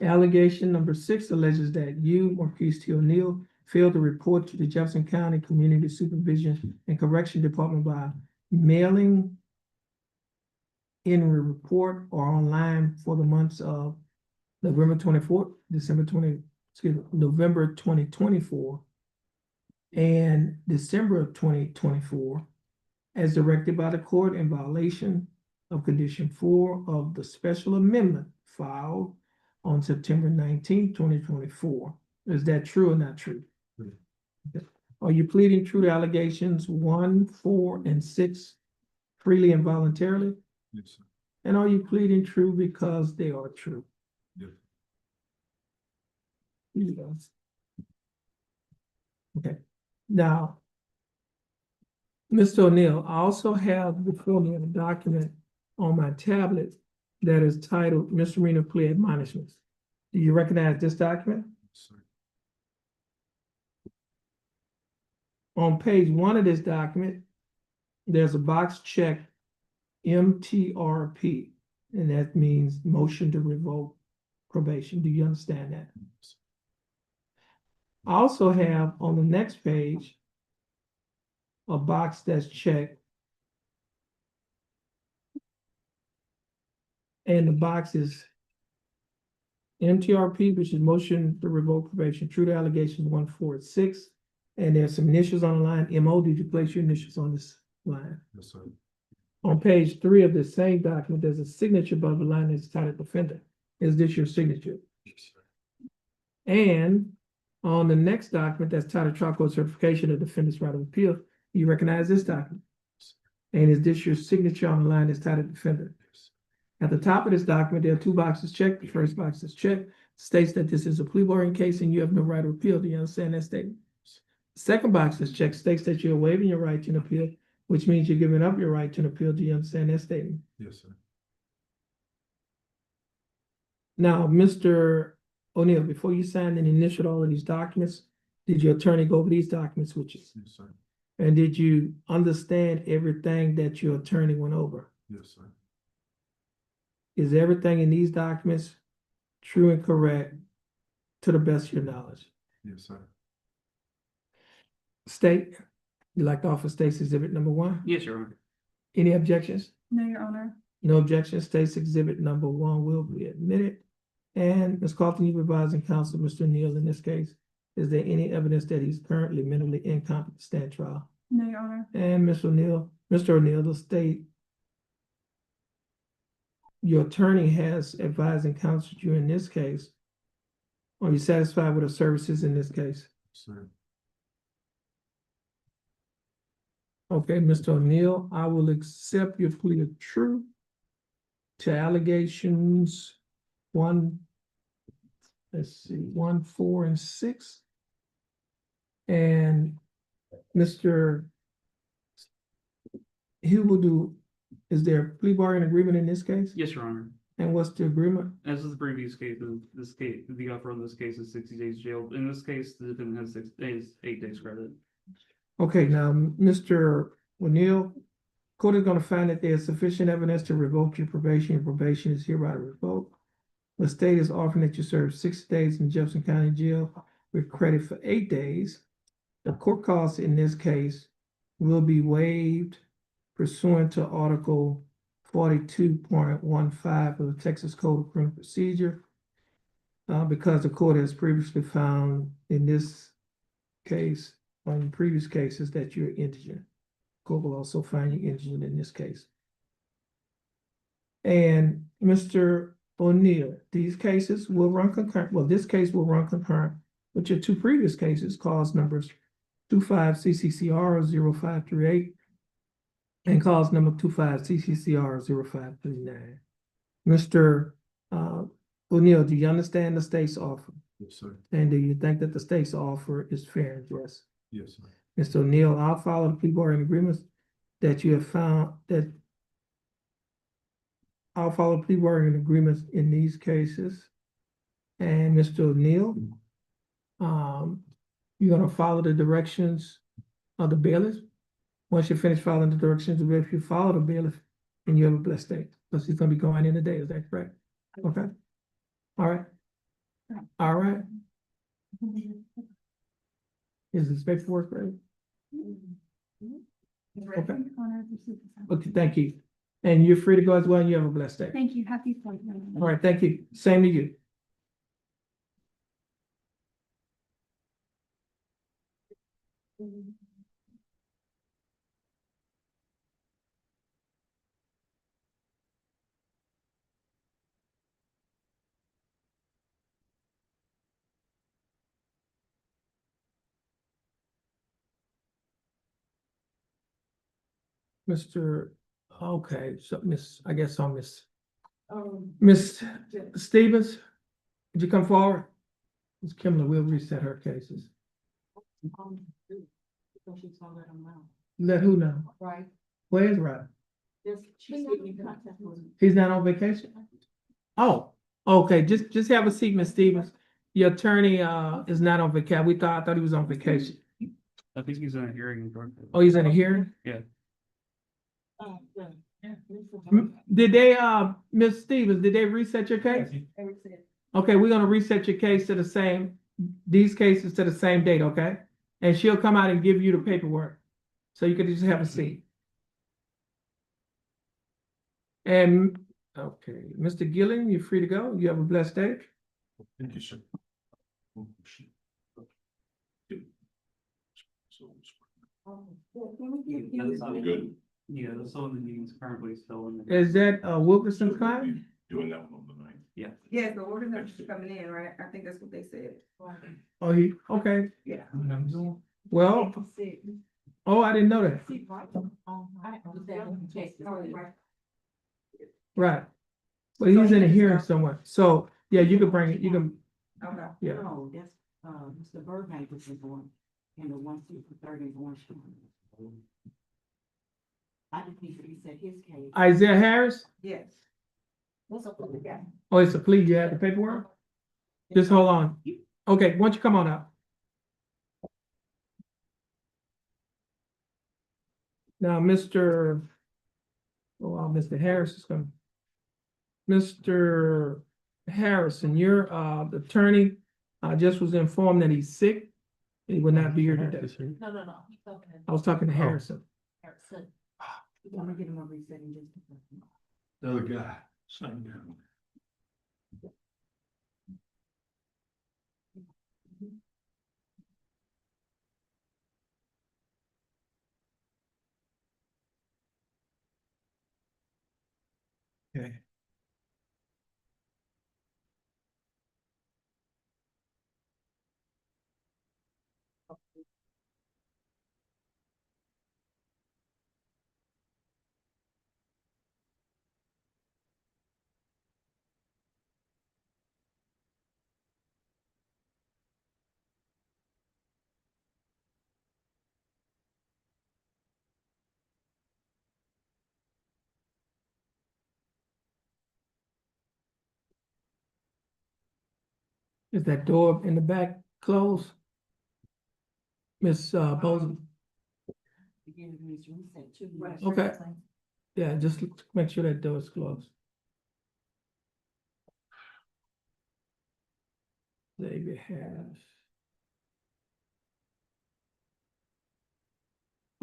Allegation number 6 alleges that you, Marquise T. O'Neill, failed to report to the Jefferson County Community Supervision and Correction Department by mailing in a report or online for the months of November 2024 and December of 2024 as directed by the court in violation of condition 4 of the special amendment filed on September 19, 2024. Is that true or not true? Okay. Are you pleading true to allegations 1, 4, and 6 freely and voluntarily? Yes, sir. And are you pleading true because they are true? Yes. Yes. Okay. Now, Mr. O'Neill, I also have before me a document on my tablet that is titled Misdemeanor Plea Admonishments. Do you recognize this document? Yes, sir. On page 1 of this document, there's a box checked MTRP, and that means motion to revoke probation. Do you understand that? I also have on the next page a box that's checked, and the box is MTRP, which is motion to revoke probation, true to allegations 1, 4, and 6. And there's some initials on the line. MO, did you place your initials on this line? Yes, sir. On page 3 of the same document, there's a signature above the line that's titled defendant. Is this your signature? Yes, sir. And on the next document that's titled trial court certification of defendant's right of appeal, you recognize this document? Yes, and is this your signature on the line that's titled defendant? Yes. At the top of this document, there are 2 boxes checked. The first box is checked, states that this is a plea bargain case and you have no right of appeal. Do you understand that statement? The second box is checked, states that you're waiving your right to an appeal, which means you're giving up your right to an appeal. Do you understand that statement? Yes, sir. Now, Mr. O'Neill, before you signed and initialed all of these documents, did your attorney go over these documents with you? Yes, sir. And did you understand everything that your attorney went over? Yes, sir. Is everything in these documents true and correct to the best of your knowledge? Yes, sir. State, you like to offer state's exhibit number 1? Yes, Your Honor. Any objections? No, Your Honor. No objections. State's exhibit number 1 will be admitted. And Ms. Carlton, you advising counsel, Mr. Neal, in this case, is there any evidence that he's currently mentally incompetent to stand trial? No, Your Honor. And Mr. O'Neill, the state, your attorney has advised and counseled you in this case. Are you satisfied with the services in this case? Sir. Okay, Mr. O'Neill, I will accept your plea of true to allegations 1, 4, and 6. And Mr. Is there a plea bargain agreement in this case? Yes, Your Honor. And what's the agreement? As with the previous case, the offer on this case is 60 days jail. In this case, the defendant has 6 days, 8 days credit. Okay, now, Mr. O'Neill, court is going to find that there is sufficient evidence to revoke your probation. Your probation is hereby revoked. The state is offering that you serve 6 days in Jefferson County Jail with credit for 8 days. The court costs in this case will be waived pursuant to Article 42.15 of the Texas Code of Criminal Procedure, because the court has previously found in this case, on previous cases, that you're indigent. Court will also find you indigent in this case. And Mr. O'Neill, these cases will run concurrent. Well, this case will run concurrent with your 2 previous cases, cause numbers 25 CCCR 0538 and cause number 25 CCCR 0539. Mr. O'Neill, do you understand the state's offer? Yes, sir. And do you think that the state's offer is fair and just? Yes, sir. Mr. O'Neill, I'll follow the plea bargain agreements that you have found I'll follow plea bargain agreements in these cases. And Mr. O'Neill, you're gonna follow the directions of the bailiff. Once you finish following the directions of the bailiff, you follow the bailiff and you have a blessed day. Because he's gonna be going in today, is that correct? Okay. All right. All right. Is this paperwork ready? Okay. Okay, thank you. And you're free to go as well, and you have a blessed day. Thank you. Happy Fourth. All right, thank you. Same to you. Okay, so Miss Stevens, would you come forward? Ms. Kimberly will reset her cases. Let who know? Right. Where is Rod? She's giving me contact with him. He's not on vacation? Oh, okay, just have a seat, Miss Stevens. Your attorney is not on vacation. I thought he was on vacation. I think he's in a hearing. Oh, he's in a hearing? Yeah. Did they, Ms. Stevens, did they reset your case? Okay, we're gonna reset your case to these cases to the same date, okay? And she'll come out and give you the paperwork. So you can just have a seat. And, okay, Mr. Gillen, you're free to go. You have a blessed day. Thank you, sir. Good. Yeah, that's all the meeting's currently still in. Is that Wilkerson's client? Doing that one on the night. Yeah. Yeah, so we're gonna be coming in, right? I think that's what they said. Oh, okay. Yeah. Well, oh, I didn't know that. Right. Well, he's in a hearing somewhere. So, yeah, you can bring it, you can, Okay. yeah. No, that's, Mr. Burbank was the one, and the 160 Orange Street. I just need to reset his case. Isaiah Harris? Yes. Oh, it's a plea. You have the paperwork? Just hold on. Okay, why don't you come on up? Now, Mr. Harris is coming. Mr. Harrison, your attorney just was informed that he's sick. He would not be here today. No. Okay. I was talking to Harrison. Harrison. I'm gonna get him a reset in just a second. The other guy, same guy. Okay. Is that door in the back closed? Miss Bozeman? Again, it needs reset too. Okay. Yeah, just make sure that door is closed. Xavier Harris.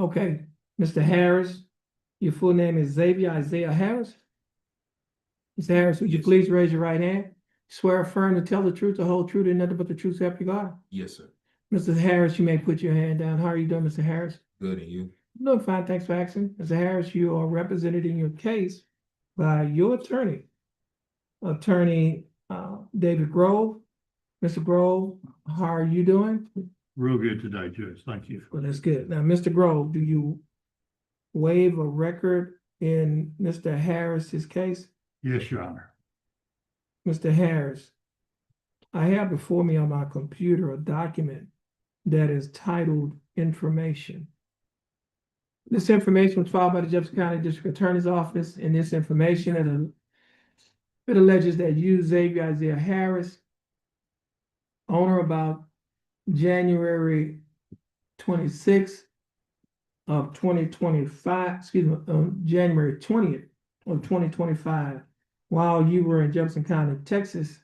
Okay, Mr. Harris, your full name is Xavier Isaiah Harris? Mr. Harris, would you please raise your right hand? Swear affirm to tell the truth, the whole truth, and nothing but the truth, so help you God? Yes, sir. Mr. Harris, you may put your hand down. How are you doing, Mr. Harris? Good, and you? I'm doing fine, thanks for asking. Mr. Harris, you are represented in your case by your attorney, David Grove. Mr. Grove, how are you doing? Real good today, Judge. Thank you. Well, that's good. Now, Mr. Grove, do you waive a record in Mr. Harris's case? Yes, Your Honor. Mr. Harris, I have before me on my computer a document that is titled Information. This information was filed by the Jefferson County District Attorney's Office, and this information it alleges that you, Xavier Isaiah Harris, owner about January 26th of 2025, January 20th of 2025, while you were in Jefferson County, Texas,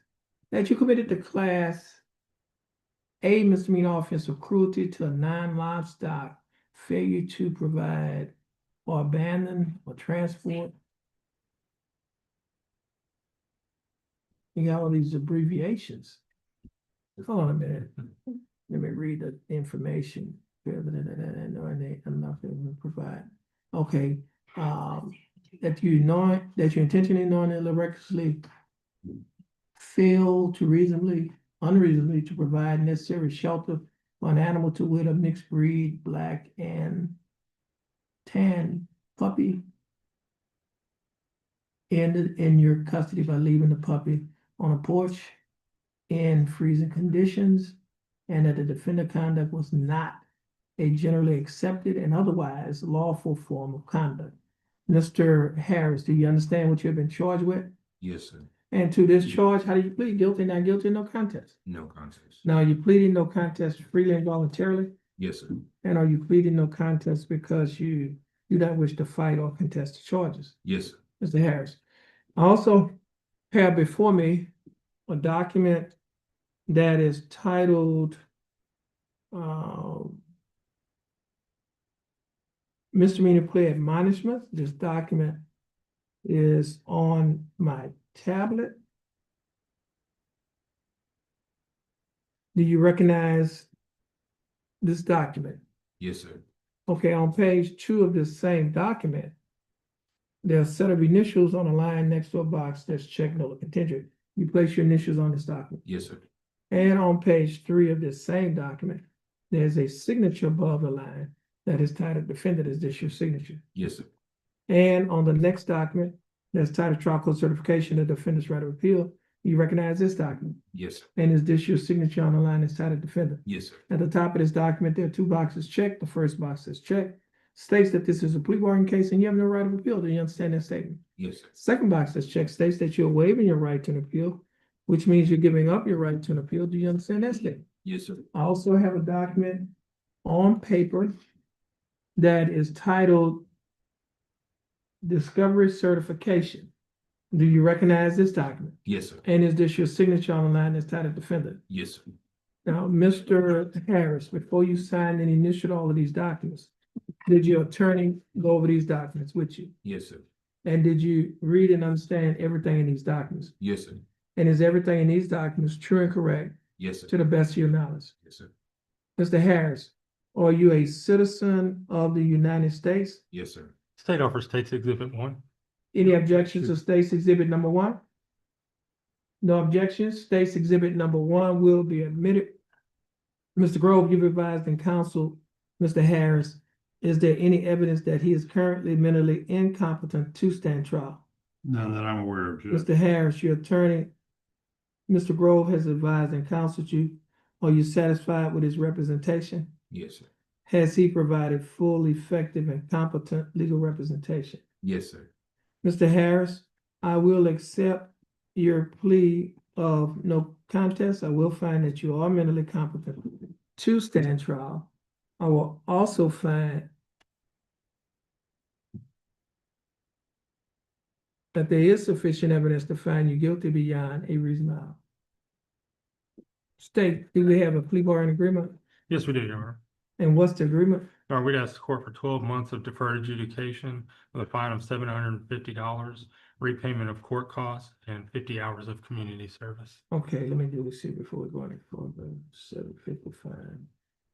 that you committed the Class A misdemeanor offense of cruelty to a non-livestock, failure to provide or abandon or transport. You got all these abbreviations. Hold on a minute. Let me read the information. Enough to provide. Okay. That you intentionally knowingly recklessly fail to unreasonably to provide necessary shelter for an animal to wit a mixed breed black and tan puppy in your custody by leaving the puppy on a porch in freezing conditions, and that the defendant conduct was not a generally accepted and otherwise lawful form of conduct. Mr. Harris, do you understand what you have been charged with? Yes, sir. And to this charge, how do you plead? Guilty, not guilty, no contest? No contest. Now, are you pleading no contest freely and voluntarily? Yes, sir. And are you pleading no contest because you do not wish to fight or contest the charges? Yes, sir. Mr. Harris, I also have before me a document that is titled Misdemeanor Plea Admonishment. This document is on my tablet. Do you recognize this document? Yes, sir. Okay, on page 2 of this same document, there's a set of initials on a line next to a box that's checked no contingent. You place your initials on this document. Yes, sir. And on page 3 of this same document, there's a signature above the line that is titled Defendant. Is this your signature? Yes, sir. And on the next document, that's titled Trial Court Certification of Defendant's Right of Appeal. You recognize this document? Yes, sir. And is this your signature on the line that's titled Defendant? Yes, sir. At the top of this document, there are 2 boxes checked. The first box says check. states that this is a plea bargain case and you have no right of appeal. Do you understand that statement? Yes, sir. Second box that's checked states that you're waiving your right to an appeal, which means you're giving up your right to an appeal. Do you understand that statement? Yes, sir. I also have a document on paper that is titled Discovery Certification. Do you recognize this document? Yes, sir. And is this your signature on the line that's titled defendant? Yes, sir. Now, Mr. Harris, before you signed and initialed all of these documents, did your attorney go over these documents with you? Yes, sir. And did you read and understand everything in these documents? Yes, sir. And is everything in these documents true and correct Yes, sir. to the best of your knowledge? Yes, sir. Mr. Harris, are you a citizen of the United States? Yes, sir. State offers State's Exhibit 1. Any objections to State's Exhibit number 1? No objections. State's Exhibit number 1 will be admitted. Mr. Grove, you've advised and counseled Mr. Harris. Is there any evidence that he is currently mentally incompetent to stand trial? None that I'm aware of, Judge. Mr. Harris, your attorney, Mr. Grove has advised and counseled you. Are you satisfied with his representation? Yes, sir. Has he provided full, effective, and competent legal representation? Yes, sir. Mr. Harris, I will accept your plea of no contest. I will find that you are mentally competent to stand trial. I will also find that there is sufficient evidence to find you guilty beyond a reasonable doubt. State, do we have a plea bargain agreement? Yes, we do, Your Honor. And what's the agreement? We'd ask the court for 12 months of deferred adjudication with a fine of $750, repayment of court costs, and 50 hours of community service. Okay, let me do this here before we go any further. 755,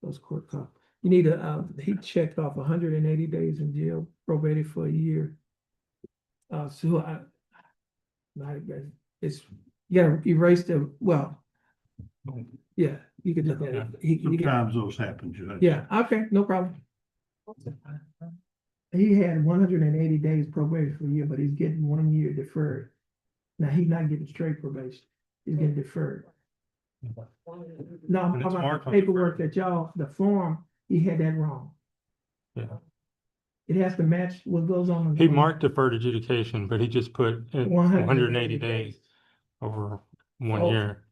those court costs. You need to, he checked off 180 days in jail, probated for a year. It's, you gotta erase the, well, yeah, you could look at it. Sometimes those happen, Judge. Yeah, okay, no problem. He had 180 days probation for a year, but he's getting 1 year deferred. Now, he's not getting straight probation. He's getting deferred. No, I'm talking about the paperwork that y'all, the form, he had that wrong. Yeah. It has to match what goes on. He marked deferred adjudication, but he just put 180 days over 1 year.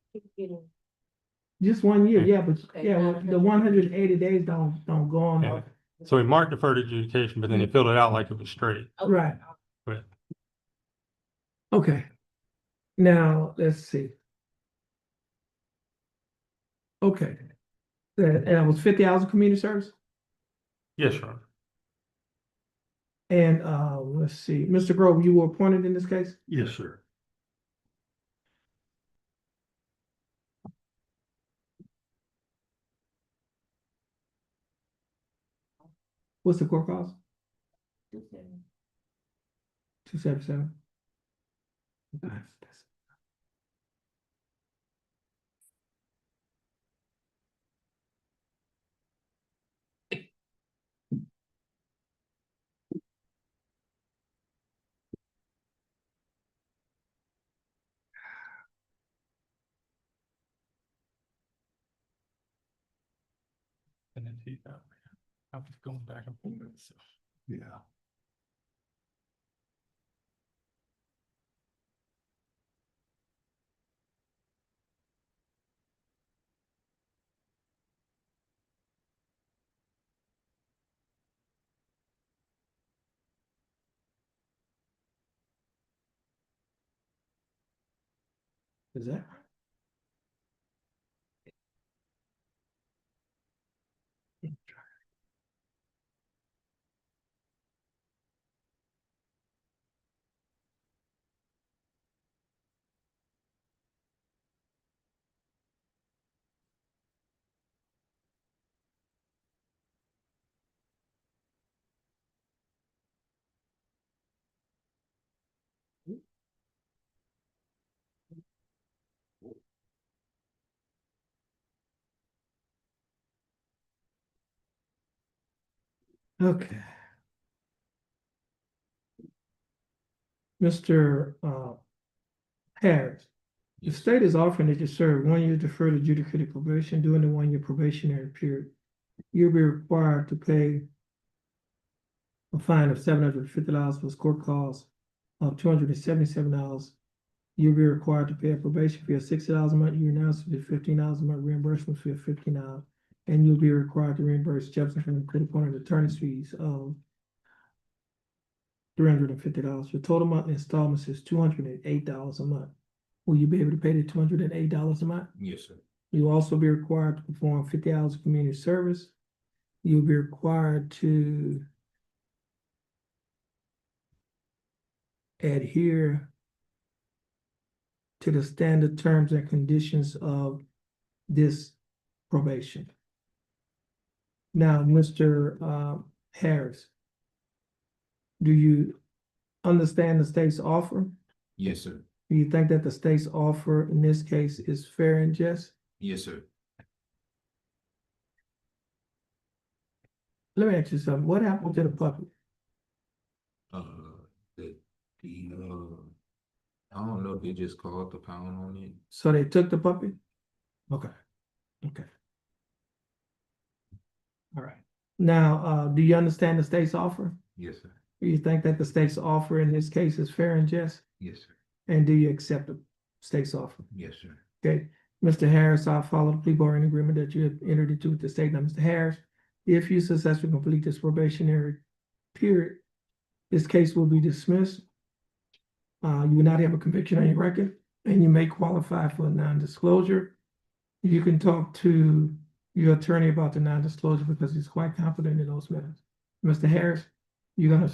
Just 1 year, yeah, but yeah, well, the 180 days don't go on. Yeah. So he marked deferred adjudication, but then he filled it out like it was straight. Right. But Okay. Now, let's see. Okay. That was 50 hours of community service? yes, Your Honor. And let's see, Mr. Grove, you were appointed in this case? Yes, sir. What's the court cost? 277. And then I was going back and forth. So. Yeah. Is that? Okay. Mr. Harris, the state is offering that you serve 1 year deferred adjudicated probation during the 1 year probationary period. You'll be required to pay a fine of $750 plus court costs of $277. You'll be required to pay a probation fee of $60 a month. You now to do $15 a month reimbursement fee of $59. And you'll be required to reimburse Jefferson from the credit point of attorney's fees of $350. Your total monthly installments is $208 a month. Will you be able to pay the $208 a month? Yes, sir. You'll also be required to perform 50 hours of community service. You'll be required to adhere to the standard terms and conditions of this probation. Now, Mr. Harris, do you understand the state's offer? Yes, sir. Do you think that the state's offer in this case is fair and just? Yes, sir. Let me ask you something. What happened to the puppy? The I don't know, they just called the pound on it. So they took the puppy? Okay. Okay. All right. Now, do you understand the state's offer? Yes, sir. Do you think that the state's offer in this case is fair and just? Yes, sir. And do you accept the state's offer? Yes, sir. Okay. Mr. Harris, I'll follow the plea bargaining agreement that you have entered into with the state. Now, Mr. Harris, if you successfully complete this probationary period, this case will be dismissed. You will not have a conviction on your record, and you may qualify for a non-disclosure. You can talk to your attorney about the non-disclosure because he's quite confident in those matters. Mr. Harris, you're gonna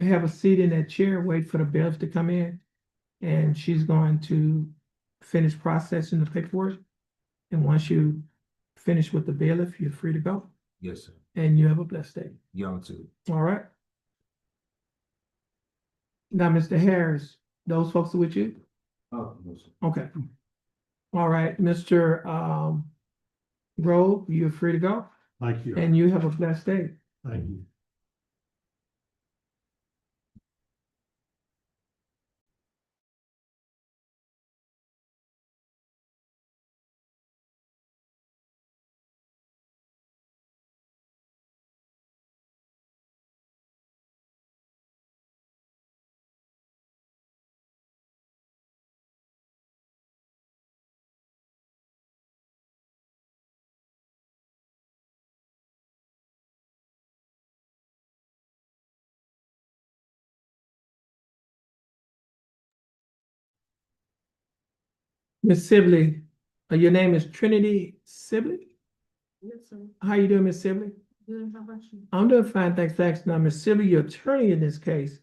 have a seat in that chair, wait for the bailiff to come in, and she's going to finish processing the paperwork. And once you finish with the bailiff, you're free to go. Yes, sir. And you have a blessed day. Y'all too. All right. Now, Mr. Harris, those folks are with you? Oh, no, sir. Okay. All right, Mr. Grove, you're free to go. Thank you. And you have a blessed day. Thank you. Miss Sibley, your name is Trinity Sibley? Yes, sir. How you doing, Miss Sibley? Good, how about you? I'm doing fine, thanks for asking. Now, Miss Sibley, your attorney in this case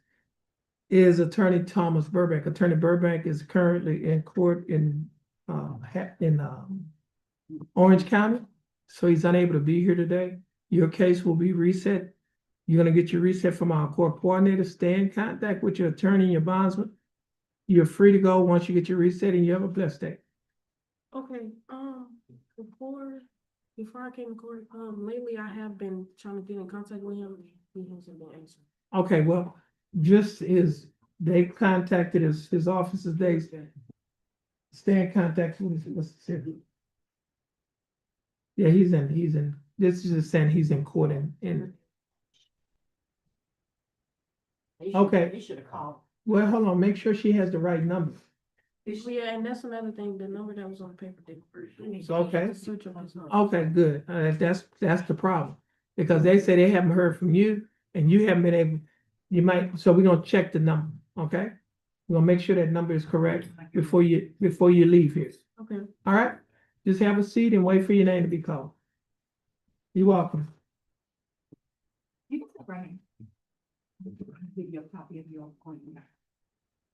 is Attorney Thomas Burbank. Attorney Burbank is currently in court in Orange County, so he's unable to be here today. Your case will be reset. You're gonna get your reset from our court coordinator. Stay in contact with your attorney and your bondsman. You're free to go once you get your reset, and you have a blessed day. Okay, before I came to court, lately I have been trying to get in contact with him. He hasn't been answering. Okay, well, they contacted his office today. Stay in contact with his. Yeah, he's in, this is just saying he's in court in. Okay. He should have called. Well, hold on, make sure she has the right number. Yeah, and that's another thing, the number that was on the paper didn't. Okay. Search up his number. Okay, good. That's the problem. Because they say they haven't heard from you and you haven't been able, so we're gonna check the number, okay? We're gonna make sure that number is correct before you leave here. Okay. All right? Just have a seat and wait for your name to be called. You're welcome. You can sit right here. Give you a copy of your appointment.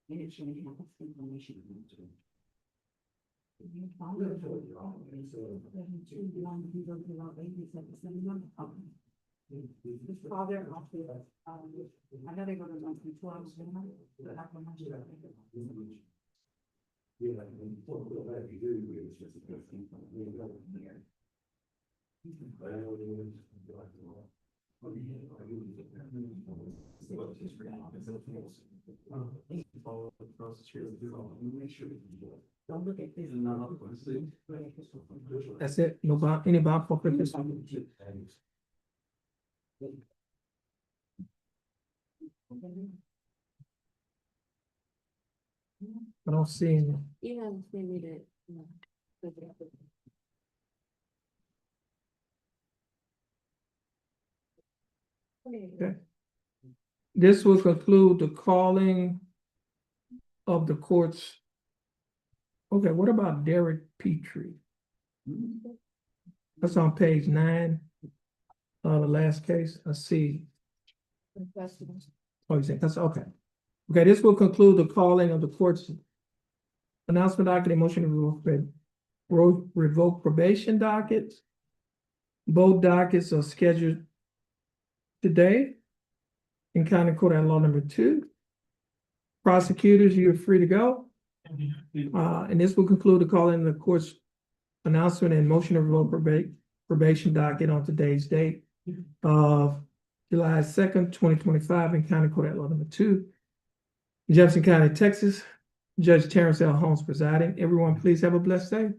And it should have this information. Father, I know they go to 12. Don't look at this. That's it. No bond, any bond for purpose? I don't see any. Okay. This will conclude the calling of the courts. Okay, what about Derek Petrie? That's on page 9. The last case, I see. Oh, you think that's okay. Okay, this will conclude the calling of the court's announcement docket, and motion to revoke probation dockets. Both dockets are scheduled today in County Court at Law Number 2. Prosecutors, you're free to go. And this will conclude the calling of the court's announcement and motion to revoke probation docket on today's date of July 2nd, 2025 in County Court at Law Number 2. Jefferson County, Texas. Judge Terrence L. Holmes presiding. Everyone, please have a blessed day.